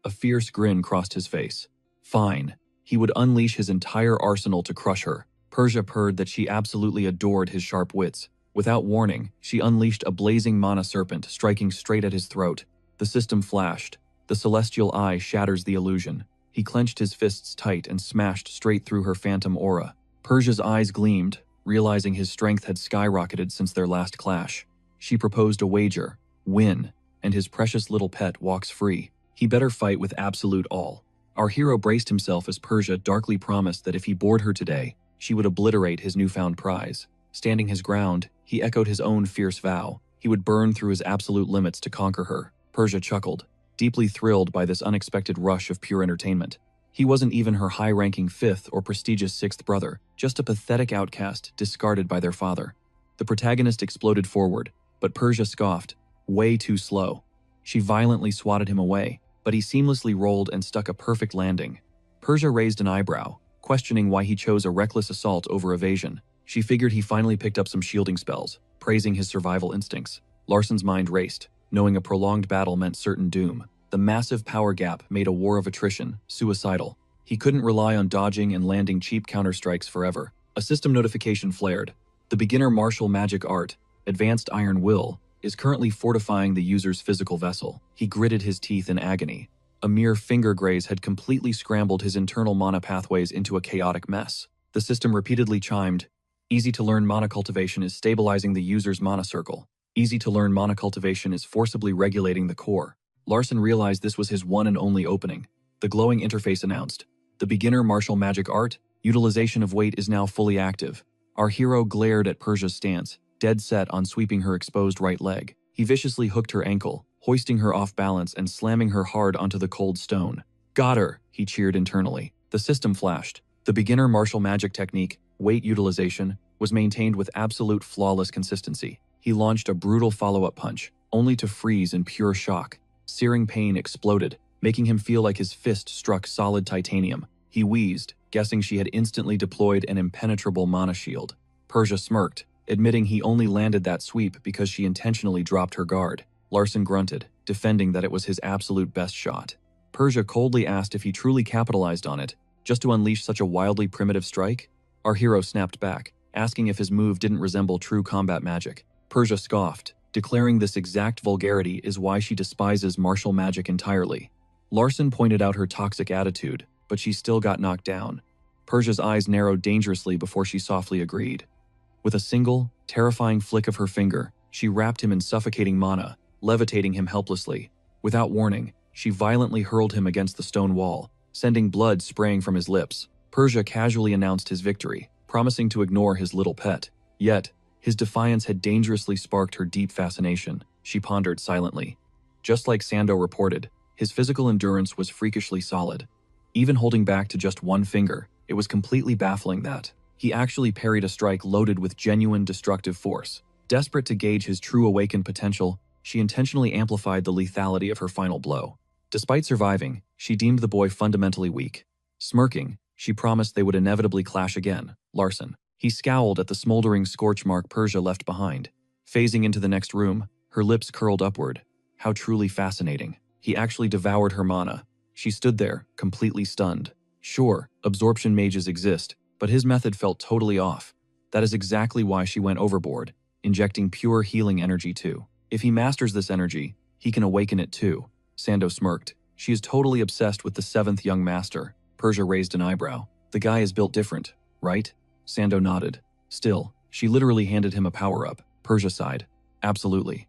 A fierce grin crossed his face. Fine. He would unleash his entire arsenal to crush her. Persia purred that she absolutely adored his sharp wits. Without warning, she unleashed a blazing mana serpent, striking straight at his throat. The system flashed. The celestial eye shatters the illusion. He clenched his fists tight and smashed straight through her phantom aura. Persia's eyes gleamed, realizing his strength had skyrocketed since their last clash. She proposed a wager. Win, and his precious little pet walks free. He better fight with absolute all. Our hero braced himself as Persia darkly promised that if he bored her today, she would obliterate his newfound prize. Standing his ground, he echoed his own fierce vow. He would burn through his absolute limits to conquer her. Persia chuckled, deeply thrilled by this unexpected rush of pure entertainment. He wasn't even her high-ranking 5th or prestigious 6th brother, just a pathetic outcast discarded by their father. The protagonist exploded forward, but Persia scoffed. Way too slow. She violently swatted him away, but he seamlessly rolled and stuck a perfect landing. Persia raised an eyebrow, questioning why he chose a reckless assault over evasion. She figured he finally picked up some shielding spells, praising his survival instincts. Larson's mind raced, knowing a prolonged battle meant certain doom. The massive power gap made a war of attrition suicidal. He couldn't rely on dodging and landing cheap counterstrikes forever. A system notification flared. The beginner martial magic art, Advanced Iron Will, is currently fortifying the user's physical vessel. He gritted his teeth in agony. A mere finger graze had completely scrambled his internal mana pathways into a chaotic mess. The system repeatedly chimed, "Easy to learn mana cultivation is stabilizing the user's mana circle. Easy to learn mana cultivation is forcibly regulating the core." Larson realized this was his one and only opening. The glowing interface announced, "The beginner martial magic art, utilization of weight is now fully active." Our hero glared at Persia's stance, dead set on sweeping her exposed right leg. He viciously hooked her ankle, hoisting her off balance and slamming her hard onto the cold stone. "Got her," he cheered internally. The system flashed. The beginner martial magic technique, weight utilization, was maintained with absolute flawless consistency. He launched a brutal follow-up punch, only to freeze in pure shock. Searing pain exploded, making him feel like his fist struck solid titanium. He wheezed, guessing she had instantly deployed an impenetrable mana shield. Persia smirked, admitting he only landed that sweep because she intentionally dropped her guard. Larson grunted, defending that it was his absolute best shot. Persia coldly asked if he truly capitalized on it, just to unleash such a wildly primitive strike. Our hero snapped back, asking if his move didn't resemble true combat magic. Persia scoffed, declaring this exact vulgarity is why she despises martial magic entirely. Larson pointed out her toxic attitude, but she still got knocked down. Persia's eyes narrowed dangerously before she softly agreed. With a single, terrifying flick of her finger, she wrapped him in suffocating mana, levitating him helplessly. Without warning, she violently hurled him against the stone wall, sending blood spraying from his lips. Persia casually announced his victory, promising to ignore his little pet. Yet, his defiance had dangerously sparked her deep fascination. She pondered silently. Just like Sando reported, his physical endurance was freakishly solid. Even holding back to just one finger, it was completely baffling that he actually parried a strike loaded with genuine destructive force. Desperate to gauge his true awakened potential, she intentionally amplified the lethality of her final blow. Despite surviving, she deemed the boy fundamentally weak. Smirking, she promised they would inevitably clash again. Larson. He scowled at the smoldering scorch mark Persia left behind. Phasing into the next room, her lips curled upward. How truly fascinating. He actually devoured her mana. She stood there, completely stunned. Sure, absorption mages exist, but his method felt totally off. That is exactly why she went overboard, injecting pure healing energy too. If he masters this energy, he can awaken it too. Sando smirked. She is totally obsessed with the 7th young master. Persia raised an eyebrow. The guy is built different, right? Sando nodded. Still, she literally handed him a power-up. Persia sighed. Absolutely.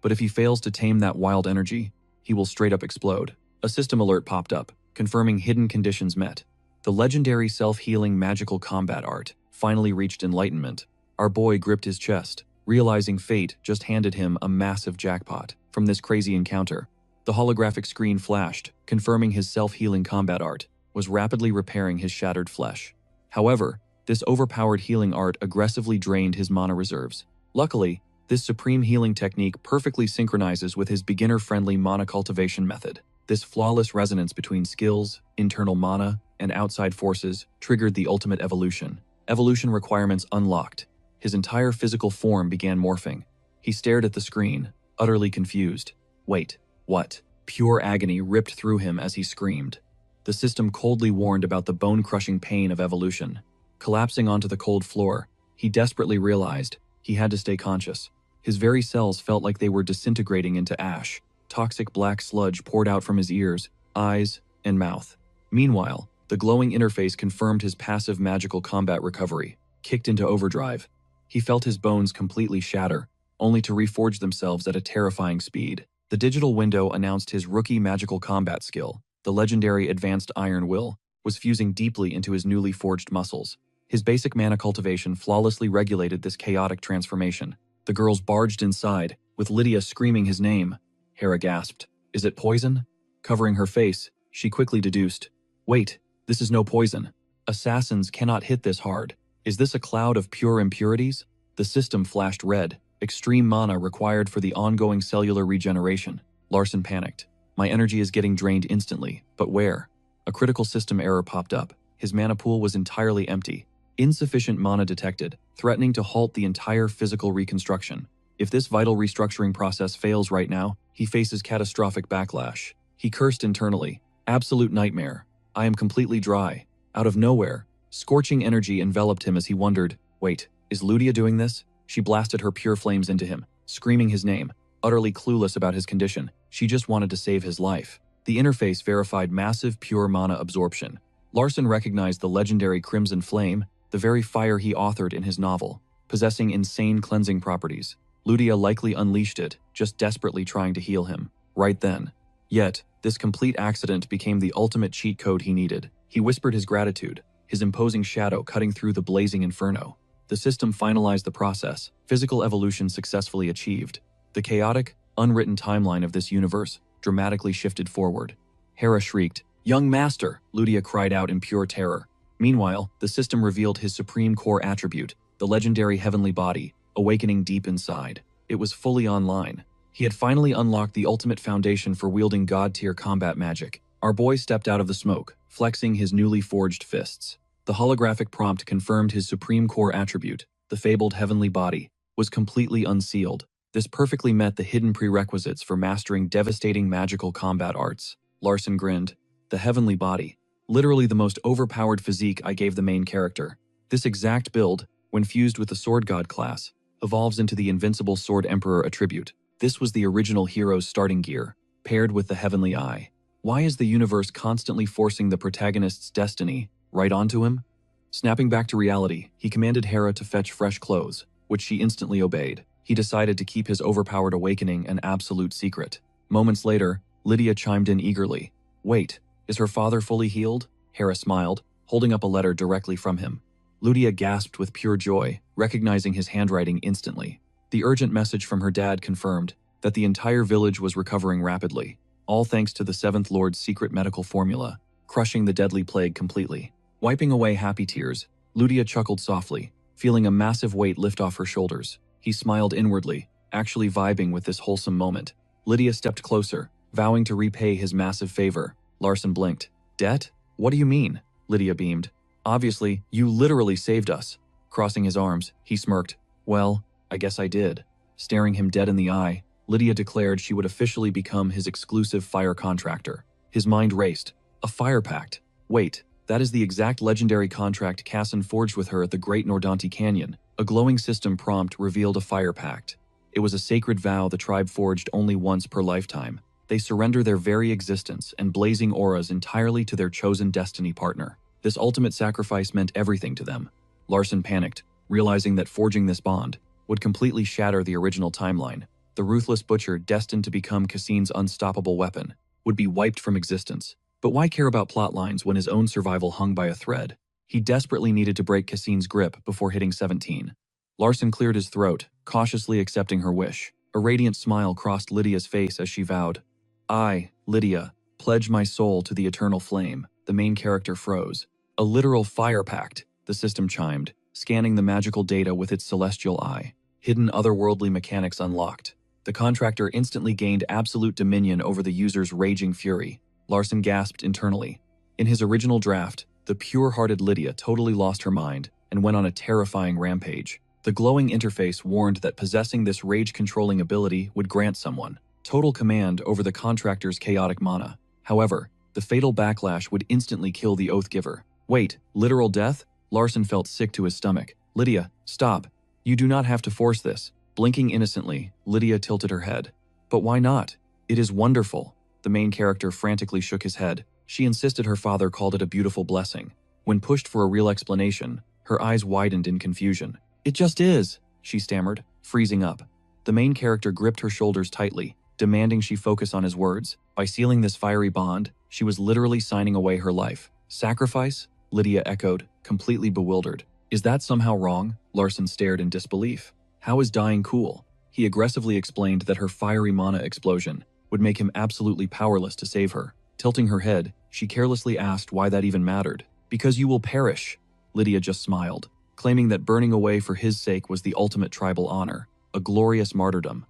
But if he fails to tame that wild energy, he will straight up explode. A system alert popped up, confirming hidden conditions met. The legendary self-healing magical combat art finally reached enlightenment. Our boy gripped his chest, realizing fate just handed him a massive jackpot from this crazy encounter. The holographic screen flashed, confirming his self-healing combat art was rapidly repairing his shattered flesh. However, this overpowered healing art aggressively drained his mana reserves. Luckily, this supreme healing technique perfectly synchronizes with his beginner-friendly mana cultivation method. This flawless resonance between skills, internal mana, and outside forces triggered the ultimate evolution. Evolution requirements unlocked. His entire physical form began morphing. He stared at the screen, utterly confused. Wait, what? Pure agony ripped through him as he screamed. The system coldly warned about the bone-crushing pain of evolution. Collapsing onto the cold floor, he desperately realized he had to stay conscious. His very cells felt like they were disintegrating into ash. Toxic black sludge poured out from his ears, eyes, and mouth. Meanwhile, the glowing interface confirmed his passive magical combat recovery, kicked into overdrive. He felt his bones completely shatter, only to reforge themselves at a terrifying speed. The digital window announced his rookie magical combat skill. The legendary Advanced Iron Will was fusing deeply into his newly forged muscles. His basic mana cultivation flawlessly regulated this chaotic transformation. The girls barged inside, with Lydia screaming his name. Hera gasped. Is it poison? Covering her face, she quickly deduced. Wait, this is no poison. Assassins cannot hit this hard. Is this a cloud of pure impurities? The system flashed red. Extreme mana required for the ongoing cellular regeneration. Larson panicked. My energy is getting drained instantly, but where? A critical system error popped up. His mana pool was entirely empty. Insufficient mana detected, threatening to halt the entire physical reconstruction. If this vital restructuring process fails right now, he faces catastrophic backlash. He cursed internally. Absolute nightmare. I am completely dry. Out of nowhere, scorching energy enveloped him as he wondered, wait, is Lydia doing this? She blasted her pure flames into him, screaming his name. Utterly clueless about his condition, she just wanted to save his life. The interface verified massive pure mana absorption. Larson recognized the legendary Crimson Flame, the very fire he authored in his novel, possessing insane cleansing properties. Lydia likely unleashed it, just desperately trying to heal him. Right then. Yet, this complete accident became the ultimate cheat code he needed. He whispered his gratitude, his imposing shadow cutting through the blazing inferno. The system finalized the process, physical evolution successfully achieved. The chaotic, unwritten timeline of this universe dramatically shifted forward. Hera shrieked, "Young master!" Lydia cried out in pure terror. Meanwhile, the system revealed his supreme core attribute, the legendary heavenly body, awakening deep inside. It was fully online. He had finally unlocked the ultimate foundation for wielding god-tier combat magic. Our boy stepped out of the smoke, flexing his newly forged fists. The holographic prompt confirmed his supreme core attribute, the fabled heavenly body, was completely unsealed. This perfectly met the hidden prerequisites for mastering devastating magical combat arts. Larson grinned. The heavenly body. Literally the most overpowered physique I gave the main character. This exact build, when fused with the Sword God class, evolves into the invincible Sword Emperor attribute. This was the original hero's starting gear, paired with the heavenly eye. Why is the universe constantly forcing the protagonist's destiny right onto him? Snapping back to reality, he commanded Hera to fetch fresh clothes, which she instantly obeyed. He decided to keep his overpowered awakening an absolute secret. Moments later, Lydia chimed in eagerly. Wait, is her father fully healed? Hera smiled, holding up a letter directly from him. Lydia gasped with pure joy, recognizing his handwriting instantly. The urgent message from her dad confirmed that the entire village was recovering rapidly, all thanks to the Seventh Lord's secret medical formula, crushing the deadly plague completely. Wiping away happy tears, Lydia chuckled softly, feeling a massive weight lift off her shoulders. He smiled inwardly, actually vibing with this wholesome moment. Lydia stepped closer, vowing to repay his massive favor. Larson blinked. Debt? What do you mean? Lydia beamed. Obviously, you literally saved us. Crossing his arms, he smirked. Well, I guess I did. Staring him dead in the eye, Lydia declared she would officially become his exclusive fire contractor. His mind raced. A fire pact. Wait, that is the exact legendary contract Casson forged with her at the Great Nordanti Canyon. A glowing system prompt revealed a fire pact. It was a sacred vow the tribe forged only once per lifetime. They surrender their very existence and blazing auras entirely to their chosen destiny partner. This ultimate sacrifice meant everything to them. Larson panicked, realizing that forging this bond would completely shatter the original timeline. The ruthless butcher destined to become Cassine's unstoppable weapon would be wiped from existence. But why care about plot lines when his own survival hung by a thread? He desperately needed to break Cassine's grip before hitting 17. Larson cleared his throat, cautiously accepting her wish. A radiant smile crossed Lydia's face as she vowed. I, Lydia, pledge my soul to the eternal flame. The main character froze. A literal fire pact, the system chimed, scanning the magical data with its celestial eye. Hidden otherworldly mechanics unlocked. The contractor instantly gained absolute dominion over the user's raging fury. Larson gasped internally. In his original draft, the pure-hearted Lydia totally lost her mind and went on a terrifying rampage. The glowing interface warned that possessing this rage-controlling ability would grant someone total command over the contractor's chaotic mana. However, the fatal backlash would instantly kill the Oath Giver. Wait, literal death? Larson felt sick to his stomach. Lydia, stop. You do not have to force this. Blinking innocently, Lydia tilted her head. But why not? It is wonderful. The main character frantically shook his head. She insisted her father called it a beautiful blessing. When pushed for a real explanation, her eyes widened in confusion. It just is, she stammered, freezing up. The main character gripped her shoulders tightly, demanding she focus on his words. By sealing this fiery bond, she was literally signing away her life. Sacrifice? Lydia echoed, completely bewildered. Is that somehow wrong? Larson stared in disbelief. How is dying cool? He aggressively explained that her fiery mana explosion would make him absolutely powerless to save her. Tilting her head, she carelessly asked why that even mattered. Because you will perish. Lydia just smiled, claiming that burning away for his sake was the ultimate tribal honor, a glorious martyrdom.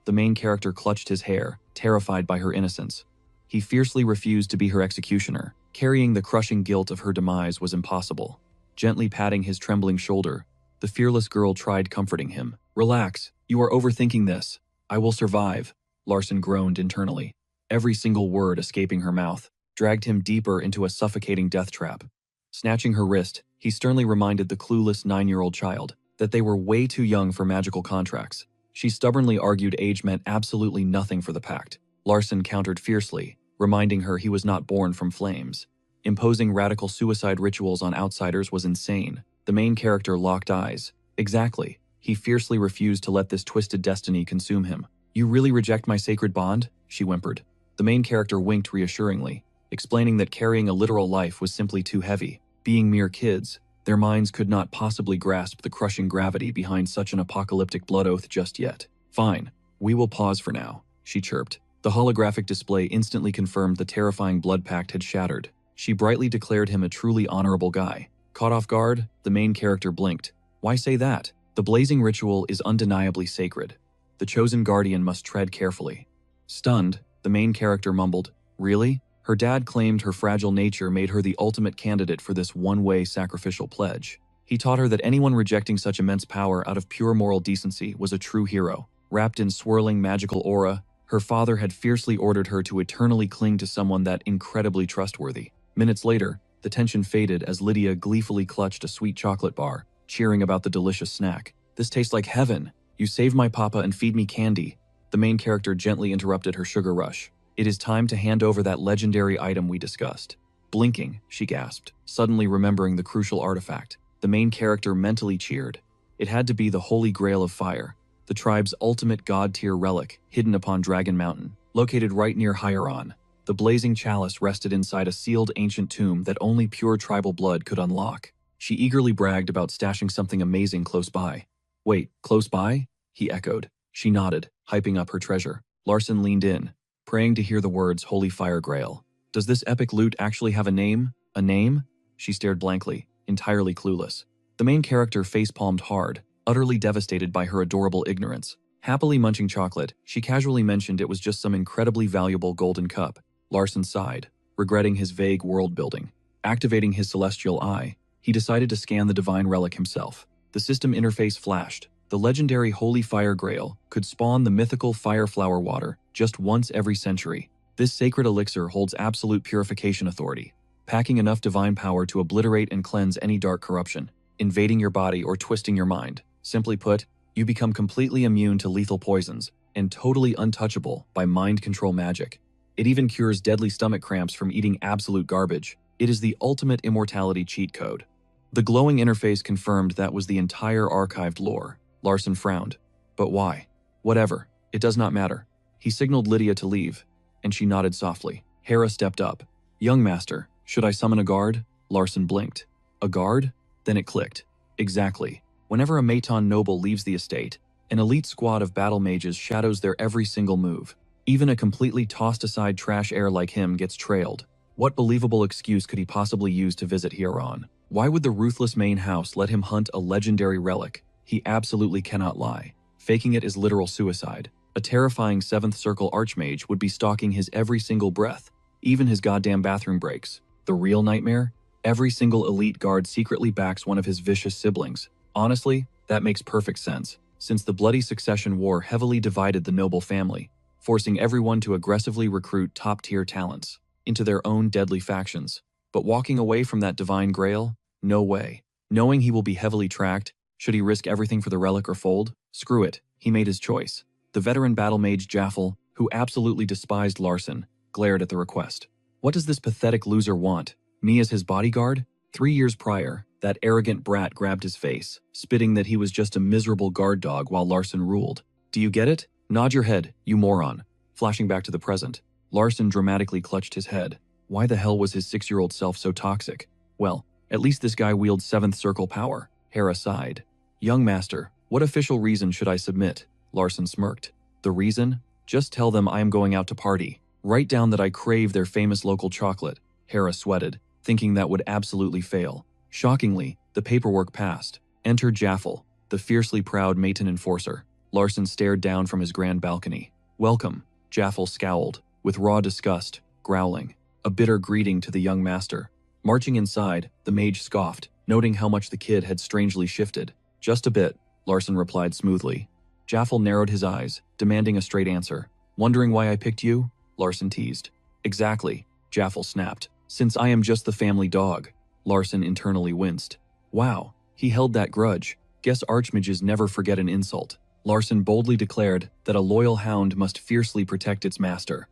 The main character clutched his hair, terrified by her innocence. He fiercely refused to be her executioner. Carrying the crushing guilt of her demise was impossible. Gently patting his trembling shoulder, the fearless girl tried comforting him. Relax, you are overthinking this. I will survive, Larson groaned internally. Every single word escaping her mouth dragged him deeper into a suffocating death trap. Snatching her wrist, he sternly reminded the clueless 9-year-old child that they were way too young for magical contracts. She stubbornly argued age meant absolutely nothing for the pact. Larson countered fiercely, reminding her he was not born from flames. Imposing radical suicide rituals on outsiders was insane. The main character locked eyes. Exactly. He fiercely refused to let this twisted destiny consume him. You really reject my sacred bond? She whimpered. The main character winked reassuringly, explaining that carrying a literal life was simply too heavy. Being mere kids, their minds could not possibly grasp the crushing gravity behind such an apocalyptic blood oath just yet. Fine, we will pause for now, she chirped. The holographic display instantly confirmed the terrifying blood pact had shattered. She brightly declared him a truly honorable guy. Caught off guard, the main character blinked. Why say that? The blazing ritual is undeniably sacred. The chosen guardian must tread carefully. Stunned, the main character mumbled, Really? Her dad claimed her fragile nature made her the ultimate candidate for this one-way sacrificial pledge. He taught her that anyone rejecting such immense power out of pure moral decency was a true hero. Wrapped in swirling magical aura, her father had fiercely ordered her to eternally cling to someone that incredibly trustworthy. Minutes later, the tension faded as Lydia gleefully clutched a sweet chocolate bar, cheering about the delicious snack. This tastes like heaven. You save my papa and feed me candy. The main character gently interrupted her sugar rush. It is time to hand over that legendary item we discussed. Blinking, she gasped, suddenly remembering the crucial artifact. The main character mentally cheered. It had to be the Holy Grail of Fire, the tribe's ultimate god-tier relic hidden upon Dragon Mountain, located right near Hieron. The blazing chalice rested inside a sealed ancient tomb that only pure tribal blood could unlock. She eagerly bragged about stashing something amazing close by. Wait, close by? He echoed. She nodded, hyping up her treasure. Larson leaned in, praying to hear the words Holy Fire Grail. Does this epic loot actually have a name? A name? She stared blankly, entirely clueless. The main character face-palmed hard, utterly devastated by her adorable ignorance. Happily munching chocolate, she casually mentioned it was just some incredibly valuable golden cup. Larson sighed, regretting his vague world-building. Activating his celestial eye, he decided to scan the divine relic himself. The system interface flashed. The legendary Holy Fire Grail could spawn the mythical fire flower water just once every century. This sacred elixir holds absolute purification authority, packing enough divine power to obliterate and cleanse any dark corruption, invading your body or twisting your mind. Simply put, you become completely immune to lethal poisons and totally untouchable by mind control magic. It even cures deadly stomach cramps from eating absolute garbage. It is the ultimate immortality cheat code. The glowing interface confirmed that was the entire archived lore. Larson frowned. But why? Whatever. It does not matter. He signaled Lydia to leave, and she nodded softly. Hera stepped up. Young master, should I summon a guard? Larson blinked. A guard? Then it clicked. Exactly. Whenever a Maton noble leaves the estate, an elite squad of battle mages shadows their every single move. Even a completely tossed-aside trash heir like him gets trailed. What believable excuse could he possibly use to visit Hieron? Why would the ruthless main house let him hunt a legendary relic? He absolutely cannot lie. Faking it is literal suicide. A terrifying 7th Circle Archmage would be stalking his every single breath, even his goddamn bathroom breaks. The real nightmare? Every single elite guard secretly backs one of his vicious siblings. Honestly, That makes perfect sense, since the bloody succession war heavily divided the noble family, forcing everyone to aggressively recruit top-tier talents into their own deadly factions. But walking away from that divine grail? No way. Knowing he will be heavily tracked, should he risk everything for the relic or fold? Screw it, he made his choice. The veteran battle mage Yahello, who absolutely despised Larson, glared at the request. What does this pathetic loser want? Me as his bodyguard? 3 years prior, that arrogant brat grabbed his face, spitting that he was just a miserable guard dog while Larson ruled. Do you get it? Nod your head, you moron. Flashing back to the present, Larson dramatically clutched his head. Why the hell was his 6-year-old self so toxic? Well, at least this guy wields 7th circle power. Hera sighed. Young master, what official reason should I submit? Larson smirked. The reason? Just tell them I am going out to party. Write down that I crave their famous local chocolate. Hera sweated, thinking that would absolutely fail. Shockingly, the paperwork passed. Entered Yahello, the fiercely proud Maton enforcer. Larson stared down from his grand balcony. Welcome, Yahello scowled, with raw disgust, growling. A bitter greeting to the young master. Marching inside, the mage scoffed, noting how much the kid had strangely shifted. Just a bit, Larson replied smoothly. Yahello narrowed his eyes, demanding a straight answer. Wondering why I picked you? Larson teased. Exactly, Yahello snapped. Since I am just the family dog. Larson internally winced. Wow, he held that grudge. Guess archmages never forget an insult. Larson boldly declared that a loyal hound must fiercely protect its master.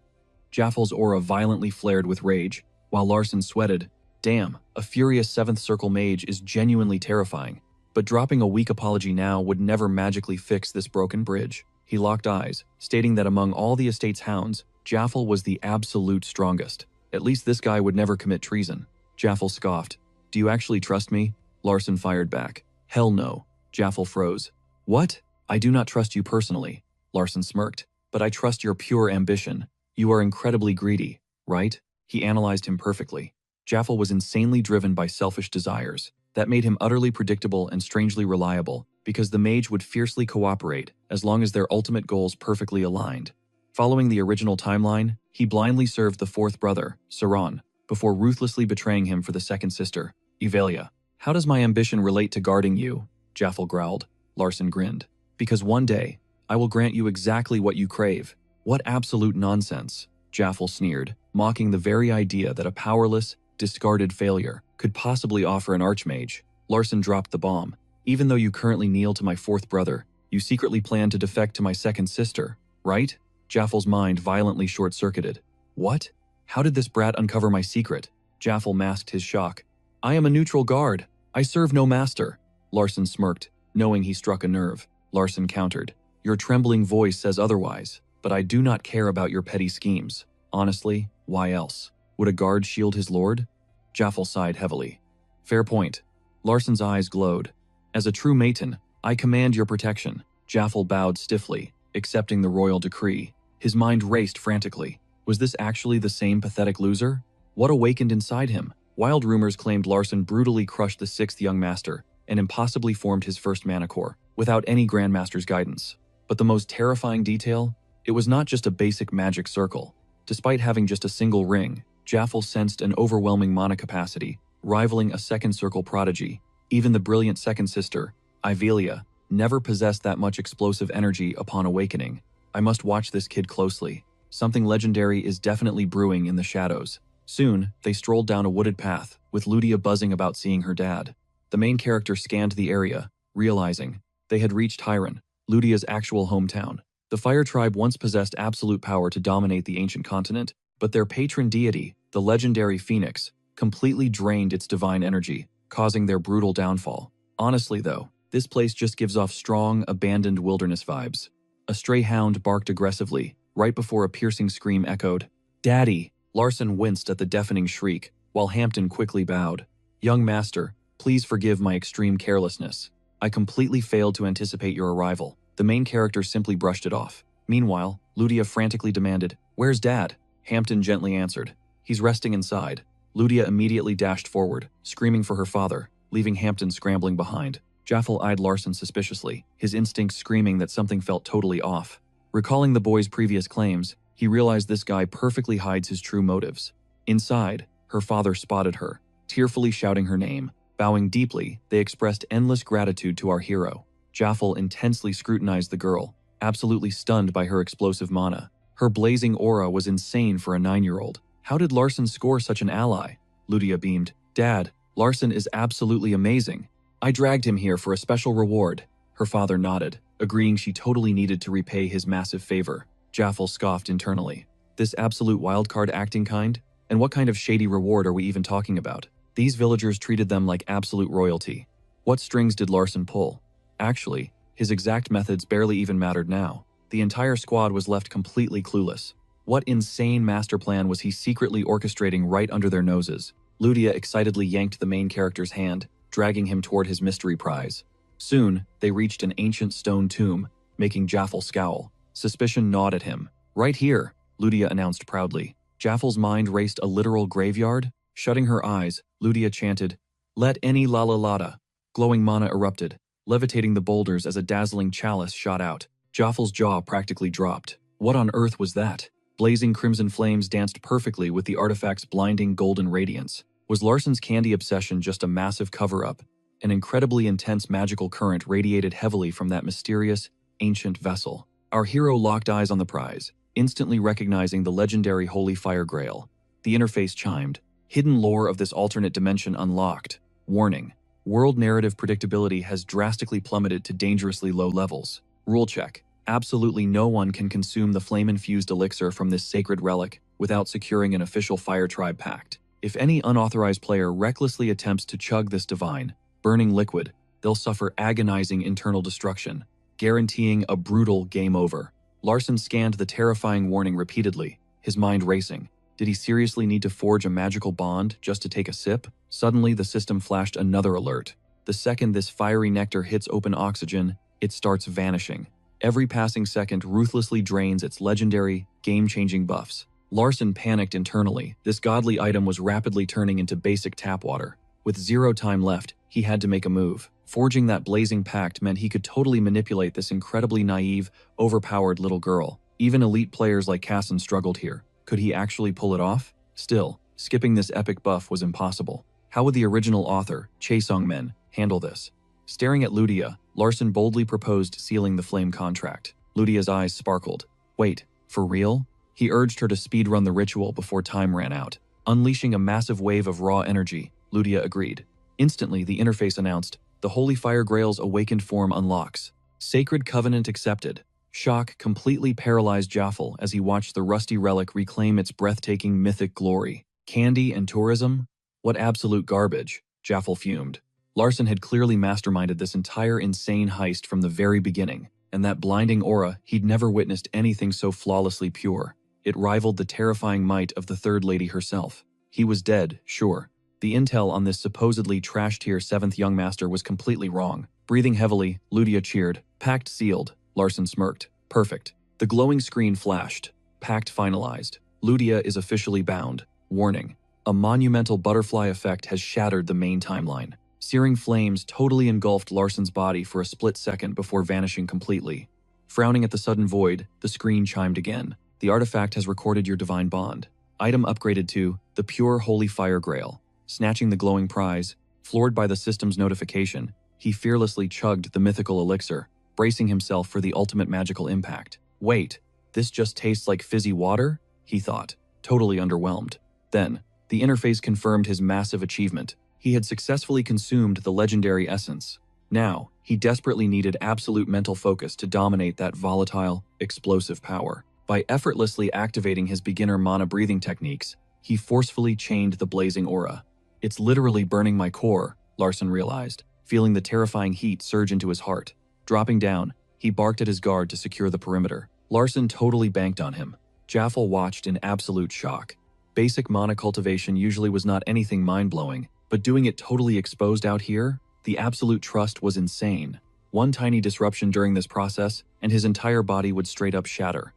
Yahello's aura violently flared with rage, while Larson sweated. Damn, a furious 7th circle mage is genuinely terrifying. But dropping a weak apology now would never magically fix this broken bridge. He locked eyes, stating that among all the estate's hounds, Yahello was the absolute strongest. At least this guy would never commit treason. Yahello scoffed. Do you actually trust me? Larson fired back. Hell no. Yahello froze. What? I do not trust you personally. Larson smirked. But I trust your pure ambition. You are incredibly greedy, right? He analyzed him perfectly. Yahello was insanely driven by selfish desires. That made him utterly predictable and strangely reliable, because the mage would fiercely cooperate as long as their ultimate goals perfectly aligned. Following the original timeline, he blindly served the 4th brother, Saran, before ruthlessly betraying him for the 2nd sister, Evelia. How does my ambition relate to guarding you? Yahello growled. Larson grinned. Because one day, I will grant you exactly what you crave. What absolute nonsense, Yahello sneered, mocking the very idea that a powerless, discarded failure could possibly offer an archmage. Larson dropped the bomb. Even though you currently kneel to my 4th brother, you secretly plan to defect to my 2nd sister, right? Yahello's mind violently short-circuited. What? How did this brat uncover my secret? Yahello masked his shock. I am a neutral guard. I serve no master. Larson smirked, knowing he struck a nerve. Larson countered. Your trembling voice says otherwise, but I do not care about your petty schemes. Honestly, why else? Would a guard shield his lord? Yahello sighed heavily. Fair point. Larson's eyes glowed. As a true Maton, I command your protection. Yahello bowed stiffly, accepting the royal decree. His mind raced frantically. Was this actually the same pathetic loser? What awakened inside him? Wild rumors claimed Larson brutally crushed the 6th young master and impossibly formed his first mana core, without any grandmaster's guidance. But the most terrifying detail? It was not just a basic magic circle. Despite having just a single ring, Yahello sensed an overwhelming mana capacity, rivaling a 2nd circle prodigy. Even the brilliant 2nd sister, Evelia, never possessed that much explosive energy upon awakening. I must watch this kid closely. Something legendary is definitely brewing in the shadows. Soon, they strolled down a wooded path, with Ludia buzzing about seeing her dad. The main character scanned the area, realizing they had reached Hyron, Ludia's actual hometown. The Fire Tribe once possessed absolute power to dominate the ancient continent, but their patron deity, the legendary Phoenix, completely drained its divine energy, causing their brutal downfall. Honestly though, this place just gives off strong, abandoned wilderness vibes. A stray hound barked aggressively, right before a piercing scream echoed. Daddy! Larson winced at the deafening shriek, while Hampton quickly bowed. Young master, please forgive my extreme carelessness. I completely failed to anticipate your arrival. The main character simply brushed it off. Meanwhile, Ludia frantically demanded, Where's Dad? Hampton gently answered, He's resting inside. Ludia immediately dashed forward, screaming for her father, leaving Hampton scrambling behind. Yahello eyed Larson suspiciously, his instincts screaming that something felt totally off. Recalling the boy's previous claims, he realized this guy perfectly hides his true motives. Inside, her father spotted her, tearfully shouting her name. Bowing deeply, they expressed endless gratitude to our hero. Jaffel intensely scrutinized the girl, absolutely stunned by her explosive mana. Her blazing aura was insane for a 9-year-old. How did Larson score such an ally? Ludia beamed. Dad, Larson is absolutely amazing. I dragged him here for a special reward. Her father nodded, agreeing she totally needed to repay his massive favor. Jaffel scoffed internally. This absolute wildcard acting kind? And what kind of shady reward are we even talking about? These villagers treated them like absolute royalty. What strings did Larson pull? Actually, his exact methods barely even mattered now. The entire squad was left completely clueless. What insane master plan was he secretly orchestrating right under their noses? Ludia excitedly yanked the main character's hand, dragging him toward his mystery prize. Soon, they reached an ancient stone tomb, making Jaffel scowl. Suspicion gnawed at him. Right here, Ludia announced proudly. Jaffel's mind raced a literal graveyard. Shutting her eyes, Ludia chanted, "Let any la la lada." Glowing mana erupted, levitating the boulders as a dazzling chalice shot out. Jaffel's jaw practically dropped. What on earth was that? Blazing crimson flames danced perfectly with the artifact's blinding golden radiance. Was Larson's candy obsession just a massive cover-up? An incredibly intense magical current radiated heavily from that mysterious, ancient vessel. Our hero locked eyes on the prize, instantly recognizing the legendary Holy Fire Grail. The interface chimed. Hidden lore of this alternate dimension unlocked. Warning. World narrative predictability has drastically plummeted to dangerously low levels. Rule check. Absolutely no one can consume the flame-infused elixir from this sacred relic without securing an official Fire Tribe pact. If any unauthorized player recklessly attempts to chug this divine, burning liquid, they'll suffer agonizing internal destruction, guaranteeing a brutal game over. Larson scanned the terrifying warning repeatedly, his mind racing. Did he seriously need to forge a magical bond just to take a sip? Suddenly, the system flashed another alert. The second this fiery nectar hits open oxygen, it starts vanishing. Every passing second ruthlessly drains its legendary, game-changing buffs. Larson panicked internally. This godly item was rapidly turning into basic tap water. With zero time left, he had to make a move. Forging that blazing pact meant he could totally manipulate this incredibly naive, overpowered little girl. Even elite players like Casson struggled here. Could he actually pull it off? Still, skipping this epic buff was impossible. How would the original author, Chaesongmen, handle this? Staring at Ludia, Larson boldly proposed sealing the flame contract. Ludia's eyes sparkled. Wait, for real? He urged her to speedrun the ritual before time ran out. Unleashing a massive wave of raw energy, Ludia agreed. Instantly, the interface announced, the Holy Fire Grail's awakened form unlocks. Sacred Covenant accepted. Shock completely paralyzed Jaffel as he watched the rusty relic reclaim its breathtaking mythic glory. Candy and tourism? What absolute garbage, Jaffel fumed. Larson had clearly masterminded this entire insane heist from the very beginning, and that blinding aura, he'd never witnessed anything so flawlessly pure. It rivaled the terrifying might of the Third Lady herself. He was dead, sure. The intel on this supposedly trash-tier 7th young master was completely wrong. Breathing heavily, Ludia cheered. Pact sealed. Larson smirked. Perfect. The glowing screen flashed. Pact finalized. Ludia is officially bound. Warning. A monumental butterfly effect has shattered the main timeline. Searing flames totally engulfed Larson's body for a split second before vanishing completely. Frowning at the sudden void, the screen chimed again. The artifact has recorded your divine bond. Item upgraded to the Pure Holy Fire Grail. Snatching the glowing prize, floored by the system's notification, he fearlessly chugged the mythical elixir, bracing himself for the ultimate magical impact. Wait, this just tastes like fizzy water? He thought, totally underwhelmed. Then, the interface confirmed his massive achievement. He had successfully consumed the legendary essence. Now, he desperately needed absolute mental focus to dominate that volatile, explosive power. By effortlessly activating his beginner mana breathing techniques, he forcefully chained the blazing aura. It's literally burning my core, Larson realized, feeling the terrifying heat surge into his heart. Dropping down, he barked at his guard to secure the perimeter. Larson totally banked on him. Jaffel watched in absolute shock. Basic mana cultivation usually was not anything mind-blowing, but doing it totally exposed out here, the absolute trust was insane. One tiny disruption during this process, and his entire body would straight up shatter.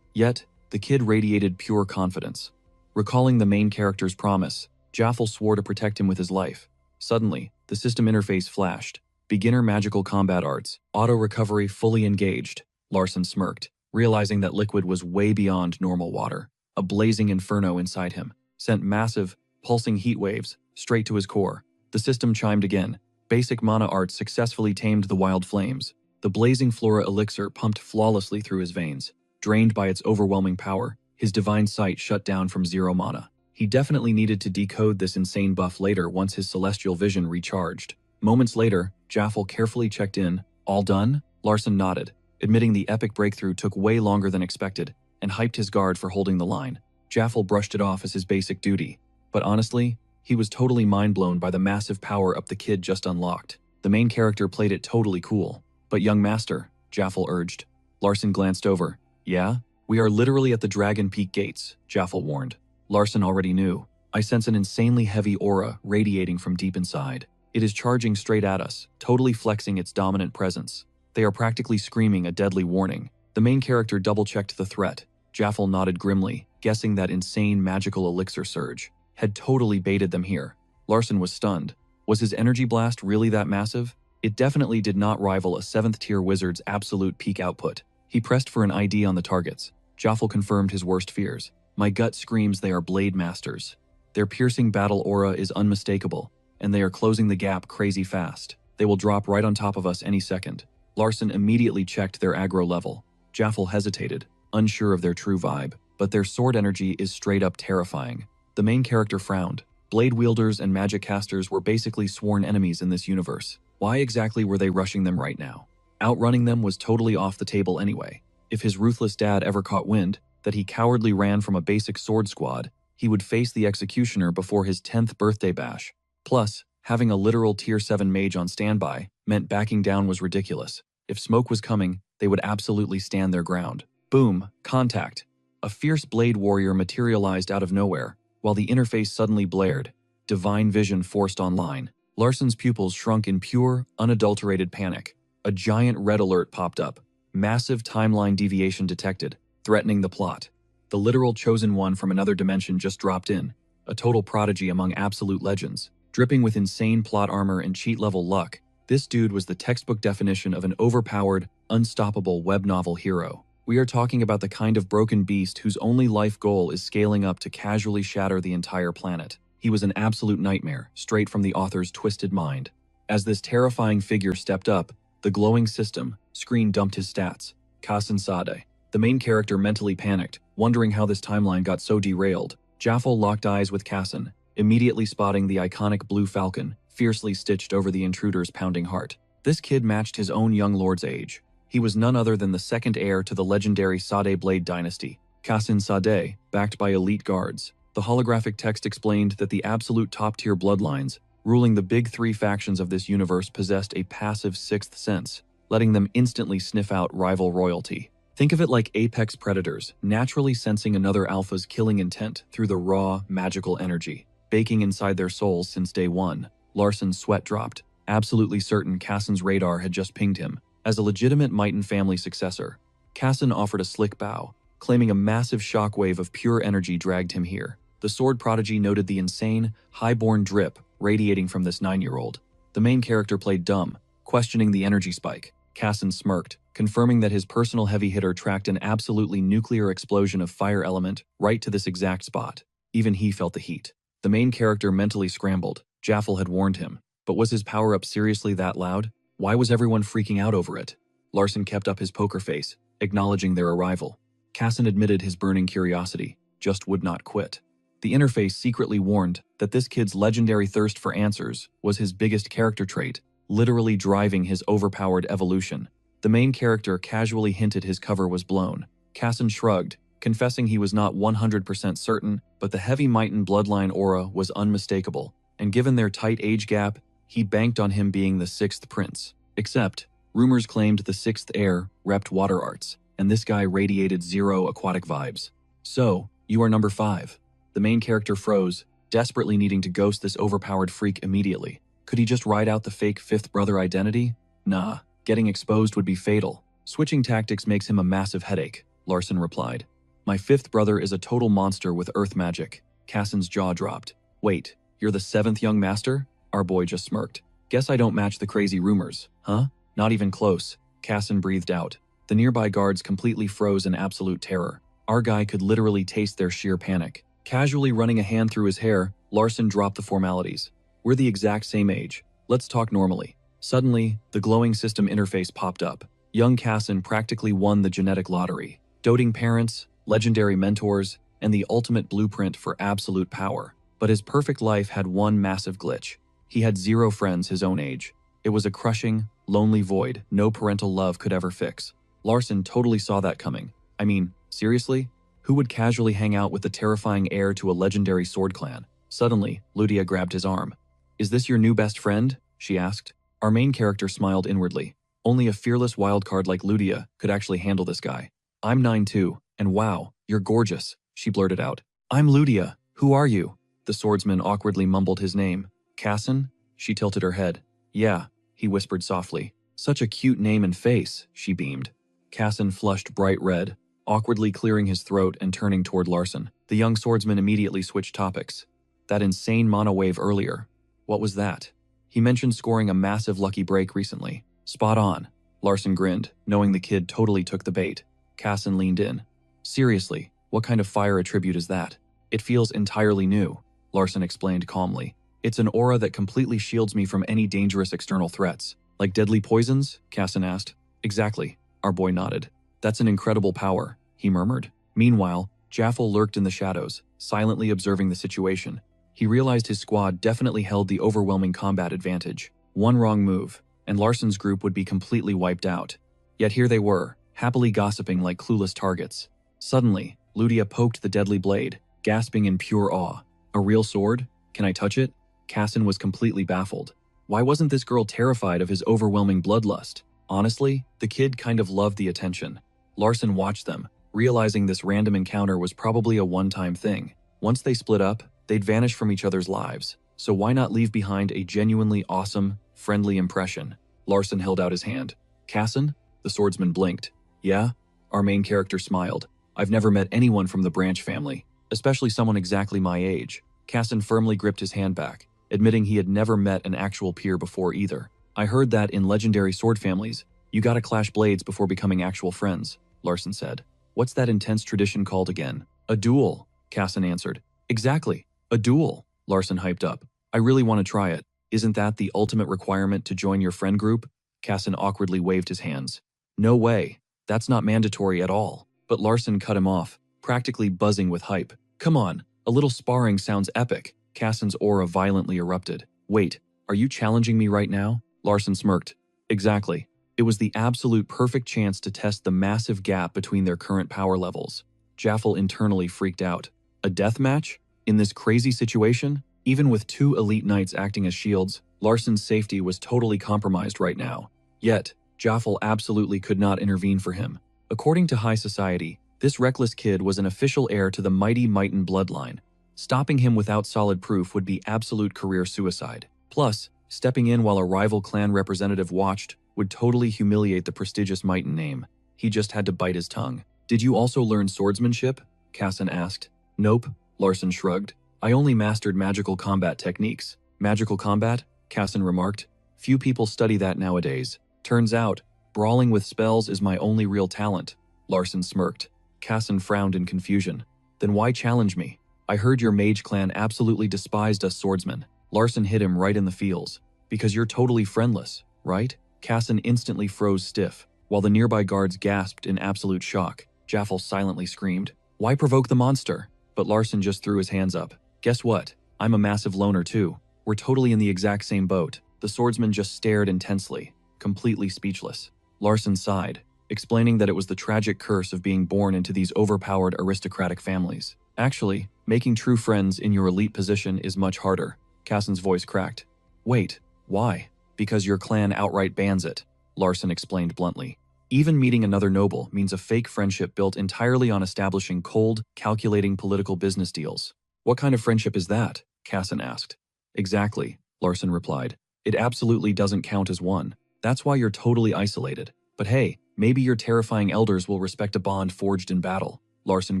Yet, the kid radiated pure confidence. Recalling the main character's promise, Jaffel swore to protect him with his life. Suddenly, the system interface flashed. Beginner magical combat arts, auto recovery fully engaged. Larson smirked, realizing that liquid was way beyond normal water. A blazing inferno inside him sent massive, pulsing heat waves straight to his core. The system chimed again. Basic mana arts successfully tamed the wild flames. The blazing flora elixir pumped flawlessly through his veins. Drained by its overwhelming power, his divine sight shut down from 0 mana. He definitely needed to decode this insane buff later once his celestial vision recharged. Moments later, Jaffel carefully checked in. All done? Larson nodded, admitting the epic breakthrough took way longer than expected, and hyped his guard for holding the line. Jaffel brushed it off as his basic duty. But honestly, he was totally mind-blown by the massive power-up the kid just unlocked. The main character played it totally cool. But young master, Jaffel urged. Larson glanced over. Yeah? We are literally at the Dragon Peak gates, Jaffel warned. Larson already knew. I sense an insanely heavy aura radiating from deep inside. It is charging straight at us, totally flexing its dominant presence. They are practically screaming a deadly warning. The main character double-checked the threat. Jaffel nodded grimly, guessing that insane magical elixir surge had totally baited them here. Larson was stunned. Was his energy blast really that massive? It definitely did not rival a 7th-tier wizard's absolute peak output. He pressed for an ID on the targets. Jaffel confirmed his worst fears. My gut screams they are blade masters. Their piercing battle aura is unmistakable, and they are closing the gap crazy fast. They will drop right on top of us any second. Larson immediately checked their aggro level. Jaffel hesitated, unsure of their true vibe, but their sword energy is straight up terrifying. The main character frowned. Blade wielders and magic casters were basically sworn enemies in this universe. Why exactly were they rushing them right now? Outrunning them was totally off the table anyway. If his ruthless dad ever caught wind that he cowardly ran from a basic sword squad, he would face the executioner before his 10th birthday bash. Plus, having a literal tier 7 mage on standby meant backing down was ridiculous. If smoke was coming, they would absolutely stand their ground. Boom, contact. A fierce blade warrior materialized out of nowhere, while the interface suddenly blared. Divine vision forced online. Larson's pupils shrunk in pure, unadulterated panic. A giant red alert popped up. Massive timeline deviation detected, threatening the plot. The literal chosen one from another dimension just dropped in, a total prodigy among absolute legends. Dripping with insane plot armor and cheat-level luck, this dude was the textbook definition of an overpowered, unstoppable web novel hero. We are talking about the kind of broken beast whose only life goal is scaling up to casually shatter the entire planet. He was an absolute nightmare, straight from the author's twisted mind. As this terrifying figure stepped up, the glowing system screen dumped his stats. Kasen Sade. The main character mentally panicked, wondering how this timeline got so derailed. Jaffel locked eyes with Kasen, immediately spotting the iconic blue falcon, fiercely stitched over the intruder's pounding heart. This kid matched his own young lord's age. He was none other than the second heir to the legendary Sade Blade dynasty, Kasen Sade, backed by elite guards. The holographic text explained that the absolute top-tier bloodlines, ruling the big 3 factions of this universe, possessed a passive 6th sense, letting them instantly sniff out rival royalty. Think of it like apex predators, naturally sensing another alpha's killing intent through the raw, magical energy, baking inside their souls since day one. Larson's sweat dropped, absolutely certain Kassen's radar had just pinged him. As a legitimate Mighton family successor, Kassen offered a slick bow, claiming a massive shockwave of pure energy dragged him here. The sword prodigy noted the insane, high-born drip radiating from this 9-year-old. The main character played dumb, questioning the energy spike. Kassen smirked, confirming that his personal heavy hitter tracked an absolutely nuclear explosion of fire element right to this exact spot. Even he felt the heat. The main character mentally scrambled. Jaffel had warned him. But was his power-up seriously that loud? Why was everyone freaking out over it? Larson kept up his poker face, acknowledging their arrival. Kassen admitted his burning curiosity, just would not quit. The interface secretly warned that this kid's legendary thirst for answers was his biggest character trait, literally driving his overpowered evolution. The main character casually hinted his cover was blown. Kassen shrugged, confessing he was not 100% certain, but the heavy Mighton bloodline aura was unmistakable, and given their tight age gap, he banked on him being the 6th prince. Except, rumors claimed the 6th heir repped water arts, and this guy radiated 0 aquatic vibes. So, you are number 5. The main character froze, desperately needing to ghost this overpowered freak immediately. Could he just ride out the fake 5th brother identity? Nah, getting exposed would be fatal. Switching tactics makes him a massive headache, Larson replied. My 5th brother is a total monster with earth magic. Kassen's jaw dropped. Wait, you're the 7th young master? Our boy just smirked. Guess I don't match the crazy rumors, huh? Not even close, Kassen breathed out. The nearby guards completely froze in absolute terror. Our guy could literally taste their sheer panic. Casually running a hand through his hair, Larson dropped the formalities. We're the exact same age. Let's talk normally. Suddenly, the glowing system interface popped up. Young Casson practically won the genetic lottery. Doting parents, legendary mentors, and the ultimate blueprint for absolute power. But his perfect life had one massive glitch. He had 0 friends his own age. It was a crushing, lonely void no parental love could ever fix. Larson totally saw that coming. I mean, seriously? Who would casually hang out with the terrifying heir to a legendary sword clan? Suddenly, Ludia grabbed his arm. "Is this your new best friend?" she asked. Our main character smiled inwardly. Only a fearless wildcard like Ludia could actually handle this guy. "I'm 9 too, and wow, you're gorgeous," she blurted out. "I'm Ludia. Who are you?" The swordsman awkwardly mumbled his name. "Casson?" She tilted her head. "Yeah," he whispered softly. "Such a cute name and face," she beamed. Casson flushed bright red, awkwardly clearing his throat and turning toward Larson. The young swordsman immediately switched topics. "That insane mono wave earlier. What was that?" He mentioned scoring a massive lucky break recently. "Spot on." Larson grinned, knowing the kid totally took the bait. Casson leaned in. "Seriously, what kind of fire attribute is that?" "It feels entirely new," Larson explained calmly. "It's an aura that completely shields me from any dangerous external threats." "Like deadly poisons?" Casson asked. "Exactly," our boy nodded. "That's an incredible power," he murmured. Meanwhile, Jaffel lurked in the shadows, silently observing the situation. He realized his squad definitely held the overwhelming combat advantage. One wrong move, and Larson's group would be completely wiped out. Yet here they were, happily gossiping like clueless targets. Suddenly, Ludia poked the deadly blade, gasping in pure awe. "A real sword? Can I touch it?" Casson was completely baffled. Why wasn't this girl terrified of his overwhelming bloodlust? Honestly, the kid kind of loved the attention. Larson watched them, realizing this random encounter was probably a one-time thing. Once they split up, they'd vanish from each other's lives, so why not leave behind a genuinely awesome, friendly impression? Larson held out his hand. "Casson?" The swordsman blinked. "Yeah?" Our main character smiled. "I've never met anyone from the Branch family, especially someone exactly my age." Casson firmly gripped his hand back, admitting he had never met an actual peer before either. "I heard that in legendary sword families, you gotta clash blades before becoming actual friends," Larson said. "What's that intense tradition called again?" "A duel," Casson answered. "Exactly, a duel," Larson hyped up. "I really want to try it. Isn't that the ultimate requirement to join your friend group?" Casson awkwardly waved his hands. "No way. That's not mandatory at all." But Larson cut him off, practically buzzing with hype. "Come on, a little sparring sounds epic." Casson's aura violently erupted. "Wait, are you challenging me right now?" Larson smirked. "Exactly. It was the absolute perfect chance to test the massive gap between their current power levels." Jaffel internally freaked out. A death match? In this crazy situation? Even with 2 elite knights acting as shields, Larson's safety was totally compromised right now. Yet, Jaffel absolutely could not intervene for him. According to high society, this reckless kid was an official heir to the mighty Mighton bloodline. Stopping him without solid proof would be absolute career suicide. Plus, stepping in while a rival clan representative watched would totally humiliate the prestigious Mighton name. He just had to bite his tongue. "Did you also learn swordsmanship?" Casson asked. "Nope," Larson shrugged. "I only mastered magical combat techniques." "Magical combat?" Casson remarked. "Few people study that nowadays. Turns out, brawling with spells is my only real talent." Larson smirked. Casson frowned in confusion. "Then why challenge me? I heard your mage clan absolutely despised us swordsmen." Larson hit him right in the feels. "Because you're totally friendless, right?" Casson instantly froze stiff, while the nearby guards gasped in absolute shock. Jaffel silently screamed, "Why provoke the monster?" But Larson just threw his hands up. "Guess what? I'm a massive loner too. We're totally in the exact same boat." The swordsman just stared intensely, completely speechless. Larson sighed, explaining that it was the tragic curse of being born into these overpowered aristocratic families. "Actually, making true friends in your elite position is much harder." Casson's voice cracked. "Wait, why?" "Because your clan outright bans it," Larson explained bluntly. "Even meeting another noble means a fake friendship built entirely on establishing cold, calculating political business deals." "What kind of friendship is that?" Casson asked. "Exactly," Larson replied. "It absolutely doesn't count as one. That's why you're totally isolated. But hey, maybe your terrifying elders will respect a bond forged in battle." Larson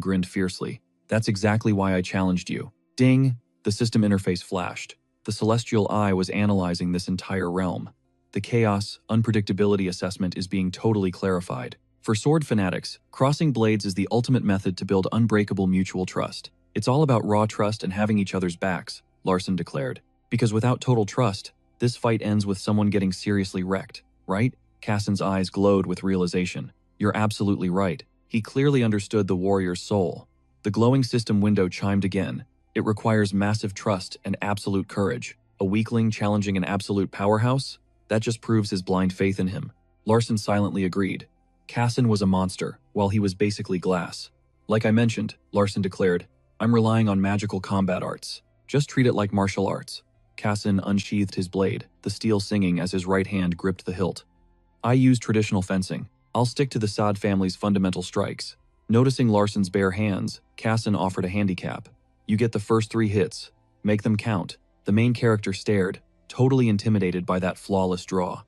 grinned fiercely. "That's exactly why I challenged you." Ding! The system interface flashed. The celestial eye was analyzing this entire realm. The chaos, unpredictability assessment is being totally clarified. For sword fanatics, crossing blades is the ultimate method to build unbreakable mutual trust. "It's all about raw trust and having each other's backs," Larson declared. "Because without total trust, This fight ends with someone getting seriously wrecked, right? Cassin's eyes glowed with realization. You're absolutely right. He clearly understood the warrior's soul. The glowing system window chimed again. It requires massive trust and absolute courage. A weakling challenging an absolute powerhouse? That just proves his blind faith in him. Larson silently agreed. Cassin was a monster, while he was basically glass. Like I mentioned, Larson declared, I'm relying on magical combat arts. Just treat it like martial arts. Cassin unsheathed his blade, the steel singing as his right hand gripped the hilt. I use traditional fencing. I'll stick to the Saad family's fundamental strikes. Noticing Larson's bare hands, Cassin offered a handicap. You get the first 3 hits. Make them count. The main character stared, totally intimidated by that flawless draw.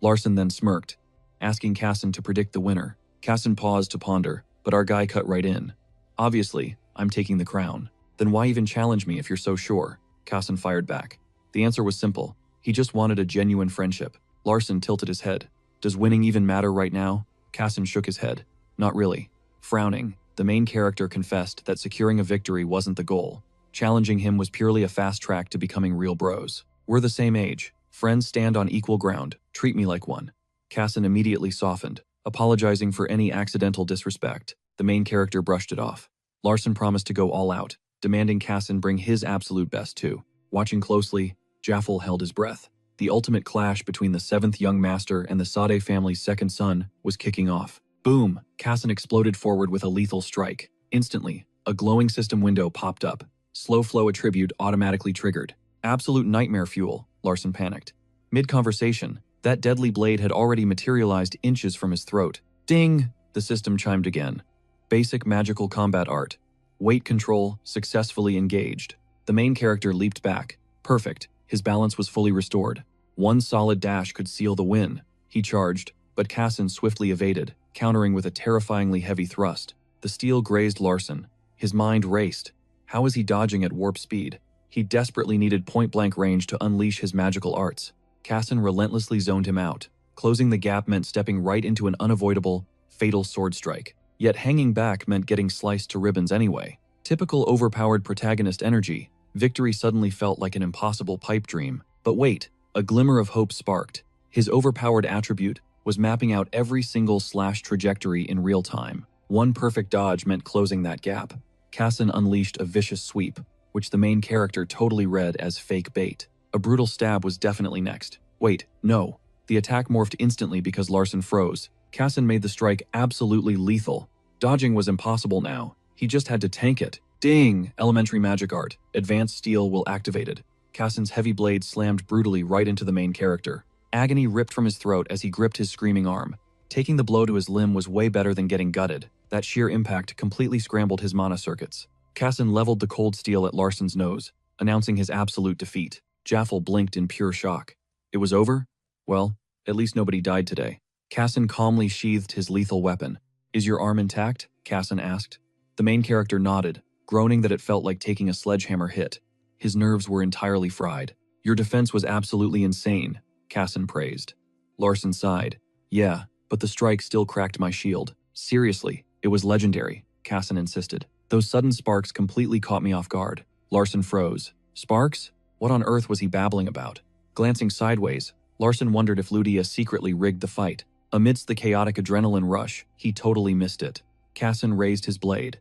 Larson then smirked, asking Cassin to predict the winner. Cassin paused to ponder, but our guy cut right in. Obviously, I'm taking the crown. Then why even challenge me if you're so sure? Cassin fired back. The answer was simple. He just wanted a genuine friendship. Larson tilted his head. Does winning even matter right now? Cassin shook his head. Not really. Frowning, the main character confessed that securing a victory wasn't the goal. Challenging him was purely a fast track to becoming real bros. We're the same age. Friends stand on equal ground. Treat me like one. Cassin immediately softened, apologizing for any accidental disrespect. The main character brushed it off. Larson promised to go all out, demanding Cassin bring his absolute best too. Watching closely, Yahello held his breath. The ultimate clash between the 7th young master and the Sade family's second son was kicking off. Boom! Cassin exploded forward with a lethal strike. Instantly, a glowing system window popped up. Slow flow attribute automatically triggered. Absolute nightmare fuel, Larson panicked. Mid-conversation, that deadly blade had already materialized inches from his throat. Ding! The system chimed again. Basic magical combat art. Weight control successfully engaged. The main character leaped back. Perfect. His balance was fully restored. One solid dash could seal the win. He charged, but Cassin swiftly evaded, countering with a terrifyingly heavy thrust. The steel grazed Larson. His mind raced. How was he dodging at warp speed? He desperately needed point-blank range to unleash his magical arts. Cassin relentlessly zoned him out. Closing the gap meant stepping right into an unavoidable, fatal sword strike. Yet hanging back meant getting sliced to ribbons anyway. Typical overpowered protagonist energy, victory suddenly felt like an impossible pipe dream. But wait, a glimmer of hope sparked. His overpowered attribute was mapping out every single slash trajectory in real time. One perfect dodge meant closing that gap. Cassin unleashed a vicious sweep, which the main character totally read as fake bait. A brutal stab was definitely next. Wait, no. The attack morphed instantly because Larson froze. Cassin made the strike absolutely lethal. Dodging was impossible now. He just had to tank it. Ding! Elementary magic art. Advanced steel will activated. Cassin's heavy blade slammed brutally right into the main character. Agony ripped from his throat as he gripped his screaming arm. Taking the blow to his limb was way better than getting gutted. That sheer impact completely scrambled his mana circuits. Cassin leveled the cold steel at Larson's nose, announcing his absolute defeat. Yahello blinked in pure shock. It was over? Well, at least nobody died today. Cassin calmly sheathed his lethal weapon. Is your arm intact? Cassin asked. The main character nodded, groaning that it felt like taking a sledgehammer hit. His nerves were entirely fried. Your defense was absolutely insane, Cassin praised. Larson sighed. Yeah, but the strike still cracked my shield. Seriously, it was legendary, Cassin insisted. Those sudden sparks completely caught me off guard. Larson froze. Sparks? What on earth was he babbling about? Glancing sideways, Larson wondered if Ludia secretly rigged the fight. Amidst the chaotic adrenaline rush, he totally missed it. Cassin raised his blade.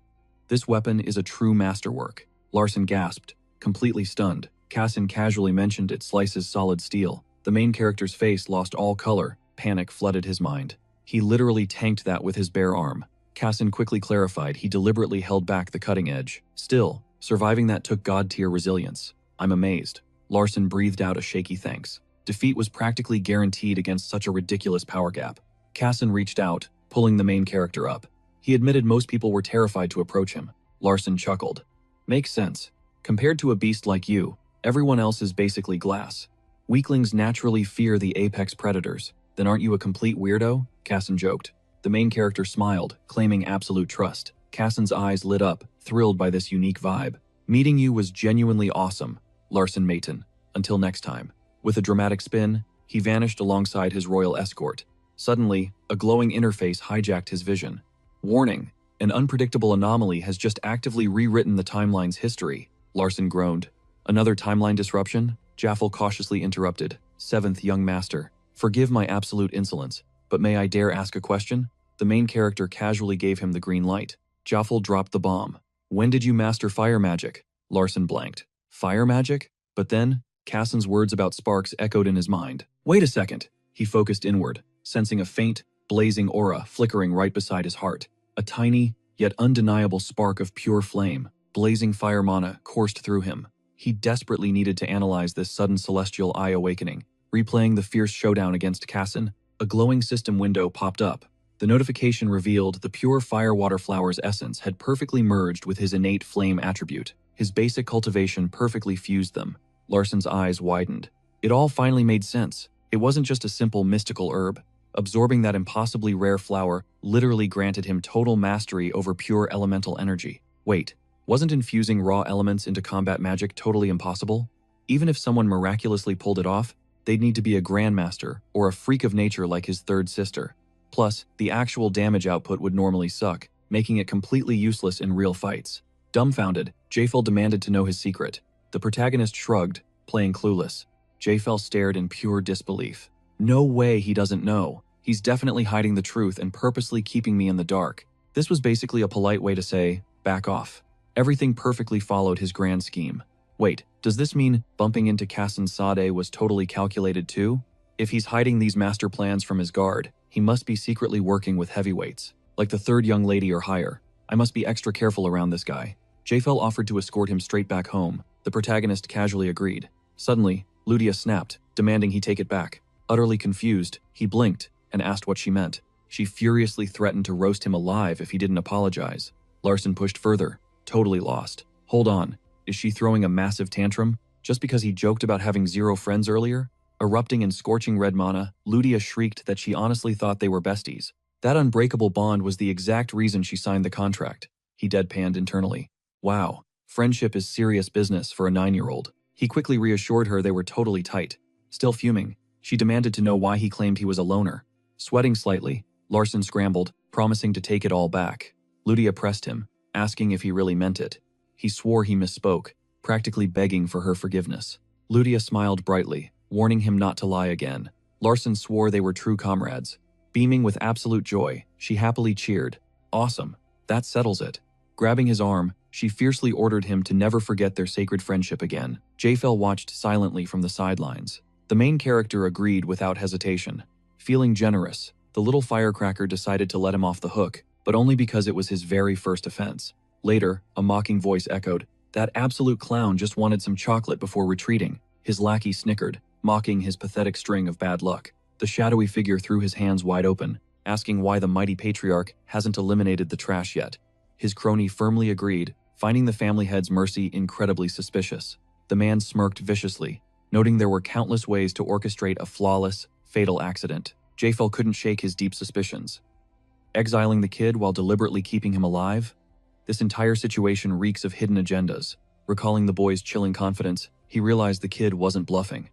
This weapon is a true masterwork. Larson gasped, completely stunned. Cassin casually mentioned it slices solid steel. The main character's face lost all color. Panic flooded his mind. He literally tanked that with his bare arm. Cassin quickly clarified he deliberately held back the cutting edge. Still, surviving that took god-tier resilience. I'm amazed. Larson breathed out a shaky thanks. Defeat was practically guaranteed against such a ridiculous power gap. Cassin reached out, pulling the main character up. He admitted most people were terrified to approach him. Larson chuckled. Makes sense. Compared to a beast like you, everyone else is basically glass. Weaklings naturally fear the apex predators. Then aren't you a complete weirdo? Cassin joked. The main character smiled, claiming absolute trust. Cassin's eyes lit up, thrilled by this unique vibe. Meeting you was genuinely awesome, Larson Mayton. Until next time. With a dramatic spin, he vanished alongside his royal escort. Suddenly, a glowing interface hijacked his vision. Warning, an unpredictable anomaly has just actively rewritten the timeline's history, Larson groaned. Another timeline disruption? Yahello cautiously interrupted. Seventh young master. Forgive my absolute insolence, but may I dare ask a question? The main character casually gave him the green light. Joffel dropped the bomb. When did you master fire magic? Larson blanked. Fire magic? But then, Cassen's words about sparks echoed in his mind. Wait a second. He focused inward, sensing a faint, blazing aura flickering right beside his heart. A tiny, yet undeniable spark of pure flame, blazing fire mana coursed through him. He desperately needed to analyze this sudden celestial eye awakening. Replaying the fierce showdown against Cassen, a glowing system window popped up. The notification revealed the pure fire-water flower's essence had perfectly merged with his innate flame attribute. His basic cultivation perfectly fused them. Larson's eyes widened. It all finally made sense. It wasn't just a simple mystical herb. Absorbing that impossibly rare flower literally granted him total mastery over pure elemental energy. Wait, wasn't infusing raw elements into combat magic totally impossible? Even if someone miraculously pulled it off, they'd need to be a grandmaster or a freak of nature like his third sister. Plus, the actual damage output would normally suck, making it completely useless in real fights. Dumbfounded, Jaefel demanded to know his secret. The protagonist shrugged, playing clueless. Jaefel stared in pure disbelief. No way he doesn't know. He's definitely hiding the truth and purposely keeping me in the dark. This was basically a polite way to say, back off. Everything perfectly followed his grand scheme. Wait, does this mean bumping into Cassen Sade was totally calculated too? If he's hiding these master plans from his guard, he must be secretly working with heavyweights, like the third young lady or higher. I must be extra careful around this guy. Jaefel offered to escort him straight back home. The protagonist casually agreed. Suddenly, Ludia snapped, demanding he take it back. Utterly confused, he blinked and asked what she meant. She furiously threatened to roast him alive if he didn't apologize. Larson pushed further, totally lost. Hold on, is she throwing a massive tantrum? Just because he joked about having 0 friends earlier? Erupting in scorching red mana, Ludia shrieked that she honestly thought they were besties. That unbreakable bond was the exact reason she signed the contract. He deadpanned internally. Wow, friendship is serious business for a 9-year-old. He quickly reassured her they were totally tight. Still fuming, she demanded to know why he claimed he was a loner. Sweating slightly, Larson scrambled, promising to take it all back. Ludia pressed him, asking if he really meant it. He swore he misspoke, practically begging for her forgiveness. Ludia smiled brightly, warning him not to lie again. Larson swore they were true comrades. Beaming with absolute joy, she happily cheered. Awesome, that settles it. Grabbing his arm, she fiercely ordered him to never forget their sacred friendship again. Jaefel watched silently from the sidelines. The main character agreed without hesitation. Feeling generous, the little firecracker decided to let him off the hook, but only because it was his very first offense. Later, a mocking voice echoed, "That absolute clown just wanted some chocolate before retreating." His lackey snickered, mocking his pathetic string of bad luck. The shadowy figure threw his hands wide open, asking why the mighty patriarch hasn't eliminated the trash yet. His crony firmly agreed, finding the family head's mercy incredibly suspicious. The man smirked viciously, noting there were countless ways to orchestrate a flawless, fatal accident. Jaefel couldn't shake his deep suspicions. Exiling the kid while deliberately keeping him alive? This entire situation reeks of hidden agendas. Recalling the boy's chilling confidence, he realized the kid wasn't bluffing.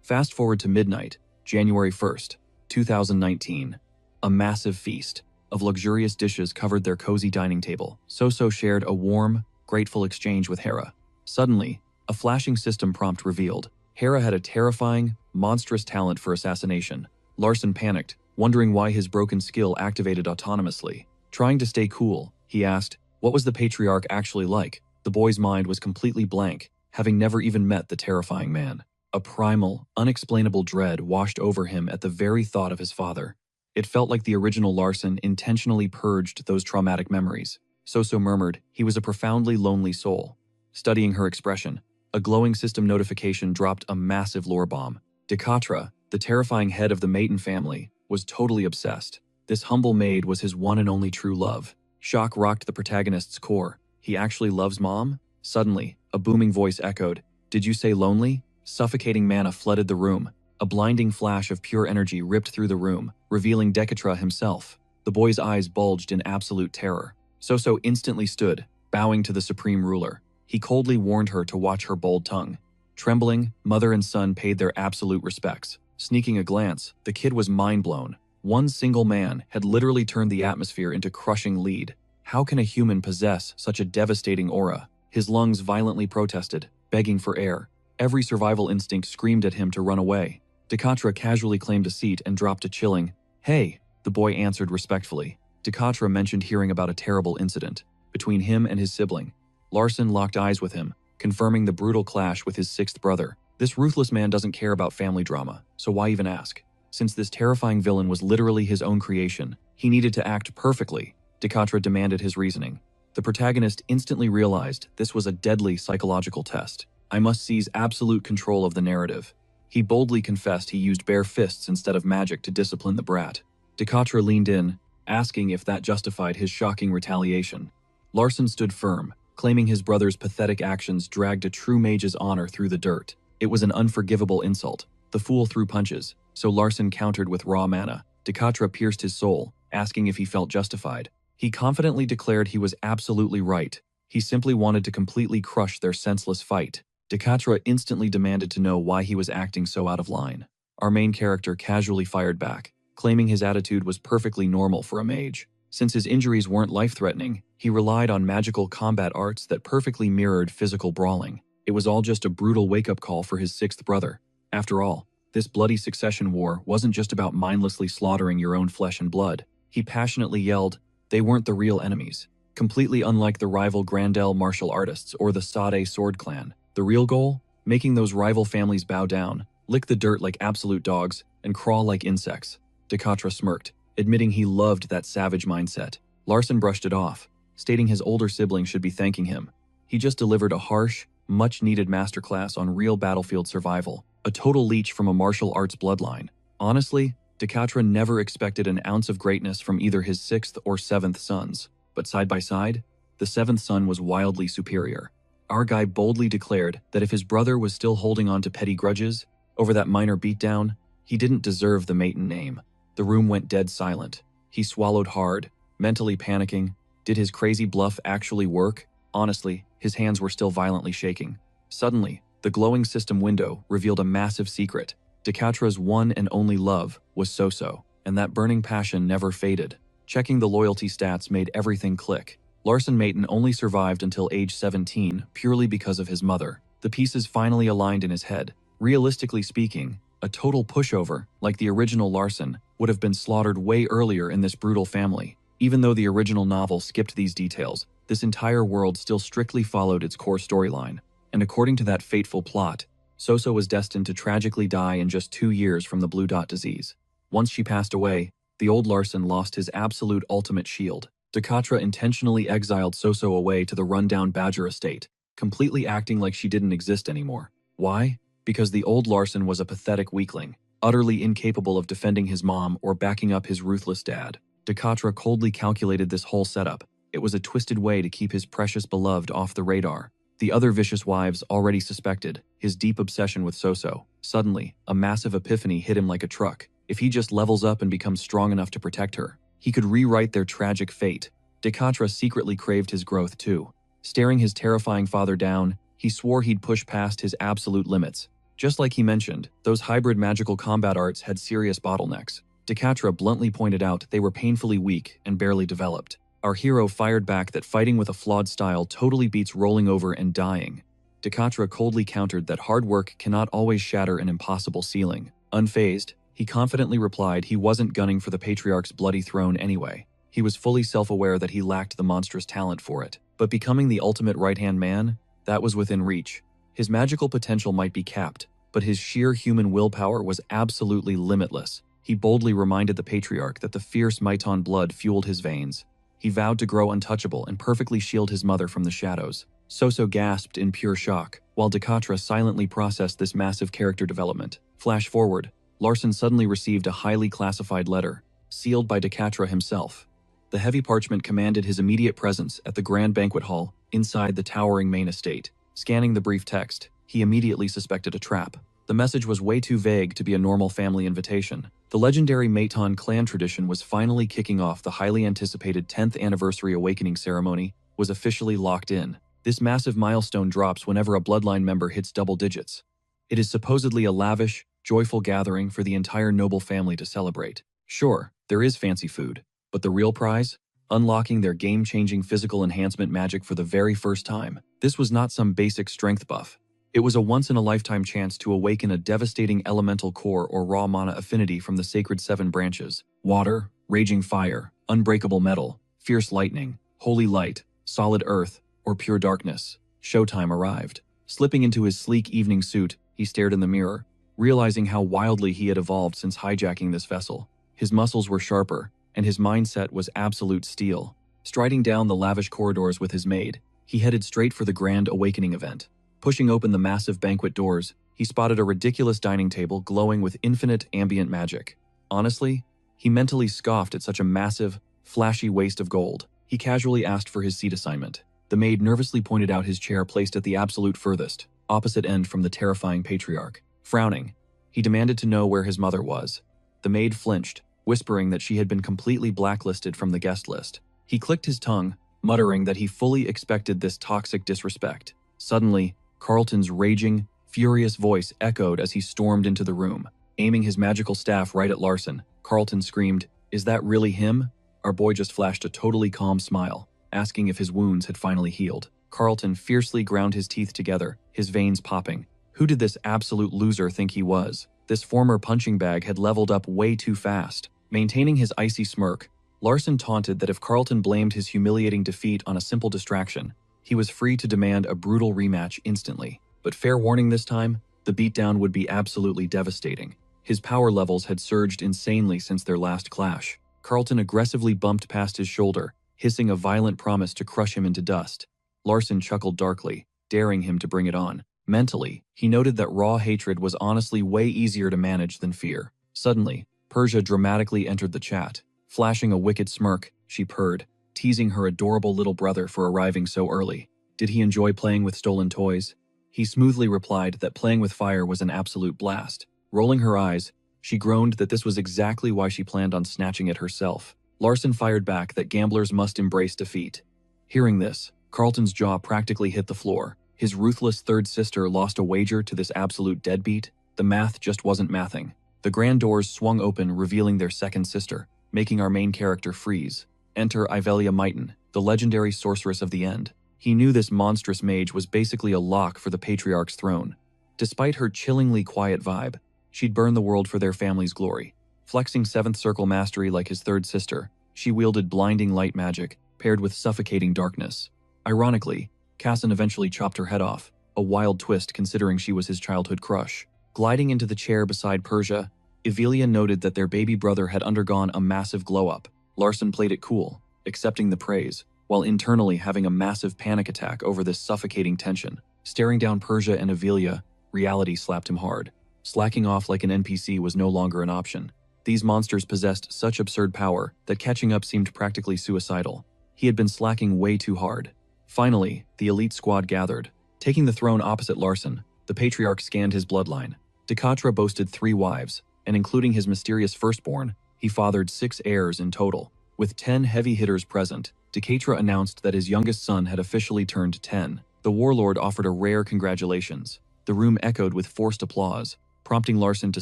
Fast forward to midnight, January 1st, 2019. A massive feast of luxurious dishes covered their cozy dining table. Soso shared a warm, grateful exchange with Hera. Suddenly, a flashing system prompt revealed. Hera had a terrifying, monstrous talent for assassination. Larson panicked, wondering why his broken skill activated autonomously. Trying to stay cool, he asked, what was the patriarch actually like? The boy's mind was completely blank, having never even met the terrifying man. A primal, unexplainable dread washed over him at the very thought of his father. It felt like the original Larson intentionally purged those traumatic memories. Soso murmured he was a profoundly lonely soul. Studying her expression, a glowing system notification dropped a massive lore bomb. Dekatra, the terrifying head of the Maiden family, was totally obsessed. This humble maid was his one and only true love. Shock rocked the protagonist's core. He actually loves mom? Suddenly, a booming voice echoed, "Did you say lonely?" Suffocating mana flooded the room. A blinding flash of pure energy ripped through the room, revealing Dekatra himself. The boy's eyes bulged in absolute terror. Soso instantly stood, bowing to the supreme ruler. He coldly warned her to watch her bold tongue. Trembling, mother and son paid their absolute respects. Sneaking a glance, the kid was mind-blown. One single man had literally turned the atmosphere into crushing lead. How can a human possess such a devastating aura? His lungs violently protested, begging for air. Every survival instinct screamed at him to run away. Dekatra casually claimed a seat and dropped a chilling, "Hey," the boy answered respectfully. Dekatra mentioned hearing about a terrible incident between him and his sibling. Larson locked eyes with him, confirming the brutal clash with his sixth brother. This ruthless man doesn't care about family drama, so why even ask? Since this terrifying villain was literally his own creation, he needed to act perfectly. Dekatra demanded his reasoning. The protagonist instantly realized this was a deadly psychological test. I must seize absolute control of the narrative. He boldly confessed he used bare fists instead of magic to discipline the brat. Dekatra leaned in, asking if that justified his shocking retaliation. Larson stood firm, claiming his brother's pathetic actions dragged a true mage's honor through the dirt. It was an unforgivable insult. The fool threw punches, so Larson countered with raw mana. Dekatra pierced his soul, asking if he felt justified. He confidently declared he was absolutely right. He simply wanted to completely crush their senseless fight. Dekatra instantly demanded to know why he was acting so out of line. Our main character casually fired back, claiming his attitude was perfectly normal for a mage. Since his injuries weren't life-threatening, he relied on magical combat arts that perfectly mirrored physical brawling. It was all just a brutal wake-up call for his sixth brother. After all, this bloody succession war wasn't just about mindlessly slaughtering your own flesh and blood. He passionately yelled, they weren't the real enemies. Completely unlike the rival Grandel martial artists or the Sade sword clan. The real goal? Making those rival families bow down, lick the dirt like absolute dogs, and crawl like insects. Dekatra smirked, admitting he loved that savage mindset. Larson brushed it off, stating his older sibling should be thanking him. He just delivered a harsh, much-needed masterclass on real battlefield survival, a total leech from a martial arts bloodline. Honestly, Dekatra never expected an ounce of greatness from either his sixth or seventh sons, but side by side, the seventh son was wildly superior. Our guy boldly declared that if his brother was still holding on to petty grudges over that minor beatdown, he didn't deserve the maiden name. The room went dead silent. He swallowed hard, mentally panicking. Did his crazy bluff actually work? Honestly, his hands were still violently shaking. Suddenly, the glowing system window revealed a massive secret. Dekatra's one and only love was Soso, and that burning passion never faded. Checking the loyalty stats made everything click. Larson Maton only survived until age 17 purely because of his mother. The pieces finally aligned in his head. Realistically speaking, a total pushover, like the original Larson, would have been slaughtered way earlier in this brutal family. Even though the original novel skipped these details, this entire world still strictly followed its core storyline. And according to that fateful plot, Soso was destined to tragically die in just 2 years from the blue dot disease. Once she passed away, the old Larson lost his absolute ultimate shield. Dekatra intentionally exiled Soso away to the rundown Badger estate, completely acting like she didn't exist anymore. Why? Because the old Larson was a pathetic weakling, utterly incapable of defending his mom or backing up his ruthless dad. Dekatra coldly calculated this whole setup. It was a twisted way to keep his precious beloved off the radar. The other vicious wives already suspected his deep obsession with Soso. Suddenly, a massive epiphany hit him like a truck. If he just levels up and becomes strong enough to protect her, he could rewrite their tragic fate. Dekatra secretly craved his growth too. Staring his terrifying father down, he swore he'd push past his absolute limits. Just like he mentioned, those hybrid magical combat arts had serious bottlenecks. Dekatra bluntly pointed out they were painfully weak and barely developed. Our hero fired back that fighting with a flawed style totally beats rolling over and dying. Dekatra coldly countered that hard work cannot always shatter an impossible ceiling. Unfazed, he confidently replied he wasn't gunning for the Patriarch's bloody throne anyway. He was fully self-aware that he lacked the monstrous talent for it. But becoming the ultimate right-hand man, that was within reach. His magical potential might be capped, but his sheer human willpower was absolutely limitless. He boldly reminded the Patriarch that the fierce Maiton blood fueled his veins. He vowed to grow untouchable and perfectly shield his mother from the shadows. Soso gasped in pure shock, while Dekatra silently processed this massive character development. Flash forward, Larson suddenly received a highly classified letter, sealed by Dekatra himself. The heavy parchment commanded his immediate presence at the grand banquet hall inside the towering main estate. Scanning the brief text, he immediately suspected a trap. The message was way too vague to be a normal family invitation. The legendary Maiton clan tradition was finally kicking off. The highly anticipated 10th anniversary awakening ceremony was officially locked in. This massive milestone drops whenever a bloodline member hits double digits. It is supposedly a lavish, joyful gathering for the entire noble family to celebrate. Sure, there is fancy food, but the real prize? Unlocking their game-changing physical enhancement magic for the very first time. This was not some basic strength buff. It was a once-in-a-lifetime chance to awaken a devastating elemental core or raw mana affinity from the sacred 7 branches: water, raging fire, unbreakable metal, fierce lightning, holy light, solid earth, or pure darkness. Showtime arrived. Slipping into his sleek evening suit, he stared in the mirror, realizing how wildly he had evolved since hijacking this vessel. His muscles were sharper, and his mindset was absolute steel. Striding down the lavish corridors with his maid, he headed straight for the Grand Awakening event. Pushing open the massive banquet doors, he spotted a ridiculous dining table glowing with infinite ambient magic. Honestly, he mentally scoffed at such a massive, flashy waste of gold. He casually asked for his seat assignment. The maid nervously pointed out his chair placed at the absolute furthest, opposite end from the terrifying patriarch. Frowning, he demanded to know where his mother was. The maid flinched, whispering that she had been completely blacklisted from the guest list. He clicked his tongue, muttering that he fully expected this toxic disrespect. Suddenly, Carlton's raging, furious voice echoed as he stormed into the room. Aiming his magical staff right at Larson, Carlton screamed, "Is that really him?" Our boy just flashed a totally calm smile, asking if his wounds had finally healed. Carlton fiercely ground his teeth together, his veins popping. Who did this absolute loser think he was? This former punching bag had leveled up way too fast. Maintaining his icy smirk, Larson taunted that if Carlton blamed his humiliating defeat on a simple distraction, he was free to demand a brutal rematch instantly. But fair warning this time, the beatdown would be absolutely devastating. His power levels had surged insanely since their last clash. Carlton aggressively bumped past his shoulder, hissing a violent promise to crush him into dust. Larson chuckled darkly, daring him to bring it on. Mentally, he noted that raw hatred was honestly way easier to manage than fear. Suddenly, Persia dramatically entered the chat. Flashing a wicked smirk, she purred, teasing her adorable little brother for arriving so early. Did he enjoy playing with stolen toys? He smoothly replied that playing with fire was an absolute blast. Rolling her eyes, she groaned that this was exactly why she planned on snatching it herself. Larson fired back that gamblers must embrace defeat. Hearing this, Carlton's jaw practically hit the floor. His ruthless third sister lost a wager to this absolute deadbeat? The math just wasn't mathing. The grand doors swung open, revealing their second sister, making our main character freeze. Enter Yahello, the legendary sorceress of the end. He knew this monstrous mage was basically a lock for the patriarch's throne. Despite her chillingly quiet vibe, she'd burn the world for their family's glory. Flexing 7th circle mastery like his third sister, she wielded blinding light magic, paired with suffocating darkness. Ironically, Casson eventually chopped her head off, a wild twist considering she was his childhood crush. Gliding into the chair beside Persia, Yahello noted that their baby brother had undergone a massive glow-up. Larson played it cool, accepting the praise, while internally having a massive panic attack over this suffocating tension. Staring down Persia and Yahello, reality slapped him hard. Slacking off like an NPC was no longer an option. These monsters possessed such absurd power that catching up seemed practically suicidal. He had been slacking way too hard. Finally, the elite squad gathered. Taking the throne opposite Larson, the patriarch scanned his bloodline. Decatra boasted 3 wives, and including his mysterious firstborn, he fathered 6 heirs in total. With 10 heavy hitters present, Decatra announced that his youngest son had officially turned 10. The warlord offered a rare congratulations. The room echoed with forced applause, prompting Larson to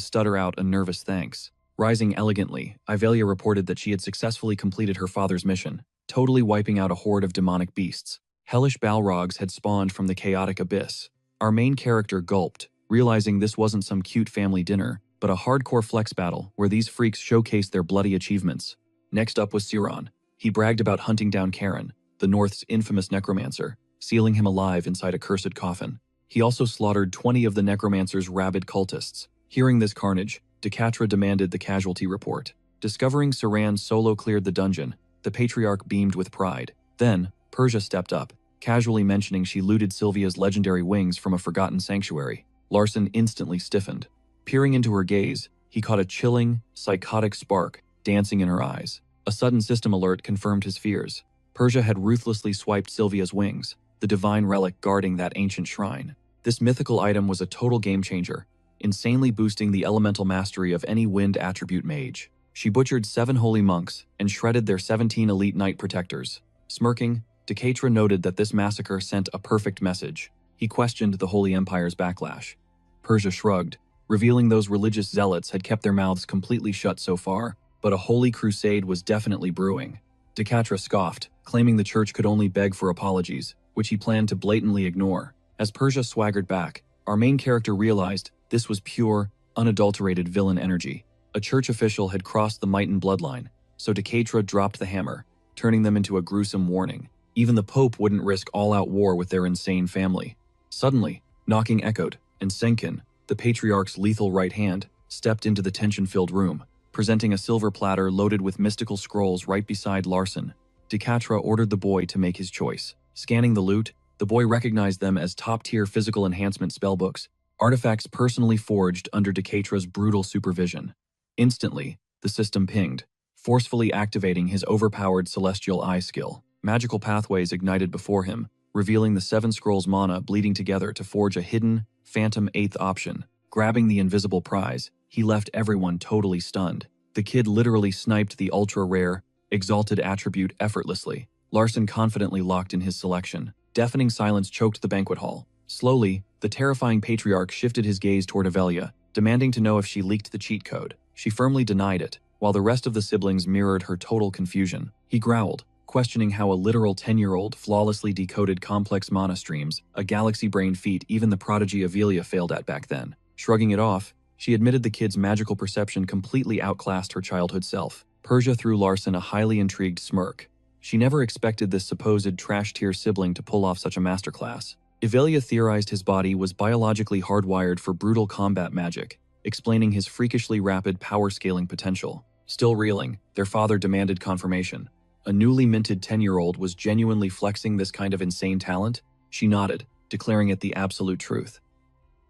stutter out a nervous thanks. Rising elegantly, Yahello reported that she had successfully completed her father's mission, totally wiping out a horde of demonic beasts. Hellish Balrogs had spawned from the chaotic abyss. Our main character gulped, realizing this wasn't some cute family dinner, but a hardcore flex battle where these freaks showcased their bloody achievements. Next up was Siron. He bragged about hunting down Karen, the North's infamous necromancer, sealing him alive inside a cursed coffin. He also slaughtered 20 of the necromancer's rabid cultists. Hearing this carnage, Decatra demanded the casualty report. Discovering Saran solo cleared the dungeon, the patriarch beamed with pride. Then, Persia stepped up, casually mentioning she looted Sylvia's legendary wings from a forgotten sanctuary. Larson instantly stiffened. Peering into her gaze, he caught a chilling, psychotic spark dancing in her eyes. A sudden system alert confirmed his fears. Persia had ruthlessly swiped Sylvia's wings, the divine relic guarding that ancient shrine. This mythical item was a total game-changer, insanely boosting the elemental mastery of any wind attribute mage. She butchered 7 holy monks and shredded their 17 elite knight protectors. Smirking, Decatra noted that this massacre sent a perfect message. He questioned the Holy Empire's backlash. Persia shrugged, revealing those religious zealots had kept their mouths completely shut so far, but a holy crusade was definitely brewing. Decatra scoffed, claiming the church could only beg for apologies, which he planned to blatantly ignore. As Persia swaggered back, Our main character realized this was pure, unadulterated villain energy. A church official had crossed the Mighton bloodline, so Decatra dropped the hammer, turning them into a gruesome warning. Even the Pope wouldn't risk all-out war with their insane family. Suddenly, knocking echoed, and Senkin, the Patriarch's lethal right hand, stepped into the tension-filled room, presenting a silver platter loaded with mystical scrolls right beside Larson. Decatra ordered the boy to make his choice. Scanning the loot, the boy recognized them as top-tier physical enhancement spellbooks, artifacts personally forged under Decatra's brutal supervision. Instantly, the system pinged, forcefully activating his overpowered Celestial Eye skill. Magical pathways ignited before him, revealing the 7 scrolls mana bleeding together to forge a hidden, phantom 8th option. Grabbing the invisible prize, he left everyone totally stunned. The kid literally sniped the ultra-rare, exalted attribute effortlessly. Larson confidently locked in his selection. Deafening silence choked the banquet hall. Slowly, the terrifying Patriarch shifted his gaze toward Yahello, demanding to know if she leaked the cheat code. She firmly denied it, while the rest of the siblings mirrored her total confusion. He growled, questioning how a literal 10-year-old flawlessly decoded complex mana streams, a galaxy-brain feat even the prodigy Yahello failed at back then. Shrugging it off, she admitted the kid's magical perception completely outclassed her childhood self. Persia threw Larson a highly intrigued smirk. She never expected this supposed trash-tier sibling to pull off such a masterclass. Yahello theorized his body was biologically hardwired for brutal combat magic, explaining his freakishly rapid power-scaling potential. Still reeling, their father demanded confirmation. A newly minted 10-year-old was genuinely flexing this kind of insane talent? She nodded, declaring it the absolute truth.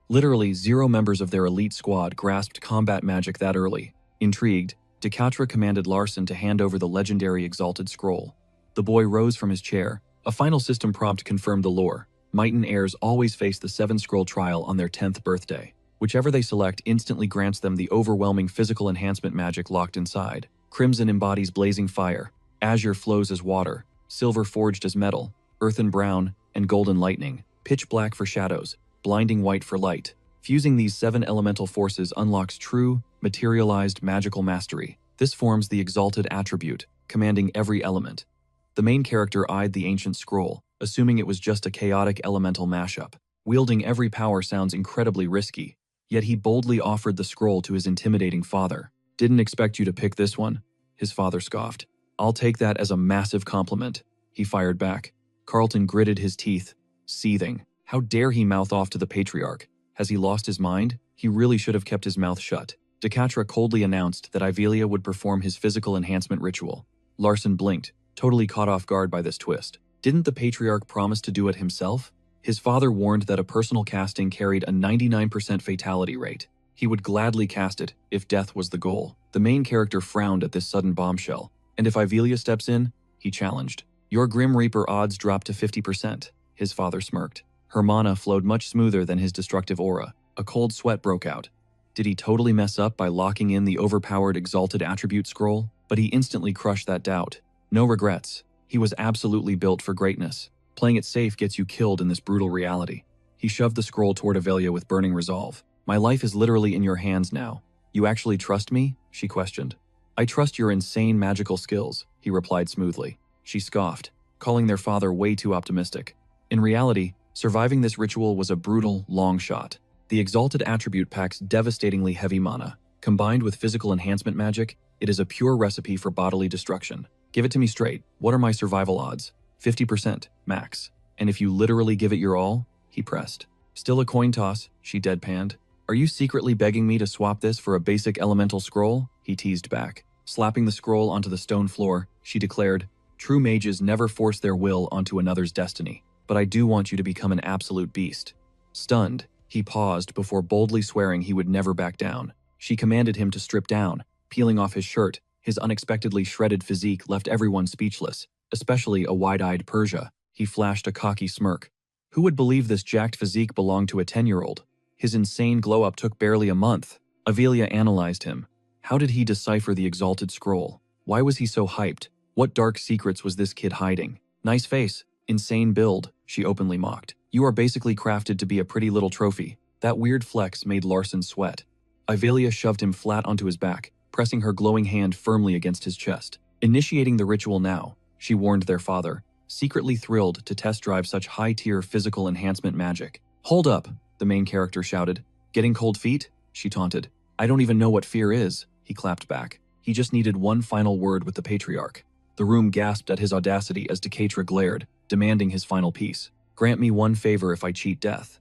Literally 0 members of their elite squad grasped combat magic that early. Intrigued, Decatra commanded Larson to hand over the legendary Exalted Scroll. The boy rose from his chair. A final system prompt confirmed the lore. Mighton heirs always face the 7-scroll trial on their 10th birthday. Whichever they select instantly grants them the overwhelming physical enhancement magic locked inside. Crimson embodies blazing fire, azure flows as water, silver forged as metal, earthen brown, and golden lightning, pitch black for shadows, blinding white for light. Fusing these 7 elemental forces unlocks true, materialized magical mastery. This forms the exalted attribute, commanding every element. The main character eyed the ancient scroll, assuming it was just a chaotic elemental mashup. Wielding every power sounds incredibly risky, yet he boldly offered the scroll to his intimidating father. "Didn't expect you to pick this one," his father scoffed. "I'll take that as a massive compliment," he fired back. Carlton gritted his teeth, seething. How dare he mouth off to the Patriarch? Has he lost his mind? He really should have kept his mouth shut. Decatra coldly announced that Yahello would perform his physical enhancement ritual. Larson blinked, totally caught off guard by this twist. Didn't the Patriarch promise to do it himself? His father warned that a personal casting carried a 99% fatality rate. He would gladly cast it if death was the goal. The main character frowned at this sudden bombshell. "And if Yahello steps in?" he challenged. "Your Grim Reaper odds drop to 50%, his father smirked. Her mana flowed much smoother than his destructive aura. A cold sweat broke out. Did he totally mess up by locking in the overpowered Exalted Attribute scroll? But he instantly crushed that doubt. No regrets. He was absolutely built for greatness. Playing it safe gets you killed in this brutal reality. He shoved the scroll toward Yahello with burning resolve. "My life is literally in your hands now. You actually trust me?" she questioned. "I trust your insane magical skills," he replied smoothly. She scoffed, calling their father way too optimistic. In reality, surviving this ritual was a brutal, long shot. The Exalted Attribute packs devastatingly heavy mana. Combined with physical enhancement magic, it is a pure recipe for bodily destruction. "Give it to me straight. What are my survival odds?" 50%, max. "And if you literally give it your all?" he pressed. "Still a coin toss," she deadpanned. "Are you secretly begging me to swap this for a basic elemental scroll?" he teased back. Slapping the scroll onto the stone floor, she declared, "True mages never force their will onto another's destiny, but I do want you to become an absolute beast." Stunned, he paused before boldly swearing he would never back down. She commanded him to strip down, peeling off his shirt. His unexpectedly shredded physique left everyone speechless, especially a wide-eyed Persia. He flashed a cocky smirk. Who would believe this jacked physique belonged to a 10-year-old? His insane glow-up took barely a month. Yahello analyzed him. How did he decipher the Exalted Scroll? Why was he so hyped? What dark secrets was this kid hiding? "Nice face, insane build," she openly mocked. "You are basically crafted to be a pretty little trophy." That weird flex made Larson sweat. Yahello shoved him flat onto his back, pressing her glowing hand firmly against his chest. "Initiating the ritual now," she warned their father, secretly thrilled to test drive such high-tier physical enhancement magic. "Hold up," the main character shouted. Getting cold feet? She taunted. I don't even know what fear is, he clapped back. He just needed one final word with the patriarch. The room gasped at his audacity as Decatra glared, demanding his final piece. Grant me one favor if I cheat death.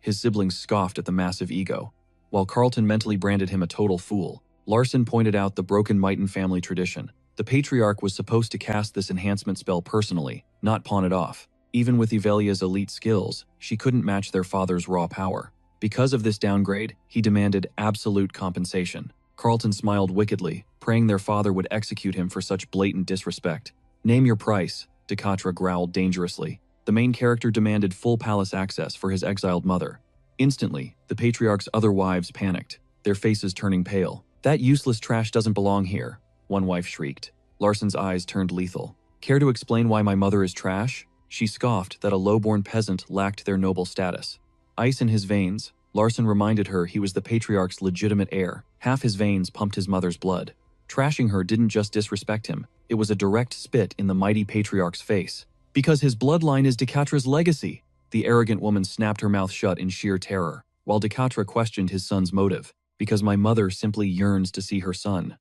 His siblings scoffed at the massive ego. While Carlton mentally branded him a total fool, Larson pointed out the broken Mighton family tradition. The patriarch was supposed to cast this enhancement spell personally, not pawn it off. Even with Evelia's elite skills, she couldn't match their father's raw power. Because of this downgrade, he demanded absolute compensation. Carlton smiled wickedly, praying their father would execute him for such blatant disrespect. Name your price, Decatra growled dangerously. The main character demanded full palace access for his exiled mother. Instantly, the patriarch's other wives panicked, their faces turning pale. That useless trash doesn't belong here, one wife shrieked. Larson's eyes turned lethal. Care to explain why my mother is trash? She scoffed that a low-born peasant lacked their noble status. Ice in his veins, Larson reminded her he was the patriarch's legitimate heir. Half his veins pumped his mother's blood. Trashing her didn't just disrespect him, it was a direct spit in the mighty patriarch's face. Because his bloodline is Decatra's legacy. The arrogant woman snapped her mouth shut in sheer terror, while Decatra questioned his son's motive. Because my mother simply yearns to see her son.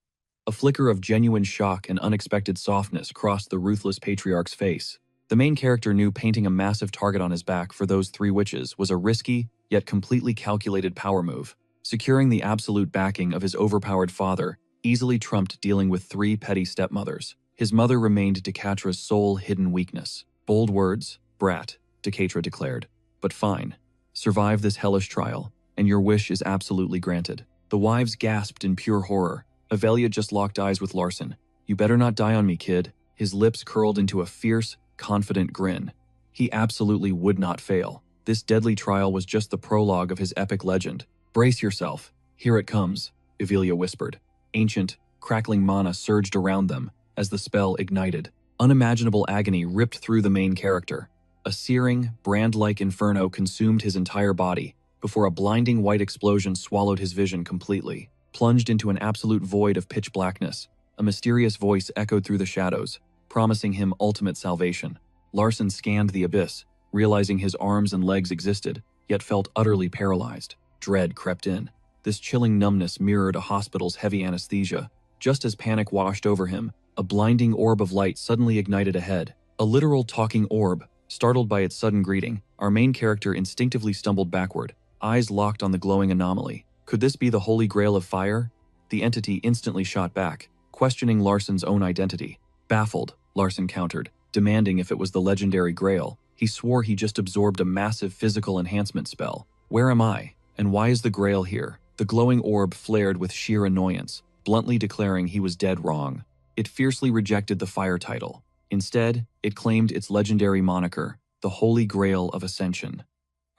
A flicker of genuine shock and unexpected softness crossed the ruthless patriarch's face. The main character knew painting a massive target on his back for those three witches was a risky, yet completely calculated power move. Securing the absolute backing of his overpowered father easily trumped dealing with three petty stepmothers. His mother remained Decatra's sole hidden weakness. Bold words, brat, Decatra declared. But fine. Survive this hellish trial, and your wish is absolutely granted. The wives gasped in pure horror. Avelia just locked eyes with Larson. You better not die on me, kid. His lips curled into a fierce, confident grin. He absolutely would not fail. This deadly trial was just the prologue of his epic legend. Brace yourself. Here it comes, Avelia whispered. Ancient, crackling mana surged around them as the spell ignited. Unimaginable agony ripped through the main character. A searing, brand-like inferno consumed his entire body before a blinding white explosion swallowed his vision completely. Plunged into an absolute void of pitch blackness, a mysterious voice echoed through the shadows, promising him ultimate salvation. Larson scanned the abyss, realizing his arms and legs existed, yet felt utterly paralyzed. Dread crept in. This chilling numbness mirrored a hospital's heavy anesthesia. Just as panic washed over him, a blinding orb of light suddenly ignited ahead. A literal talking orb. Startled by its sudden greeting, our main character instinctively stumbled backward, eyes locked on the glowing anomaly. Could this be the Holy Grail of fire? The entity instantly shot back, questioning Larson's own identity. Baffled, Larson countered, demanding if it was the legendary Grail. He swore he just absorbed a massive physical enhancement spell. Where am I? And why is the Grail here? The glowing orb flared with sheer annoyance, bluntly declaring he was dead wrong. It fiercely rejected the fire title. Instead, it claimed its legendary moniker, the Holy Grail of Ascension.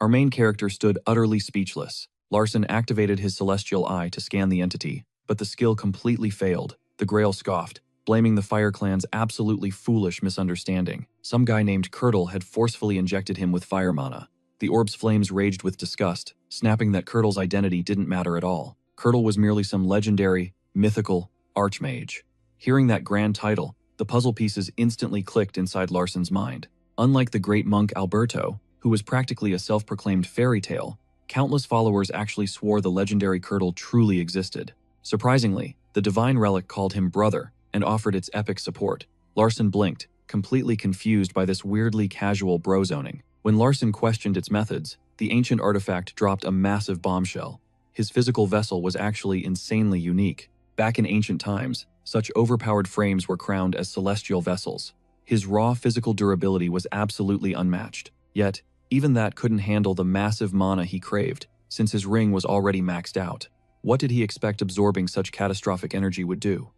Our main character stood utterly speechless. Larson activated his celestial eye to scan the entity, but the skill completely failed. The Grail scoffed, blaming the Fire Clan's absolutely foolish misunderstanding. Some guy named Curdle had forcefully injected him with fire mana. The orb's flames raged with disgust, snapping that Curdle's identity didn't matter at all. Curdle was merely some legendary, mythical archmage. Hearing that grand title, the puzzle pieces instantly clicked inside Larson's mind. Unlike the great monk Alberto, who was practically a self-proclaimed fairy tale, countless followers actually swore the legendary Curdle truly existed. Surprisingly, the divine relic called him brother and offered its epic support. Larson blinked, completely confused by this weirdly casual bro-zoning. When Larson questioned its methods, the ancient artifact dropped a massive bombshell. His physical vessel was actually insanely unique. Back in ancient times, such overpowered frames were crowned as celestial vessels. His raw physical durability was absolutely unmatched. Yet, even that couldn't handle the massive mana he craved, since his ring was already maxed out. What did he expect absorbing such catastrophic energy would do?